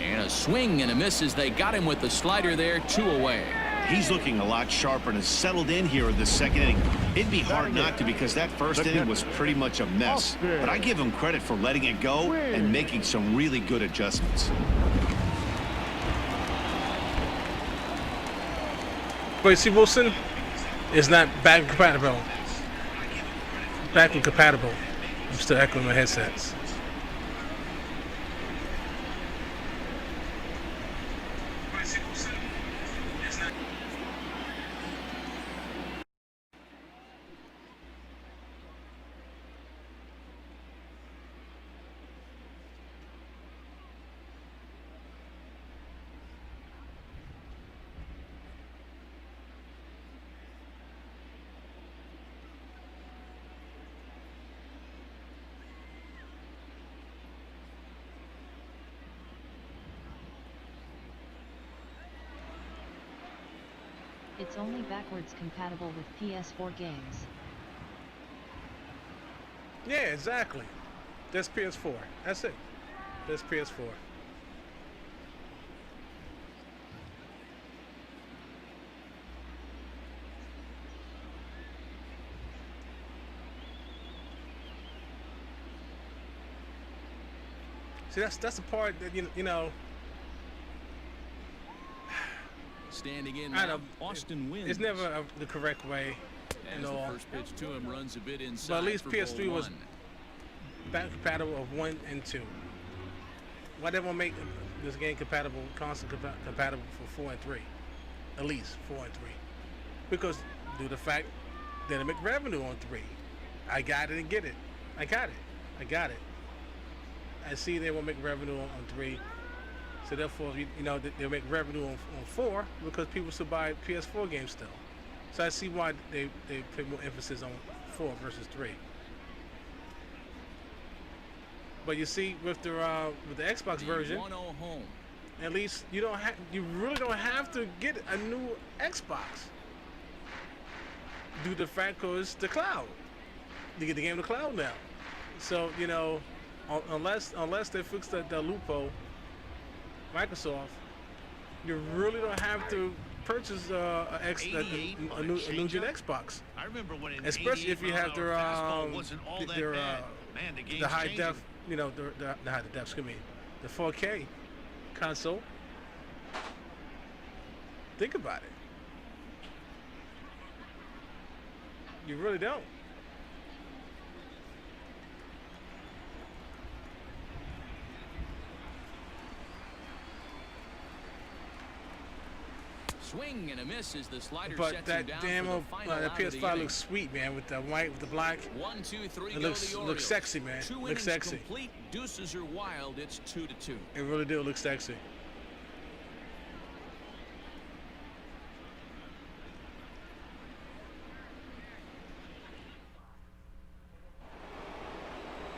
And a swing and a miss as they got him with the slider there, 2 away. He's looking a lot sharper and has settled in here in the second inning. It'd be hard not to because that first inning was pretty much a mess. But I give him credit for letting it go and making some really good adjustments. But see, Wilson is not back compatible. Back compatible. I'm still echoing my headsets. It's only backwards compatible with PS4 games. Yeah, exactly. That's PS4. That's it. That's PS4. See, that's the part that you know. Standing in I now, know Austin wins. it's never the correct way. As the first pitch to him runs a bit inside. But at least for PS3 ball was one. back compatible of 1 and 2. Why they won't make this game compatible, constant compatible for 4 and 3? At least 4 and 3. Because due to the fact that they make revenue on 3. I got it and get it. I got it. I see they won't make revenue on 3. So therefore, they'll make revenue on 4 because people still buy PS4 games still. So I see why they put more emphasis on 4 versus 3. But you see, with the Xbox version, 1-0 home. at least you really don't have to get a new Xbox. Due to the fact because the cloud, you get the game in the cloud now. So unless they fix the loophole, Microsoft, you really don't have to purchase a new gen Xbox. I remember when Especially if you have their the high def, the high def, excuse me, the 4K console. Think about it. You really don't. Swing and a miss as the slider But sets that him down damn for the final that out of the PS5 inning. looks sweet, man, with the white, with the black. 1, 2, 3, It go looks the Orioles. looks sexy, man. Two Looks innings sexy. complete. Deuces are wild. It's 2-2. It really do look sexy.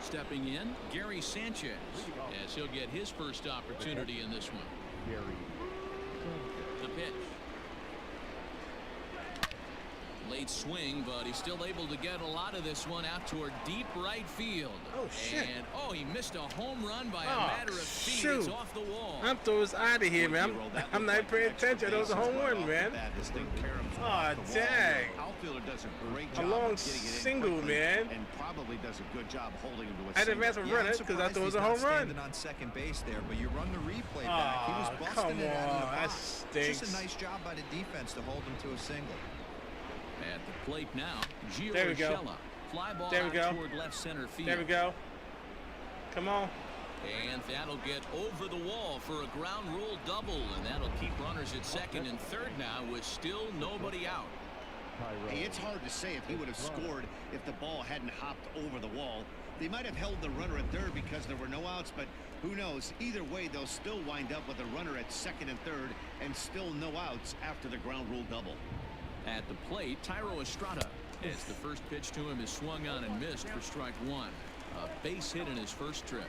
Stepping in, Gary Sanchez, as he'll get his first opportunity in this one. The pitch. Late swing, but he's still able to get a lot of this one out toward deep right field. Oh, shit. And, he missed a home run by a Oh, matter of feet. shoot. It's off the wall. I'm throwing this out of here, man. I'm not paying attention. That was a home run, man. Oh, dang. Outfielder does a great A job long of getting it in single, quickly man. and probably does a good job holding him to a I didn't single. advance a runner because I thought it was a home Standing run. on second base there, but you run the replay back. He was Oh, busting come it out of the on. That box. stinks. Just a nice job by the defense to hold him to a single. At the plate now, Gio There we go. Urshela. Fly ball There we out go. toward left center field. There we go. Come on. And that'll get over the wall for a ground rule double, and that'll keep runners at second and third now with still nobody out. Hey, it's hard to say if he would have scored if the ball hadn't hopped over the wall. They might have held the runner at third because there were no outs, but who knows? Either way, they'll still wind up with a runner at second and third and still no outs after the ground rule double. At the plate, Tyro Estrada, as the first pitch to him is swung on and missed for strike one. A base hit in his first trip.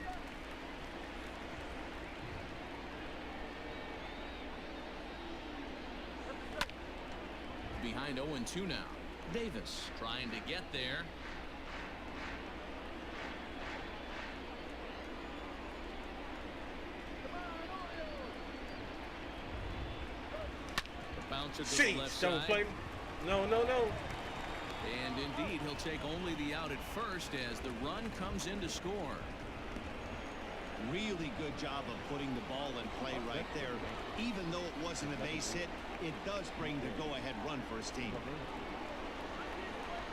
Behind 0-2 now. Davis trying to get there. The bouncer to the left Double side. play. No. And indeed, he'll take only the out at first as the run comes in to score. Really good job of putting the ball in play right there. Even though it wasn't a base hit, it does bring the go-ahead run for his team.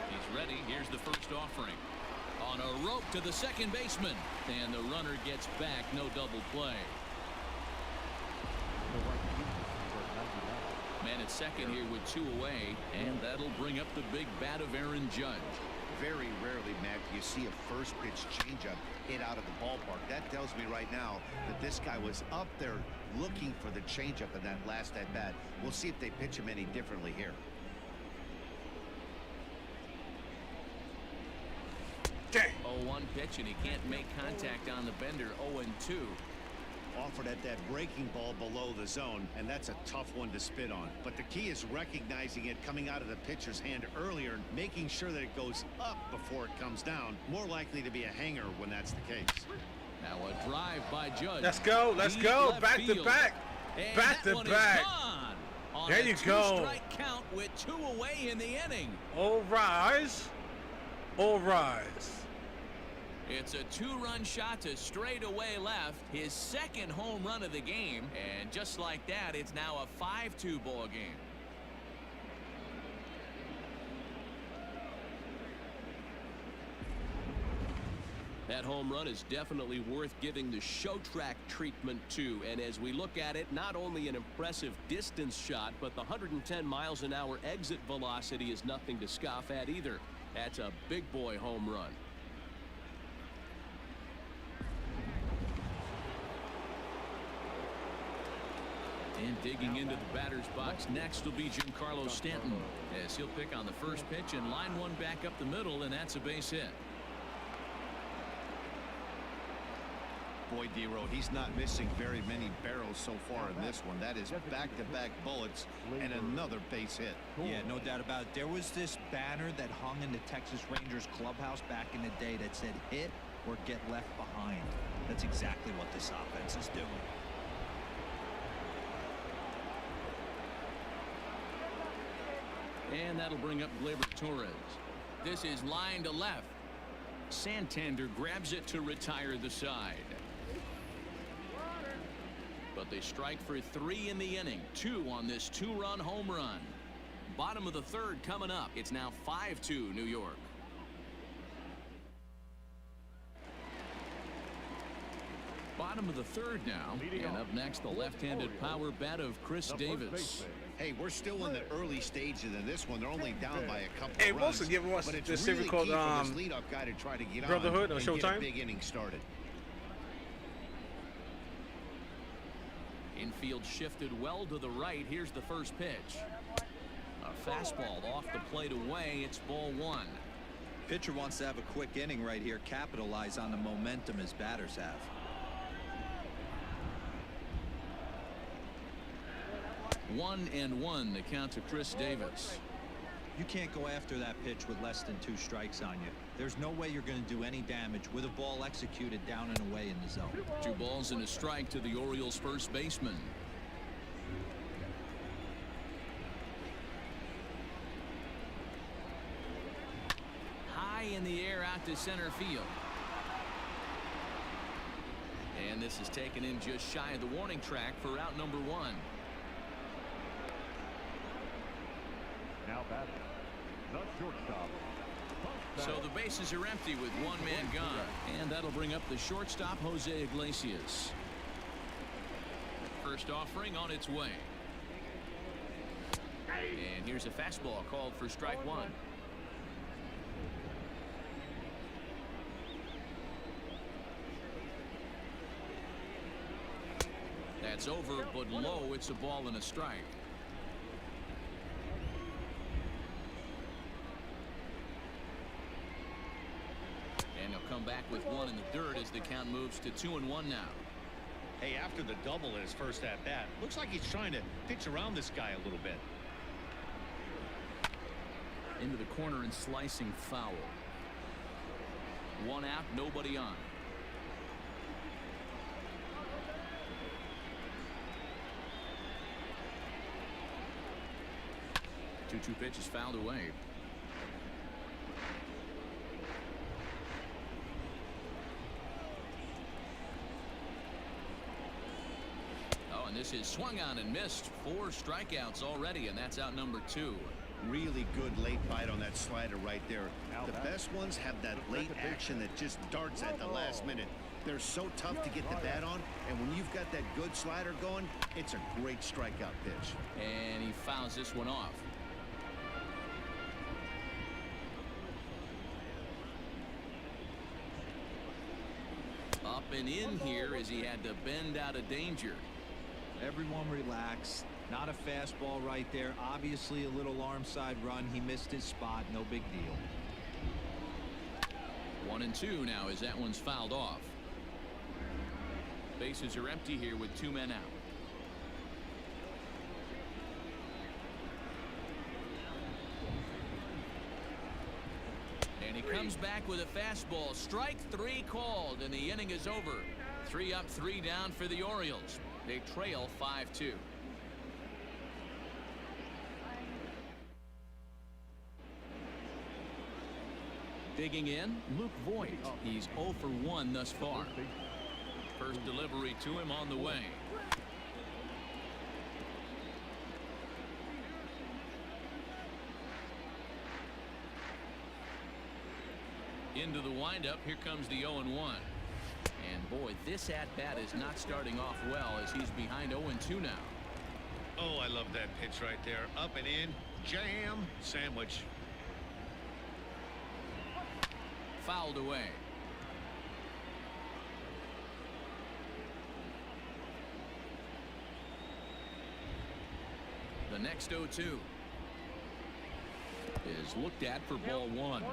He's ready. Here's the first offering. On a rope to the second baseman. And the runner gets back. No double play. Man at second here with 2 away. And that'll bring up the big bat of Aaron Judge. Very rarely, Matt, do you see a first pitch changeup hit out of the ballpark. That tells me right now that this guy was up there looking for the changeup in that last at bat. We'll see if they pitch him any differently here. Dang. 0-1 pitch, and he can't make contact on the bender. 0-2. Offered at that breaking ball below the zone, and that's a tough one to spit on. But the key is recognizing it coming out of the pitcher's hand earlier and making sure that it goes up before it comes down. More likely to be a hanger when that's the case. Now a drive by Judge. Let's go. Let's Deep go. left Back to field. back. And Back that to one back. is gone on There a you go. two-strike count with 2 away in the inning. All rise. All rise. It's a two-run shot to straightaway left, his second home run of the game, and just like that, it's now a 5-2 ball game. That home run is definitely worth giving the show track treatment to. And as we look at it, not only an impressive distance shot, but the 110 miles an hour exit velocity is nothing to scoff at either. That's a big boy home run. And digging into the batter's box next will be Giancarlo Stanton, as he'll pick on the first pitch and line one back up the middle, and that's a base hit. Boy, D-Row, he's not missing very many barrels so far in this one. That is back-to-back bullets and another base hit. Yeah, no doubt about it. There was this banner that hung in the Texas Rangers clubhouse back in the day that said hit or get left behind. That's exactly what this offense is doing. And that'll bring up Gleyber Torres. This is line to left. Santander grabs it to retire the side. But they strike for 3 in the inning. 2 on this 2-run home run. Bottom of the third coming up. It's now 5-2 New York. Bottom of the third now. And up next, the left-handed power bat of Chris Davis. Hey, we're still in the early stages of this one. They're only down by a couple Hey, of most runs. of give us But it's this really series called key for this leadoff guy to try to get Brotherhood on or and get a Showtime? big inning started. Infield shifted well to the right. Here's the first pitch. A fastball off the plate away. It's ball 1. Pitcher wants to have a quick inning right here, capitalize on the momentum his batters have. 1-1 the count to Chris Davis. You can't go after that pitch with less than 2 strikes on you. There's no way you're going to do any damage with a ball executed down and away in the zone. 2 balls and a strike to the Orioles first baseman. High in the air out to center field. And this is taken in just shy of the warning track for out number 1. Now batting, the shortstop. So the bases are empty with 1 man gone. And that'll bring up the shortstop, Jose Iglesias. First offering on its way. And here's a fastball called for strike 1. That's over, but low. It's a ball and a strike. And he'll come back with 1 in the dirt as the count moves to 2-1 now. Hey, after the double in his first at-bat, looks like he's trying to pitch around this guy a little bit. Into the corner and slicing foul. 1 out, nobody on. The 2-2 pitch is fouled away. Oh, and this is swung on and missed. 4 strikeouts already, and that's out number 2. Really good late bite on that slider right there. The best ones have that late action that just darts at the last minute. They're so tough to get the bat on, and when you've got that good slider going, it's a great strikeout pitch. And he fouls this one off. Up and in here as he had to bend out of danger. Everyone relax. Not a fastball right there. Obviously a little arm side run. He missed his spot. No big deal. 1-2 now as that one's fouled off. Bases are empty here with 2 men out. And he comes back with a fastball. Strike 3 called, and the inning is over. 3 up, 3 down for the Orioles. They trail 5-2. Digging in, Luke Voigt. He's 0 for 1 thus far. First delivery to him on the way. Into the windup. Here comes the 0-1. And boy, this at-bat is not starting off well as he's behind 0-2 now. Oh, I love that pitch right there. Up and in. Jam. Sandwich. Fouled away. The next 0-2 is looked at for ball 1.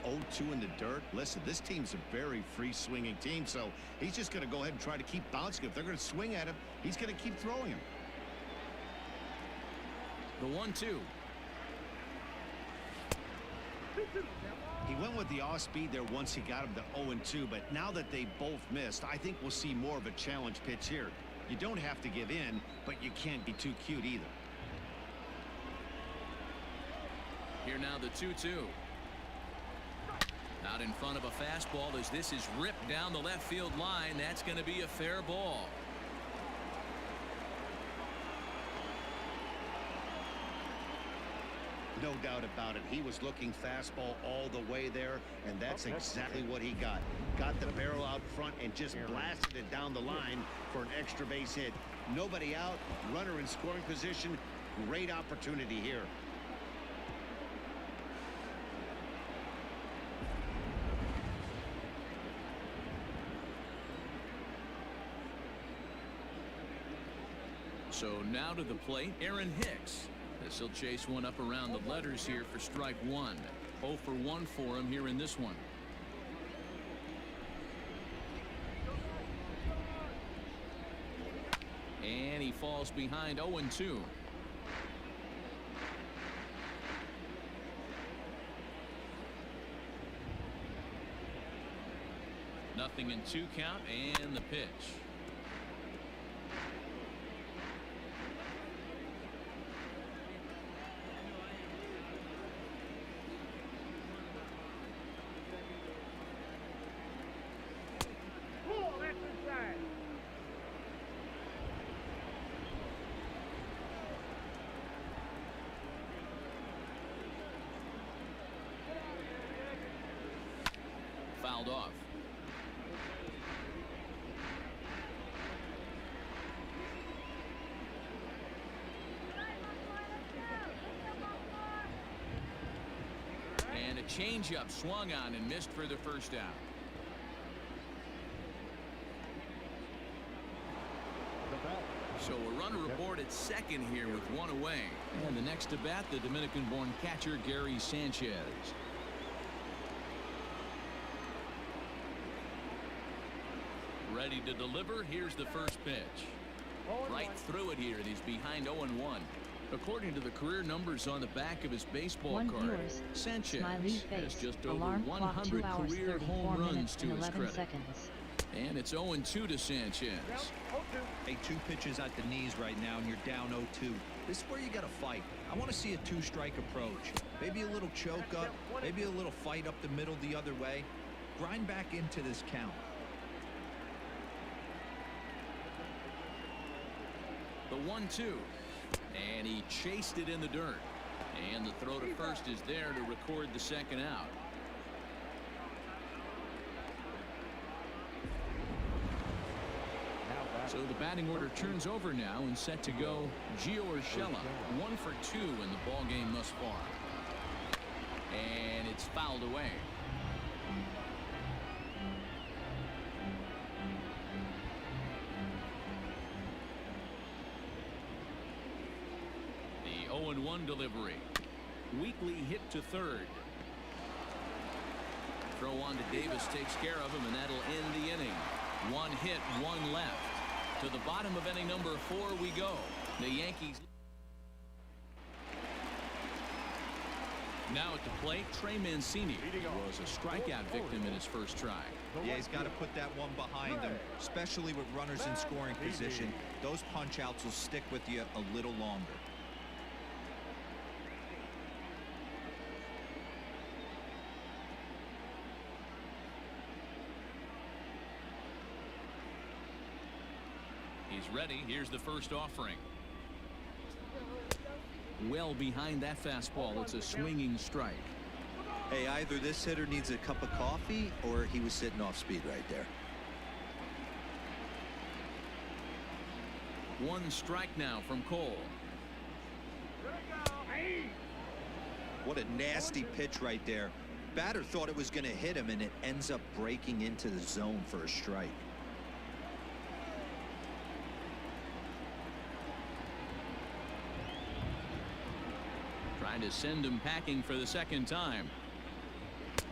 0-2 in the dirt. Listen, this team's a very free swinging team, so he's just going to go ahead and try to keep bouncing. If they're going to swing at him, he's going to keep throwing him. The 1-2. He went with the off speed there once he got him to 0-2, but now that they both missed, I think we'll see more of a challenge pitch here. You don't have to give in, but you can't be too cute either. Here now the 2-2. Out in front of a fastball as this is ripped down the left field line. That's going to be a fair ball. No doubt about it. He was looking fastball all the way there, and that's exactly what he got. Got the barrel out front and just blasted it down the line for an extra base hit. Nobody out, runner in scoring position. Great opportunity here. So now to the plate, Aaron Hicks. As he'll chase one up around the letters here for strike 1. 0 for 1 for him here in this one. And he falls behind 0-2. Nothing in 2 count and the pitch. Fouled off. And a changeup swung on and missed for the first out. So a runner aboard at second here with 1 away. And the next to bat, the Dominican-born catcher Gary Sanchez. Ready to deliver. Here's the first pitch. Right through it here, and he's behind 0-1. According to the career numbers on the back of his baseball card, Sanchez has just over 100 career home runs to his credit. Seconds. And it's 0-2 to Sanchez. Hey, 2 pitches at the knees right now, and you're down 0-2. This is where you got to fight. I want to see a 2-strike approach. Maybe a little choke up, maybe a little fight up the middle the other way. Grind back into this count. The 1-2. And he chased it in the dirt. And the throw to first is there to record the second out. So the batting order turns over now and set to go Gio Urshela. 1 for 2 in the ball game thus far. And it's fouled away. The 0-1 delivery. Weakly hit to third. Throw on to Davis takes care of him, and that'll end the inning. 1 hit, 1 left. To the bottom of inning number 4 we go. The Yankees. Now at the plate, Trey Mancini was a strikeout victim in his first try. Yeah, he's got to put that one behind him, especially with runners in scoring position. Those punch outs will stick with you a little longer. ready. Here's the first offering. Well behind that fastball. It's a swinging strike. Hey, either this hitter needs a cup of coffee or he was sitting off speed right there. One strike now from Cole. What a nasty pitch right there. Batter thought it was going to hit him, and it ends up breaking into the zone for a strike. Trying to send him packing for the second time.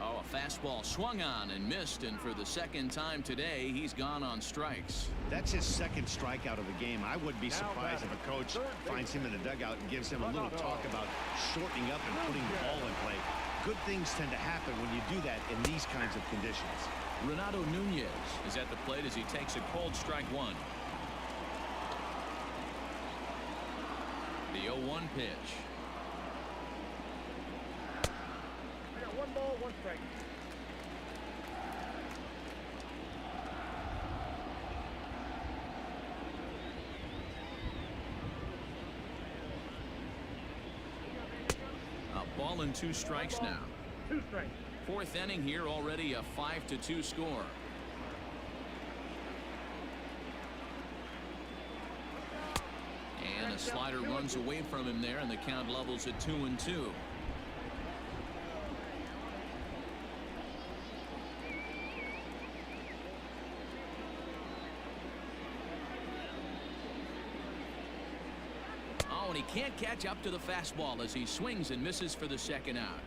Oh, a fastball swung on and missed, and for the second time today, he's gone on strikes. That's his second strikeout of the game. I wouldn't be surprised if a coach finds him in the dugout and gives him a little talk about shortening up and putting the ball in play. Good things tend to happen when you do that in these kinds of conditions. Renato Nunez is at the plate as he takes a cold strike one. The 0-1 pitch. I got 1 ball, 1 strike. A ball and 2 strikes now. 2 strikes. 4th inning here, already a 5-2 score. And a slider runs away from him there, and the count levels at 2-2. Oh, and he can't catch up to the fastball as he swings and misses for the second out.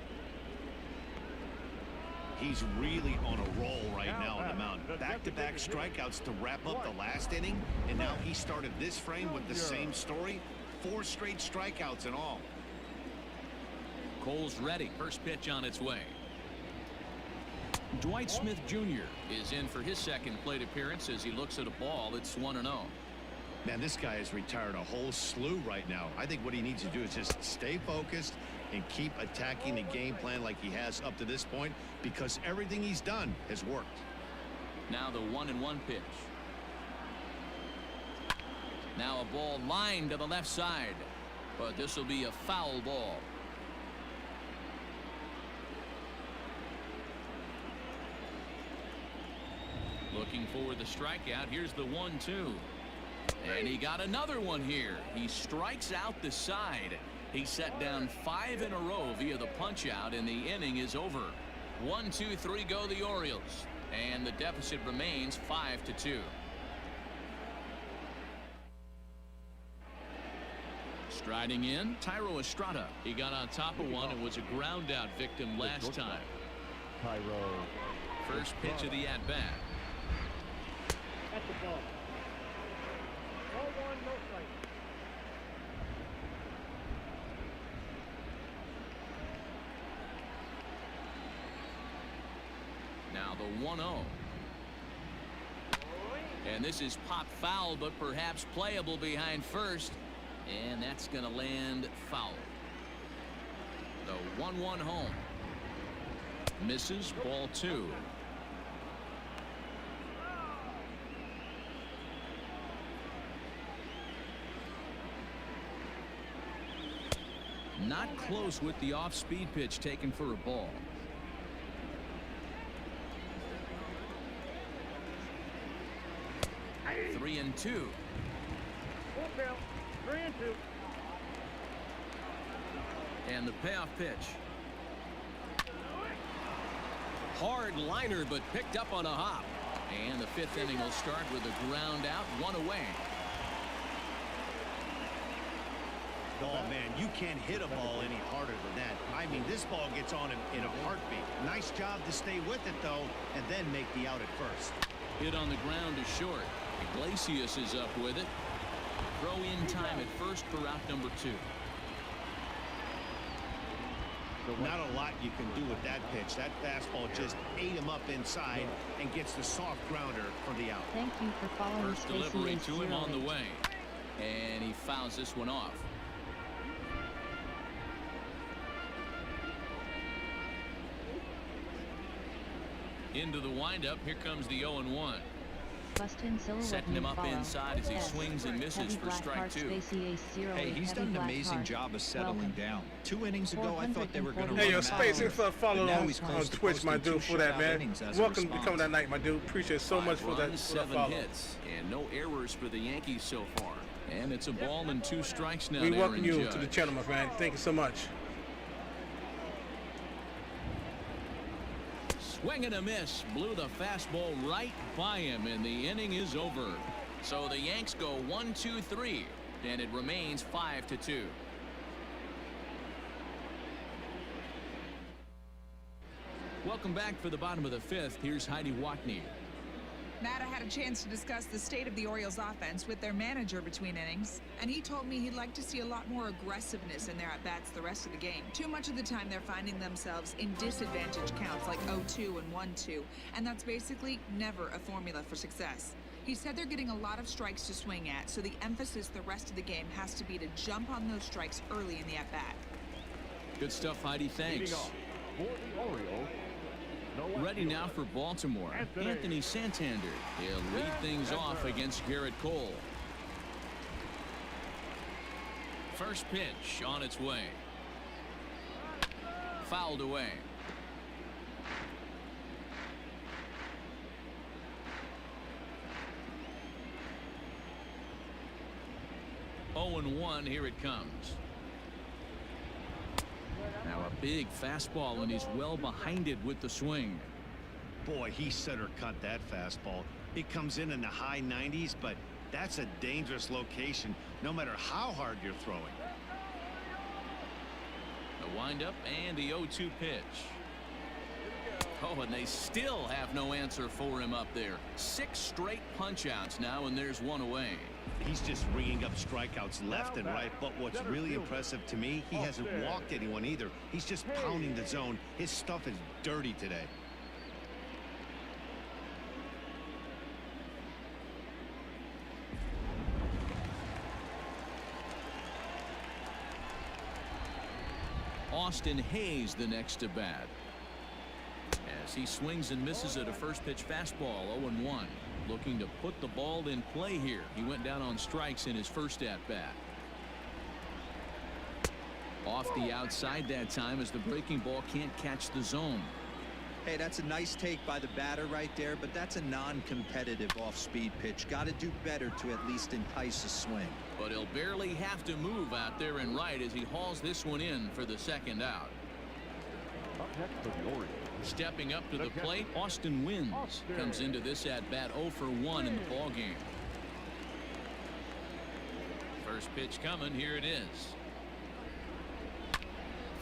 He's really on a roll right now on the mound. Back-to-back strikeouts to wrap up the last inning, and now he started this frame with the same story. 4 straight strikeouts in all. Cole's ready. First pitch on its way. Dwight Smith Jr. is in for his second plate appearance as he looks at a ball that's 1-0. Man, this guy has retired a whole slew right now. I think what he needs to do is just stay focused and keep attacking the game plan like he has up to this point, because everything he's done has worked. Now the 1-1 pitch. Now a ball lined to the left side, but this will be a foul ball. Looking for the strikeout. Here's the 1-2. And he got another one here. He strikes out the side. He set down 5 in a row via the punch out, and the inning is over. 1, 2, 3 go the Orioles, and the deficit remains 5-2. Striding in, Tyro Estrada. He got on top of one and was a ground out victim last time. First pitch of the at bat. That's the ball. 1, no strike. Now the 1-0. And this is pop foul, but perhaps playable behind first. And that's going to land foul. The 1-1 home. Misses, ball 2. Not close with the off-speed pitch taken for a ball. 3-2. Full count. 3-2. And the payoff pitch. Hard liner, but picked up on a hop. And the 5th inning will start with a ground out, 1 away. Oh, man, you can't hit a ball any harder than that. I mean, this ball gets on him in a heartbeat. Nice job to stay with it, though, and then make the out at first. Hit on the ground is short. Iglesias is up with it. Throw in time at first for out number 2. Not a lot you can do with that pitch. That fastball just ate him up inside and gets the soft grounder for the out. Thank you for following First delivery to him on the way. And he fouls this one off. Into the windup. Here comes the 0-1. Setting him up inside as he swings and misses for strike 2. Hey, he's done an amazing job of settling down. 2 innings ago, I thought they were going to Hey, run yo, him Space, out. thanks for following But now on he's close to Twitch, my posting dude, 2 for that, shutout man. innings as a Welcome to response. becoming that night, my dude. Appreciate so much for that, 7 follow. hits, and no errors for the Yankees so far. And it's a ball and 2 strikes now. We to welcome Aaron you Judge. to the channel, my friend. Thank you so much. Swing and a miss, blew the fastball right by him, and the inning is over. So the Yanks go 1-2-3, and it remains 5-2. Welcome back for the bottom of the 5th. Here's Heidi Watney. Matt, I had a chance to discuss the state of the Orioles offense with their manager between innings, and he told me he'd like to see a lot more aggressiveness in their at-bats the rest of the game. Too much of the time they're finding themselves in disadvantage counts like 0-2 and 1-2, and that's basically never a formula for success. He said they're getting a lot of strikes to swing at, so the emphasis the rest of the game has to be to jump on those strikes early in the at-bat. Good stuff, Heidi. Thanks. For the Orioles, Ready now for Baltimore. Anthony Santander. He'll lead things off against Garrett Cole. First pitch on its way. Fouled away. Oh and 1, here it comes. Now a big fastball, and he's well behind it with the swing. Boy, he center cut that fastball. It comes in the high 90s, but that's a dangerous location no matter how hard you're throwing. The windup and the 0-2 pitch. Oh, and they still have no answer for him up there. 6 straight punch-outs now, and there's 1 away. He's just ringing up strikeouts left and right, but what's really impressive to me, he hasn't walked anyone either. He's just pounding the zone. His stuff is dirty today. Austin Hayes the next to bat. As he swings and misses at a first pitch fastball, 0-1. Looking to put the ball in play here. He went down on strikes in his first at bat. Off the outside that time as the breaking ball can't catch the zone. Hey, that's a nice take by the batter right there, but that's a non-competitive off-speed pitch. Got to do better to at least entice a swing. But he'll barely have to move out there and right as he hauls this one in for the second out. up next for the Orioles. Stepping up to the plate, Austin Wynns comes into this at bat 0 for 1 in the ball game. First pitch coming, here it is.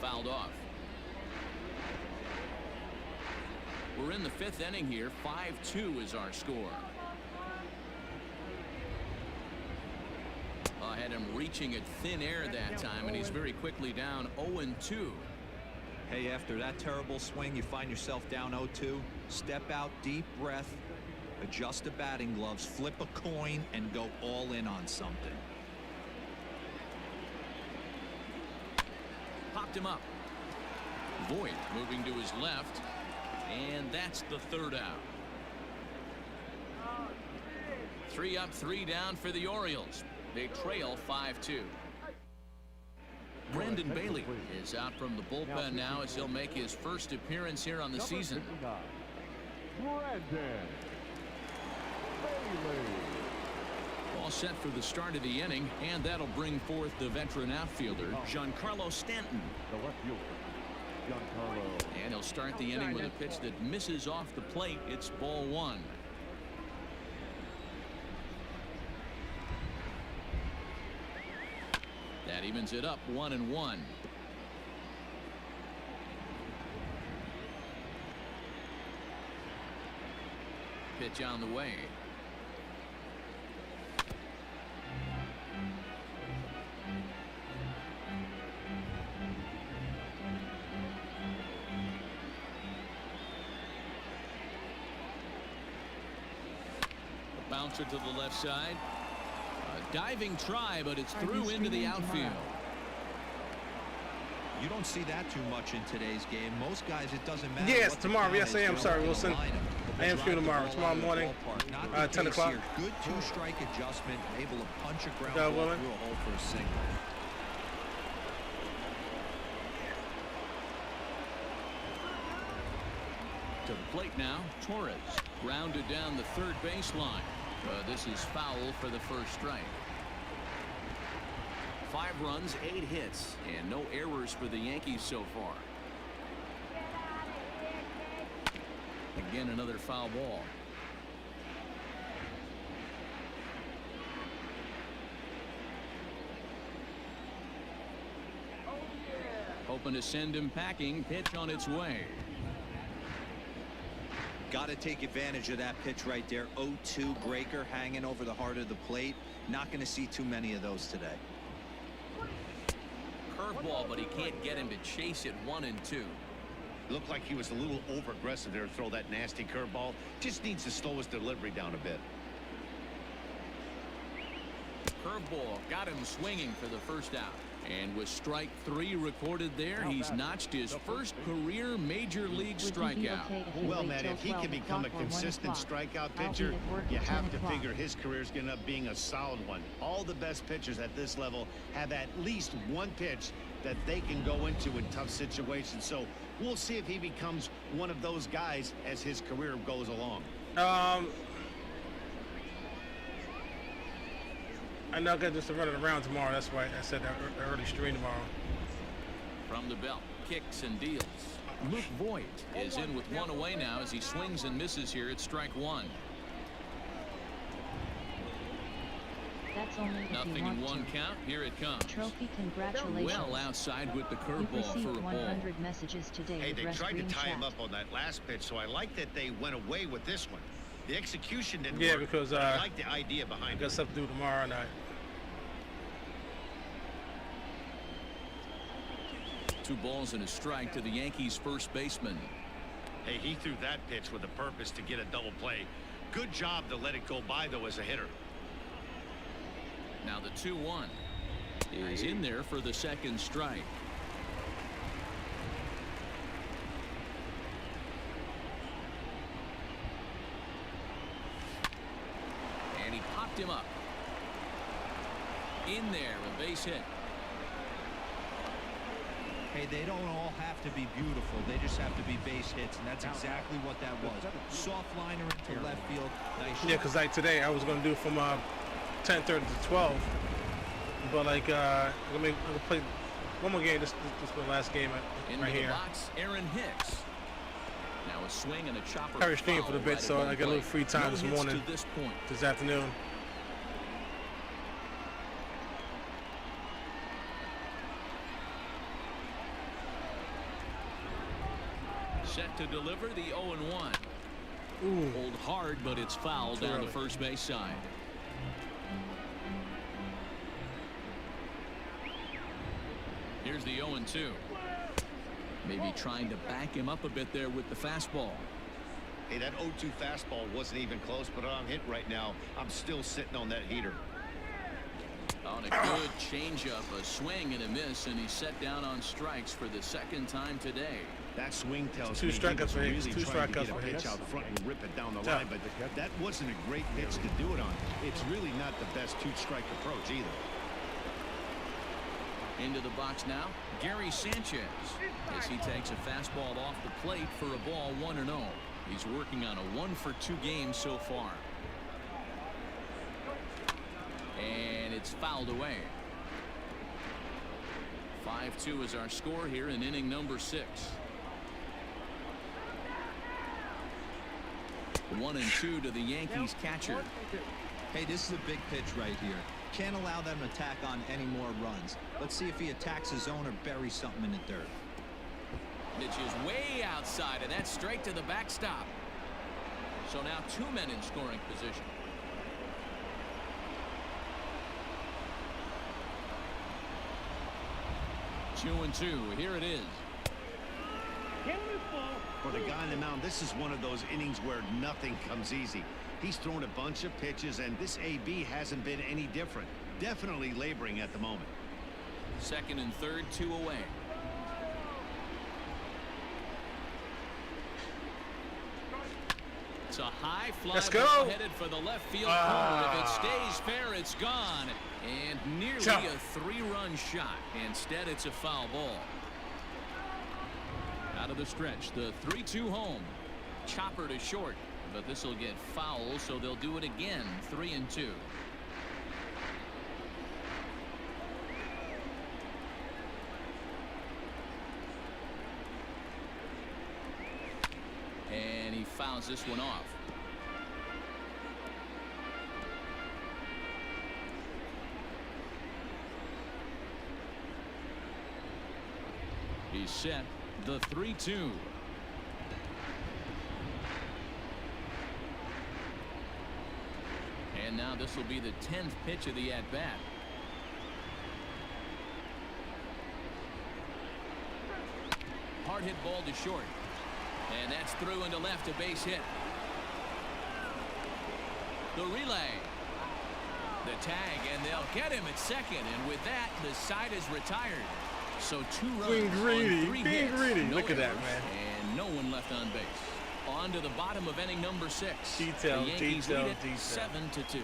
Fouled off. We're in the 5th inning here. 5-2 is our score. I had him reaching at thin air that time, and he's very quickly down 0-2. Hey, after that terrible swing, you find yourself down 0-2. Step out, deep breath, adjust the batting gloves, flip a coin, and go all in on something. Popped him up. Voit moving to his left, and that's the 3rd out. 3 up, 3 down for the Orioles. They trail 5-2. Brendan Bailey is out from the bullpen now as he'll make his first appearance here on the season. Brendan Bailey. All set for the start of the inning, and that'll bring forth the veteran outfielder, Giancarlo Stanton. The left fielder, Giancarlo. And he'll start the inning with a pitch that misses off the plate. It's ball 1. That evens it up 1-1. Pitch on the way. A bouncer to the left side. A diving try, but it's through into the outfield. You don't see that too much in today's game. Most guys, it doesn't matter. Yes, what tomorrow. the count Yes, I is, am. they're Sorry, gonna Wilson. line 'em. I am shooting tomorrow. Tomorrow morning, 10 o'clock. Good two-strike adjustment, able to punch a ground Go, ball Willen. through a hole for a single. To the plate now, Torres grounded down the third baseline. This is foul for the first strike. 5 runs, 8 hits, and no errors for the Yankees so far. Again, another foul ball. Hoping to send him packing. Pitch on its way. Got to take advantage of that pitch right there. 0-2 breaker hanging over the heart of the plate. Not going to see too many of those today. Curveball, but he can't get him to chase it 1 and 2. Looked like he was a little over aggressive there to throw that nasty curveball. Just needs to slow his delivery down a bit. Curveball got him swinging for the first out. And with strike 3 recorded there, he's notched his first career major league strikeout. Well, man, if he can become a consistent strikeout pitcher, you have to figure his career is going to end up being a solid one. All the best pitchers at this level have at least one pitch that they can go into in tough situations. So we'll see if he becomes one of those guys as his career goes along. I know I got just to run it around tomorrow. That's why I said that early stream tomorrow. From the belt, kicks and deals. Luke Voigt is in with 1 away now as he swings and misses here at strike 1. That's only if Nothing you in want 1 to. count. Here it comes. Trophy, congratulations. Well outside with the You've curveball for received a ball. 100 messages today. Hey, they Address tried to green tie him chat. up on that last pitch, so I like that they went away with this one. The execution didn't Yeah, work, because but I like the idea I behind got it. stuff to do tomorrow night. 2 balls and a strike to the Yankees first baseman. Hey, he threw that pitch with a purpose to get a double play. Good job to let it go by, though, as a hitter. Now the 2-1 is in there for the second strike. And he popped him up. In there, a base hit. Hey, they don't all have to be beautiful. They just have to be base hits, and that's exactly what that was. Soft liner into left field. Nice shot. Yeah, because like today I was going to do from 10:30 to 12. But like I'm gonna play one more game. This is the last game Into right the here. box, Aaron Hicks. Now a swing and a chopper. Carry stream for the foul bit, right so at I home got a little plate. free time No this hits morning. to this point. This afternoon. Set to deliver the 0-1. Ooh. Hold hard, but it's foul Too down early. the first base side. Here's the 0-2. Maybe trying to back him up a bit there with the fastball. Hey, that 0-2 fastball wasn't even close, but I'm hit right now. I'm still sitting on that heater. On a good changeup, a swing and a miss, and he's set down on strikes for the second time today. That swing tells Two me he strikeouts was for Hicks. really Two trying to strikeouts get a for pitch Hicks. out front and rip it down the Yeah. line, but that wasn't a great pitch to do it on. It's really not the best two-strike approach either. Into the box now, Gary Sanchez, as he takes a fastball off the plate for a ball 1-0. He's working on a 1-for-2 game so far. And it's fouled away. 5-2 is our score here in inning number 6. 1-2 to the Yankees catcher. Hey, this is a big pitch right here. Can't allow them to tack on any more runs. Let's see if he attacks his zone or buries something in the dirt. Pitch is way outside, and that's straight to the backstop. So now 2 men in scoring position. Two and two. Here it is. For the guy on the mound, this is one of those innings where nothing comes easy. He's thrown a bunch of pitches, and this AB hasn't been any different. Definitely laboring at the moment. Second and third, 2 away. It's a high fly Let's ball go. headed for the left field corner. If it stays fair, it's gone. And nearly a 3-run shot. Instead, it's a foul ball. Out of the stretch, the 3-2 home. Chopper to short, but this will get foul, so they'll do it again. 3-2. And he fouls this one off. He's set. The 3-2. And now this will be the 10th pitch of the at-bat. Hard hit ball to short. And that's through into left, a base hit. The relay. The tag, and they'll get him at second. And with that, the side is retired. So 2 runs Being greedy. on 3 Being hits. greedy. No Look at that, errors, man. And no one left on base. On to the bottom of inning number 6. Detail, the Yankees detail, lead it detail. 7-2.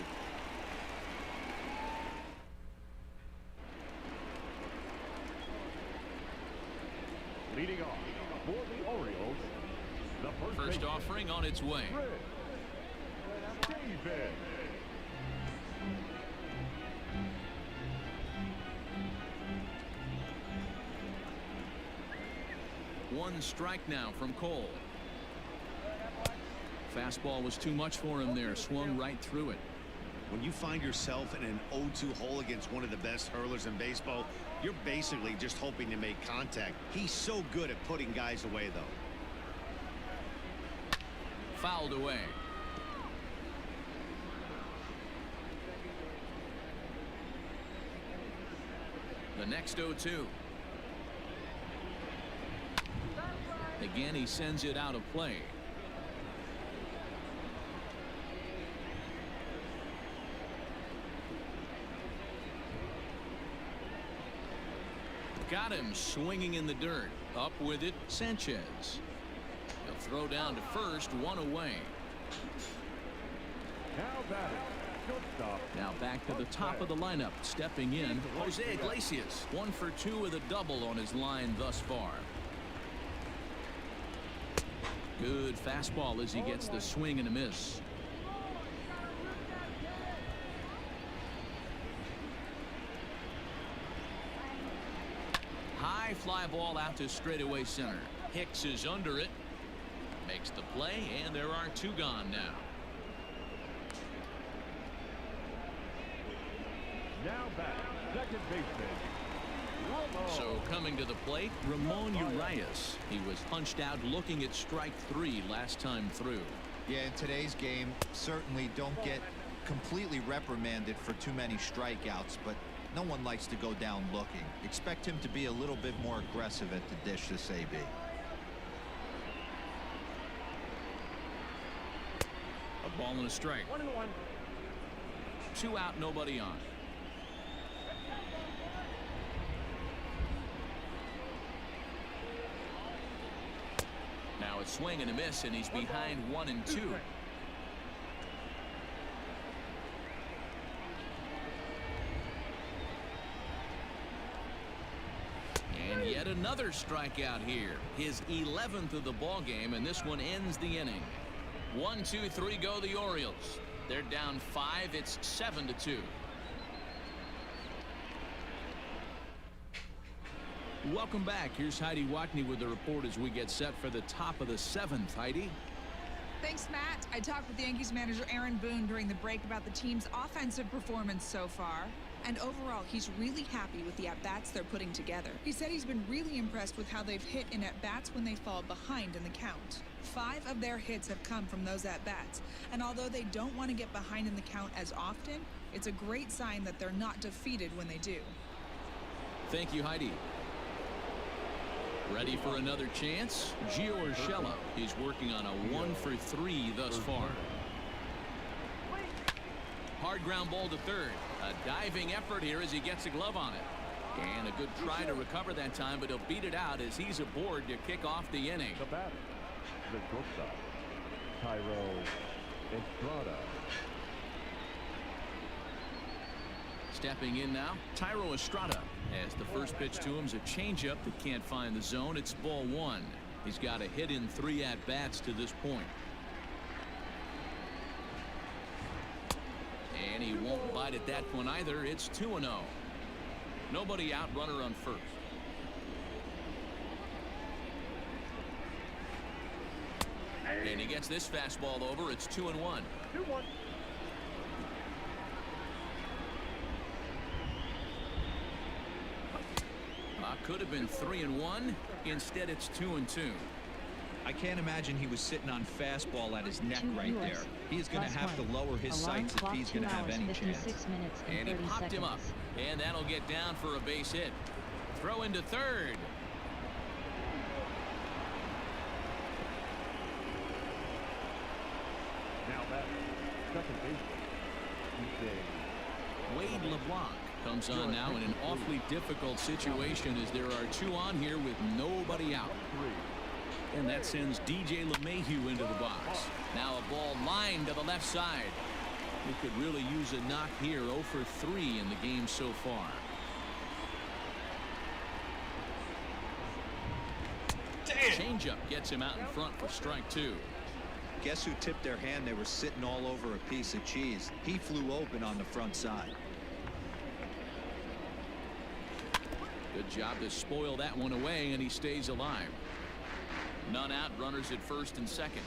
Leading off for the Orioles, the First offering on its way. David. One strike now from Cole. Fastball was too much for him there. Swung right through it. When you find yourself in an 0-2 hole against one of the best hurlers in baseball, you're basically just hoping to make contact. He's so good at putting guys away, though. Fouled away. The next 0-2. Again, he sends it out of play. Got him swinging in the dirt. Up with it, Sanchez. He'll throw down to first, 1 away. Now batting, shortstop. Now back to the top of the lineup. Stepping in, Jose Iglesias. 1 for 2 with a double on his line thus far. Good fastball as he gets the swing and a miss. High fly ball out to straightaway center. Hicks is under it. Makes the play, and there are 2 gone now. Now batting, second baseman. So coming to the plate, Ramon Urias. He was punched out looking at strike 3 last time through. Yeah, in today's game, certainly don't get completely reprimanded for too many strikeouts, but no one likes to go down looking. Expect him to be a little bit more aggressive at the dish this AB. A ball and a strike. 1-1. 2 out, nobody on. Now it's swing and a miss, and he's behind 1-2. And yet another strikeout here. His 11th of the ball game, and this one ends the inning. 1, 2, 3 go the Orioles. They're down 5. It's 7-2. Welcome back. Here's Heidi Watney with the report as we get set for the top of the 7th. Heidi. Thanks, Matt. I talked with Yankees manager Aaron Boone during the break about the team's offensive performance so far. And overall, he's really happy with the at-bats they're putting together. He said he's been really impressed with how they've hit in at-bats when they fall behind in the count. 5 of their hits have come from those at-bats. And although they don't want to get behind in the count as often, it's a great sign that they're not defeated when they do. Thank you, Heidi. Ready for another chance? Gio Urshela. He's working on a 1 for 3 thus far. Hard ground ball to third. A diving effort here as he gets a glove on it. And a good try to recover that time, but he'll beat it out as he's aboard to kick off the inning. The batter, the shortstop, Estrada. Stepping in now, Tyro Estrada. As the first pitch to him's a changeup that can't find the zone. It's ball one. He's got a hit in 3 at-bats to this point. And he won't bite at that one either. It's 2-0. Nobody out, runner on first. And he gets this fastball over. It's 2-1. 2-1. Could have been 3-1. Instead, it's 2-2. I can't imagine he was sitting on fastball at his neck right there. He is going to have to lower his sights if he's going to have any chance. And he popped him up. And that'll get down for a base hit. Throw into third. Now that's second baseman. Wade LeBlanc comes on now in an awfully difficult situation as there are 2 on here with nobody out. And that sends DJ LeMahieu into the box. Now a ball lined to the left side. He could really use a knock here. 0 for 3 in the game so far. Changeup gets him out in front for strike 2. Guess who tipped their hand? They were sitting all over a piece of cheese. He flew open on the front side. Good job to spoil that one away, and he stays alive. None out, runners at first and second.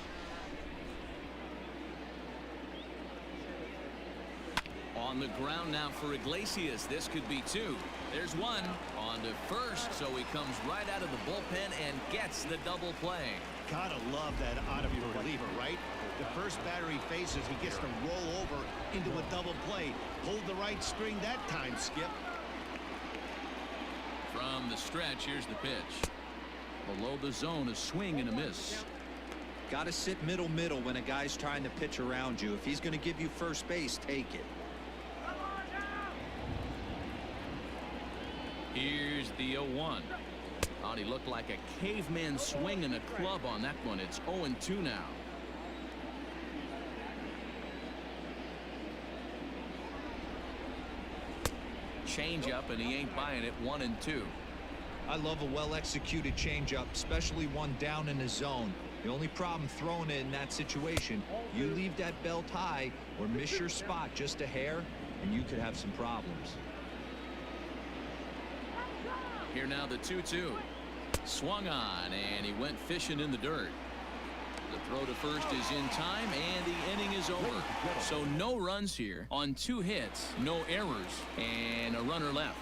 On the ground now for Iglesias. This could be 2. There's 1 on to first, so he comes right out of the bullpen and gets the double play. Gotta love that out of your reliever, right? The first batter he faces, he gets to roll over into a double play. Hold the right string that time, Skip. From the stretch, here's the pitch. Below the zone, a swing and a miss. Got to sit middle when a guy's trying to pitch around you. If he's going to give you first base, take it. Here's the 0-1. Oh, he looked like a caveman swinging a club on that one. It's 0-2 now. Change up, and he ain't buying it. 1-2. I love a well-executed changeup, especially one down in the zone. The only problem throwing it in that situation, you leave that belt high or miss your spot just a hair, and you could have some problems. Here now the 2-2. Swung on, and he went fishing in the dirt. The throw to first is in time, and the inning is over. So no runs here on 2 hits, no errors, and a runner left.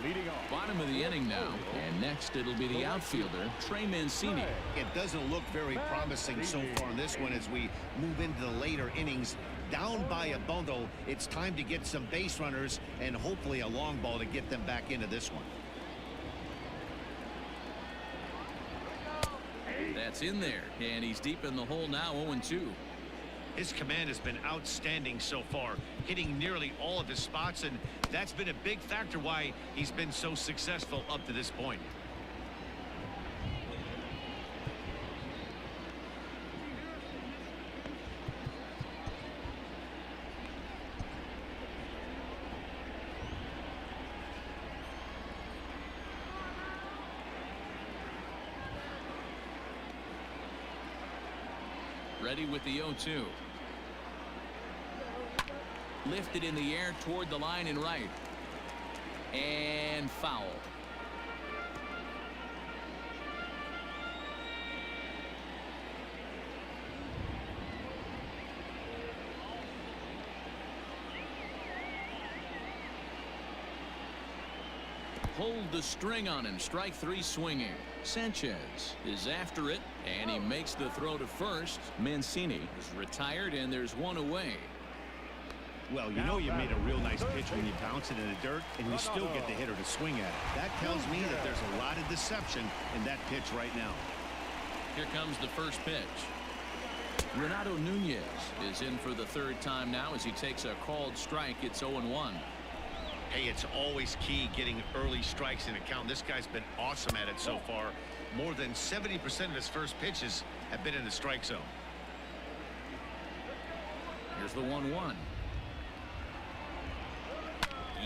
Leading off. Bottom of the inning now, and next it'll be the outfielder, Trey Mancini. It doesn't look very promising so far in this one as we move into the later innings. Down by a bundle, it's time to get some base runners and hopefully a long ball to get them back into this one. That's in there, and he's deep in the hole now. 0-2. His command has been outstanding so far, hitting nearly all of his spots, and that's been a big factor why he's been so successful up to this point. Ready with the 0-2. Lifted in the air toward the line and right. And foul. Pulled the string on him. Strike 3 swinging. Sanchez is after it, and he makes the throw to first. Mancini is retired, and there's 1 away. Well, you know you made a real nice pitch when you bounce it in the dirt and you still get the hitter to swing at it. That tells me that there's a lot of deception in that pitch right now. Here comes the first pitch. Renato Nunez is in for the 3rd time now as he takes a called strike. It's 0-1. Hey, it's always key getting early strikes in a count. This guy's been awesome at it so far. More than 70% of his first pitches have been in the strike zone. Here's the 1-1.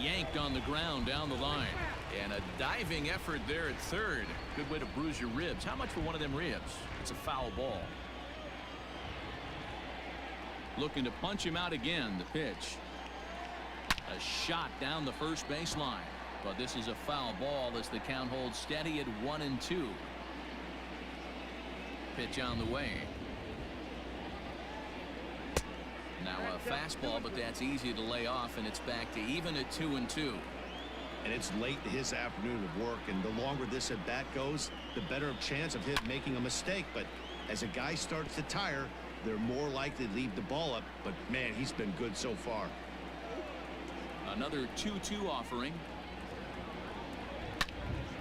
Yanked on the ground down the line. And a diving effort there at third. Good way to bruise your ribs. How much for one of them ribs? It's a foul ball. Looking to punch him out again. The pitch. A shot down the first baseline. But this is a foul ball as the count holds steady at 1-2. Pitch on the way. Now a fastball, but that's easy to lay off, and it's back to even at 2-2. And it's late in his afternoon of work, and the longer this at bat goes, the better chance of him making a mistake. But as a guy starts to tire, they're more likely to leave the ball up. But man, he's been good so far. Another 2-2 offering.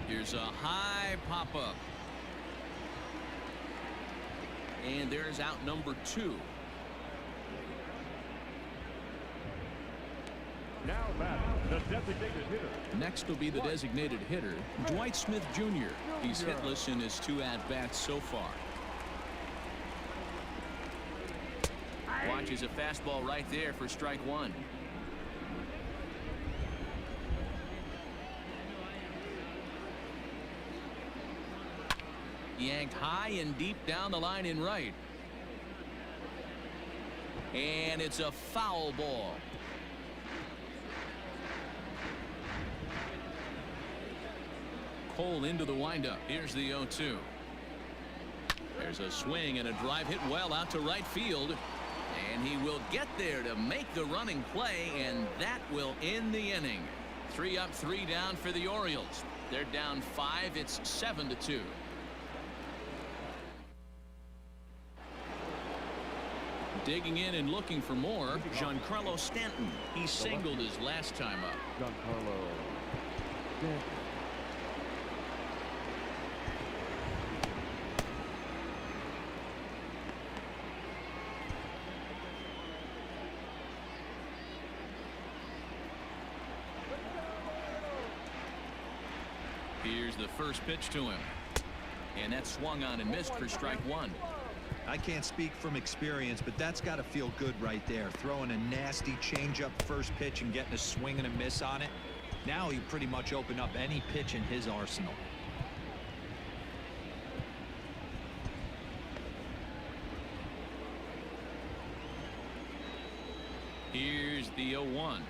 Here's a high pop-up. And there's out number 2. Now back, the designated hitter. Next will be the designated hitter, Dwight Smith Jr. He's hitless in his 2 at-bats so far. Watches a fastball right there for strike 1. Yanked high and deep down the line in right. And it's a foul ball. Cole into the windup. Here's the 0-2. There's a swing and a drive hit well out to right field. And he will get there to make the running play, and that will end the inning. 3 up, 3 down for the Orioles. They're down 5. It's 7-2. Digging in and looking for more, Giancarlo Stanton. He singled his last time up. Giancarlo Stanton. Here's the first pitch to him. And that swung on and missed for strike 1. I can't speak from experience, but that's got to feel good right there. Throwing a nasty changeup first pitch and getting a swing and a miss on it. Now he pretty much opened up any pitch in his arsenal. Here's the 0-1.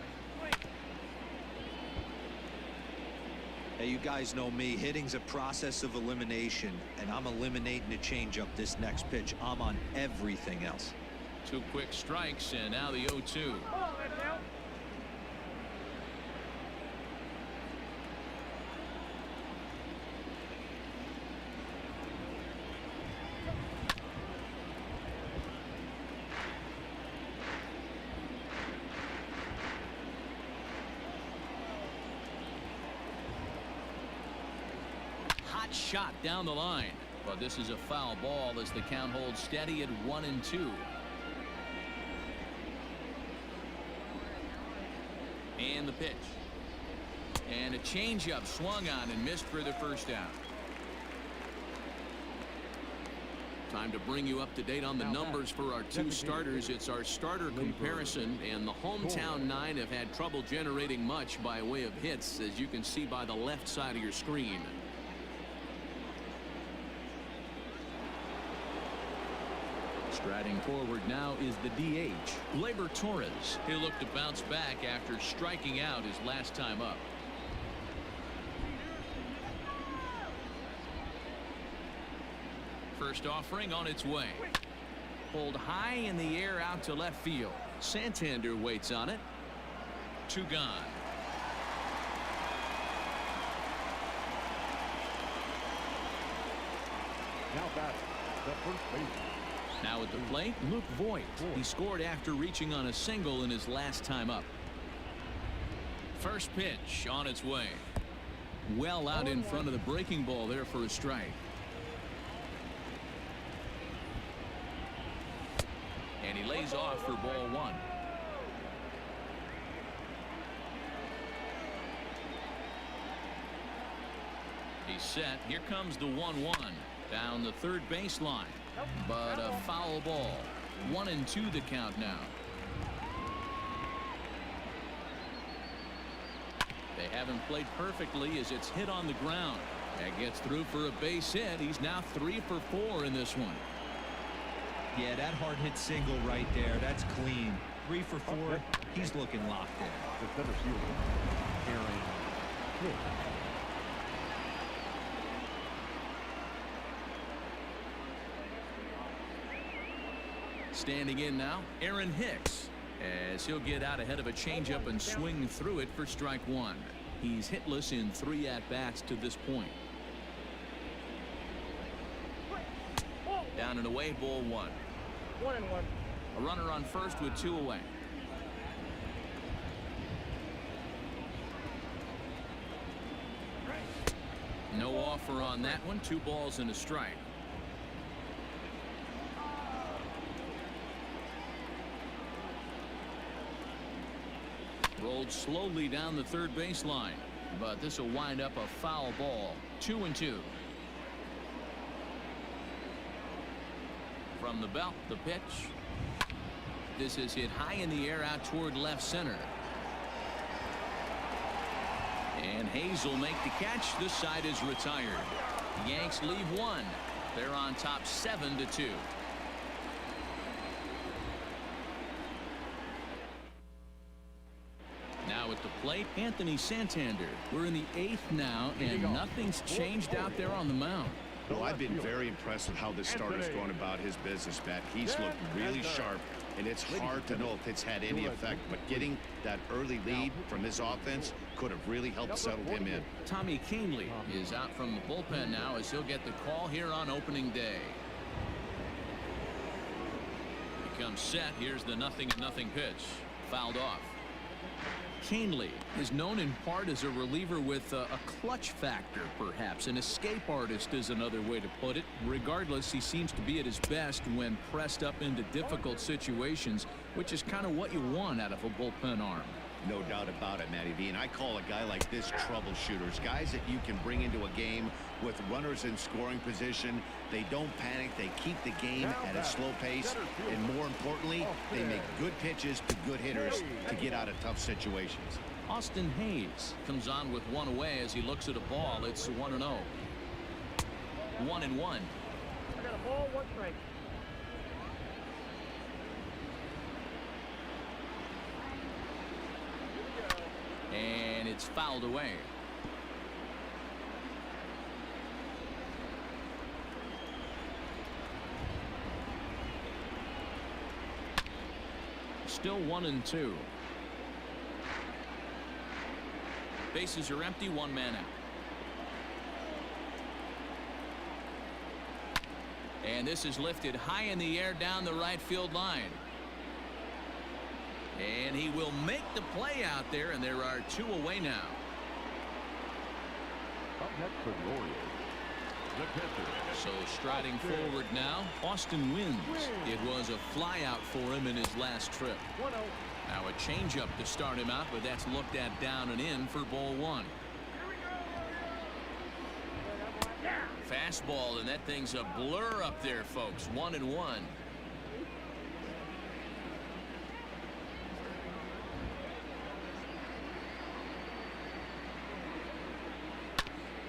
Hey, you guys know me. Hitting's a process of elimination, and I'm eliminating the changeup this next pitch. I'm on everything else. 2 quick strikes, and now the 0-2. Shot down the line, but this is a foul ball as the count holds steady at 1-2. And the pitch, and a changeup swung on and missed for the first out. Time to bring you up to date on the numbers for our 2 starters. It's our starter comparison, and the hometown 9 have had trouble generating much by way of hits, as you can see by the left side of your screen. Striding forward now is the DH, Gleyber Torres. He'll look to bounce back after striking out his last time up. First offering on its way. Pulled high in the air out to left field. Santander waits on it. 2 gone. Now back, the first baseman. Now at the plate, Luke Voigt. He scored after reaching on a single in his last time up. First pitch on its way. Well out in front of the breaking ball there for a strike. And he lays off for ball 1. He's set. Here comes the 1-1 down the third baseline. But a foul ball. 1-2 the count now. haven't played perfectly as it's hit on the ground. That gets through for a base hit. He's now 3 for 4 in this one. Yeah, that hard hit single right there. That's clean. 3 for 4. He's looking locked in. The center fielder, Aaron Hicks. Standing in now, Aaron Hicks, as he'll get out ahead of a changeup and swing through it for strike 1. He's hitless in 3 at-bats to this point. Down and away, ball 1. 1-1. A runner on first with 2 away. No offer on that one. 2 balls and a strike. Rolled slowly down the third baseline, but this will wind up a foul ball. 2-2. From the belt, the pitch. This is hit high in the air out toward left center. And Hayes will make the catch. This side is retired. Yanks leave 1. They're on top 7-2. Now at the plate, Anthony Santander. We're in the 8th now, and nothing's changed out there on the mound. Well, I've been very impressed with how this starter's going about his business, Matt. He's looked really sharp, and it's hard to know if it's had any effect, but getting that early lead from this offense could have really helped settle him in. Tommy Canely is out from the bullpen now as he'll get the call here on opening day. He comes set. Here's the 0-0 pitch. Fouled off. Canely is known in part as a reliever with a clutch factor, perhaps. An escape artist is another way to put it. Regardless, he seems to be at his best when pressed up into difficult situations, which is kind of what you want out of a bullpen arm. No doubt about it, Matty V. And I call a guy like this troubleshooters. Guys that you can bring into a game with runners in scoring position. They don't panic. They keep the game at a slow pace. And more importantly, they make good pitches to good hitters to get out of tough situations. Austin Hayes comes on with 1 away as he looks at a ball. It's 1-0. 1-1. I got a ball, 1 strike. And it's fouled away. Still 1-2. Bases are empty. 1 man out. And this is lifted high in the air down the right field line. And he will make the play out there, and there are 2 away now. Up next for the Orioles, the pitcher. So striding forward now, Austin Wynns. It was a flyout for him in his last trip. 1-0. Now a changeup to start him out, but that's looked at down and in for ball 1. Fastball, and that thing's a blur up there, folks. 1-1.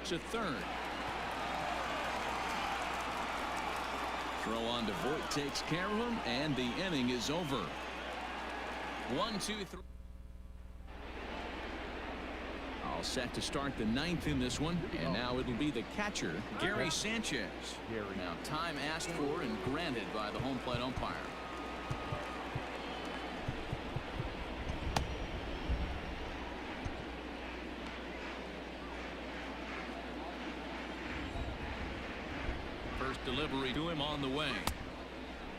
To third. Throw on to Voit takes care of him, and the inning is over. 1, 2, 3. All set to start the 9th in this one, and now it'll be the catcher, Gary Sanchez. Now time asked for and granted by the home plate umpire. First delivery to him on the way.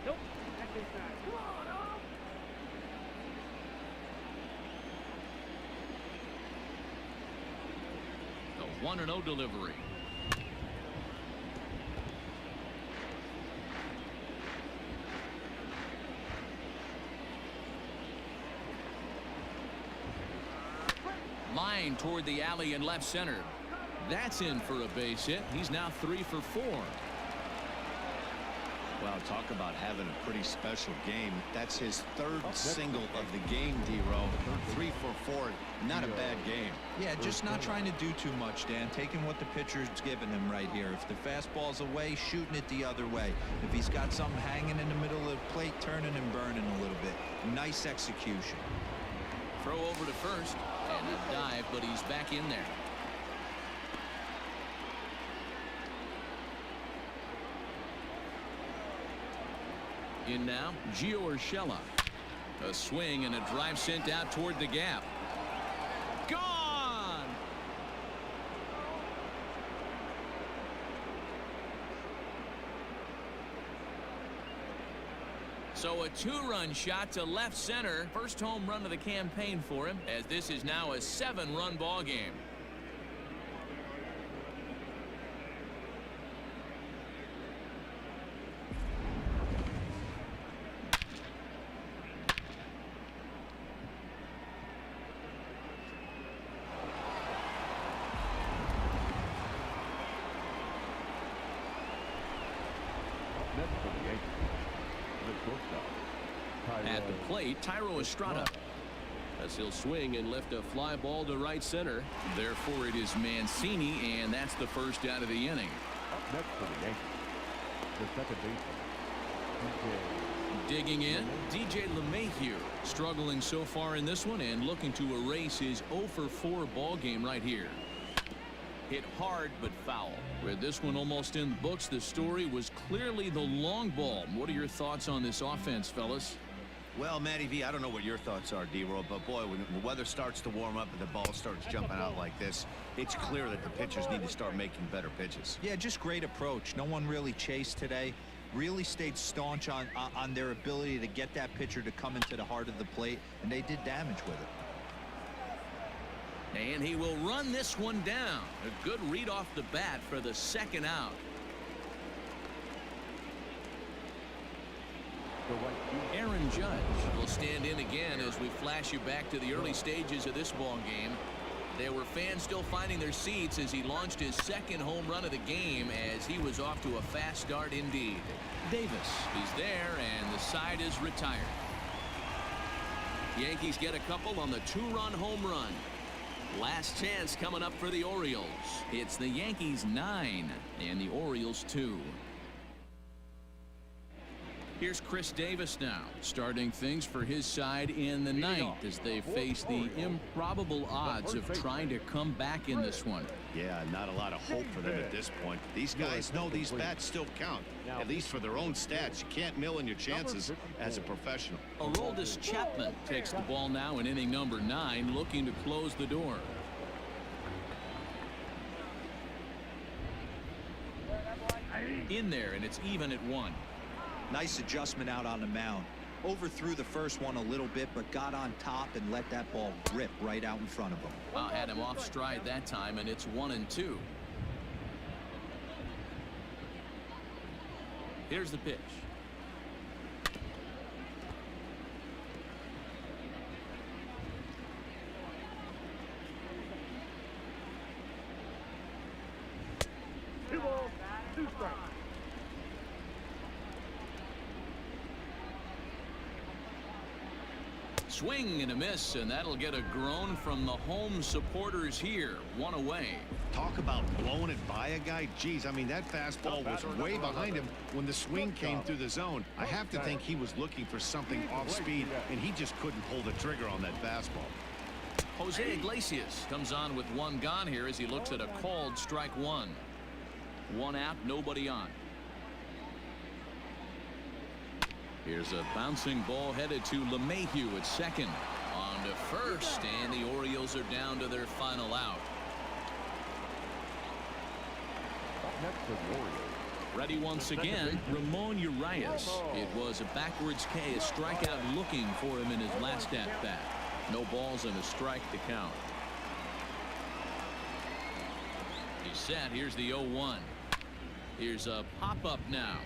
Nope. That's inside. The 1-0 delivery. Line toward the alley in left center. That's in for a base hit. He's now 3 for 4. Well, talk about having a pretty special game. That's his third single of the game, D-Row. 3 for 4. Not a bad game. Yeah, just not trying to do too much, Dan. Taking what the pitcher's giving him right here. If the fastball's away, shooting it the other way. If he's got something hanging in the middle of the plate, turning and burning a little bit. Nice execution. Throw over to first, and a dive, but he's back in there. In now, Gio Urshela. A swing and a drive sent out toward the gap. Gone! So a 2-run shot to left center. First home run of the campaign for him, as this is now a 7-run ball game. At the plate, Tyro Estrada, as he'll swing and lift a fly ball to right center. Therefore, it is Mancini, and that's the first out of the inning. Up next for the Yankees, the second baseman, Digging in, DJ LeMahieu, struggling so far in this one and looking to erase his 0 for 4 ball game right here. Hit hard but foul. With this one almost in the books, the story was clearly the long ball. What are your thoughts on this offense, fellas? Well, Matty V, I don't know what your thoughts are, D-Roll, but boy, when the weather starts to warm up and the ball starts jumping out like this, it's clear that the pitchers need to start making better pitches. Yeah, just great approach. No one really chased today. Really stayed staunch on their ability to get that pitcher to come into the heart of the plate, and they did damage with it. And he will run this one down. A good read off the bat for the second out. Aaron Judge will stand in again as we flash you back to the early stages of this ball game. There were fans still finding their seats as he launched his second home run of the game, as he was off to a fast start indeed. Davis is there, and the side is retired. Yankees get a couple on the 2-run home run. Last chance coming up for the Orioles. It's the Yankees 9 and the Orioles 2. Here's Chris Davis now, starting things for his side in the ninth as they face the improbable odds of trying to come back in this one. Yeah, not a lot of hope for them at this point. These guys know these bats still count, at least for their own stats. You can't mill in your chances as a professional. Aroldis Chapman takes the ball now in inning number 9, looking to close the door. In there, and it's even at 1. Nice adjustment out on the mound. Overthrew the first one a little bit, but got on top and let that ball rip right out in front of him. Had him off stride that time, and it's 1-2. Here's the pitch. Two balls, 2 strikes. Swing and a miss, and that'll get a groan from the home supporters here. 1 away. Talk about blowing it by a guy. Geez, I mean, that fastball was way behind him when the swing came through the zone. I have to think he was looking for something off speed, and he just couldn't pull the trigger on that fastball. Jose Iglesias comes on with 1 gone here as he looks at a called strike 1. 1 out, nobody on. Here's a bouncing ball headed to LeMahieu at second. On to first, and the Orioles are down to their final out. Up next for the Orioles. Ready once again, Ramon Urias. It was a backwards K, a strikeout looking for him in his last at-bat. No balls and a strike to count. He's set. Here's the 0-1. Here's a pop-up now.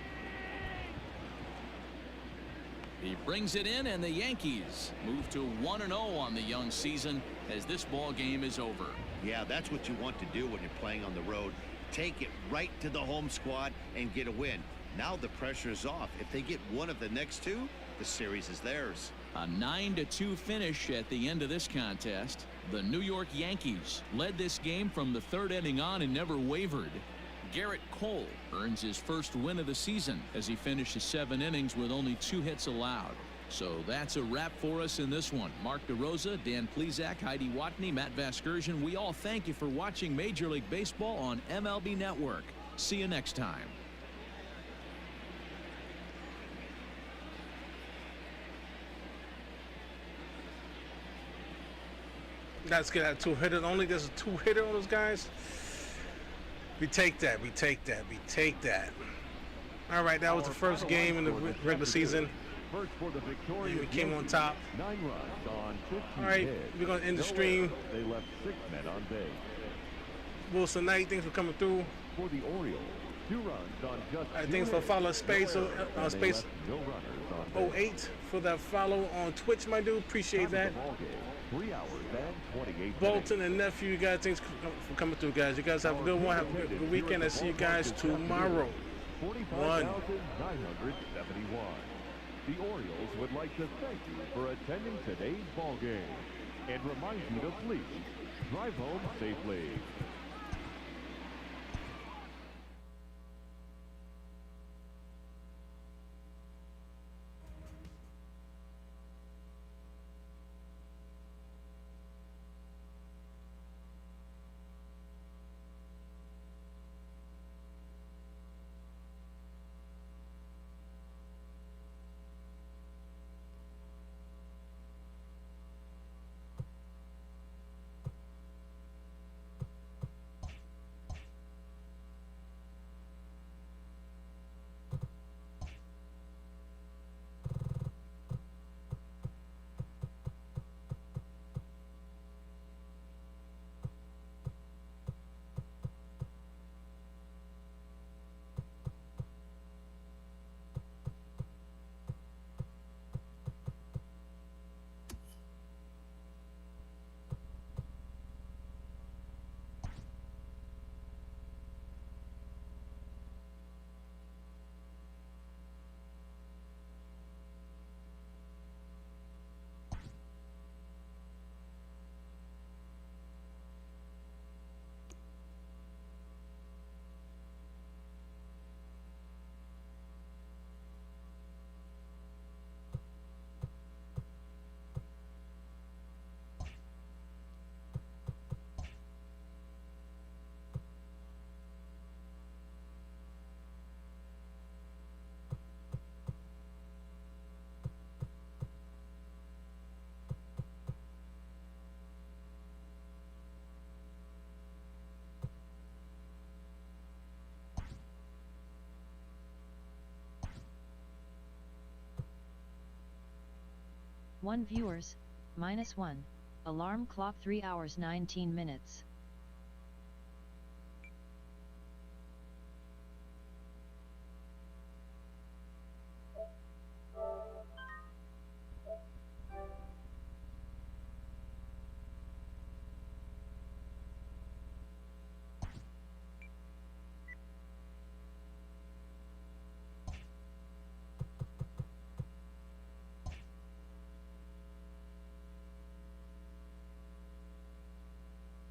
He brings it in, and the Yankees move to 1-0 on the young season as this ball game is over. Yeah, that's what you want to do when you're playing on the road. Take it right to the home squad and get a win. Now the pressure is off. If they get one of the next two, the series is theirs. A 9-2 finish at the end of this contest. The New York Yankees led this game from the third inning on and never wavered. Garrett Cole earns his first win of the season as he finishes 7 innings with only 2 hits allowed. So that's a wrap for us in this one. Mark DeRosa, Dan Plesac, Heidi Watney, Matt Vasgersian. We all thank you for watching Major League Baseball on MLB Network. See you next time. Let's get that 2-hitter. Only there's a 2-hitter on those guys. We take that. We take that. We take that. All right, that was the first game in the regular season. And we came on top. 9 runs on 15 All right, hits. we're going to end the stream. They left 6 men on base. Wilson Knight, thanks for coming through. For the Orioles, 2 runs on just All right, 2 thanks for hits. following Space, No errors, and they Space left no runners on base. 08 for that follow on Twitch, my dude. Appreciate Time that. of the ball game, 3 hours and 28 Bolton minutes. and nephew, you guys, thanks for coming through, guys. You guys have a good one. Have a good weekend. I see you guys tomorrow. 45,971. The Orioles would like to thank you for attending today's ball game and remind you to please drive home safely. One viewers, -1. Alarm clock 3 hours 19 minutes.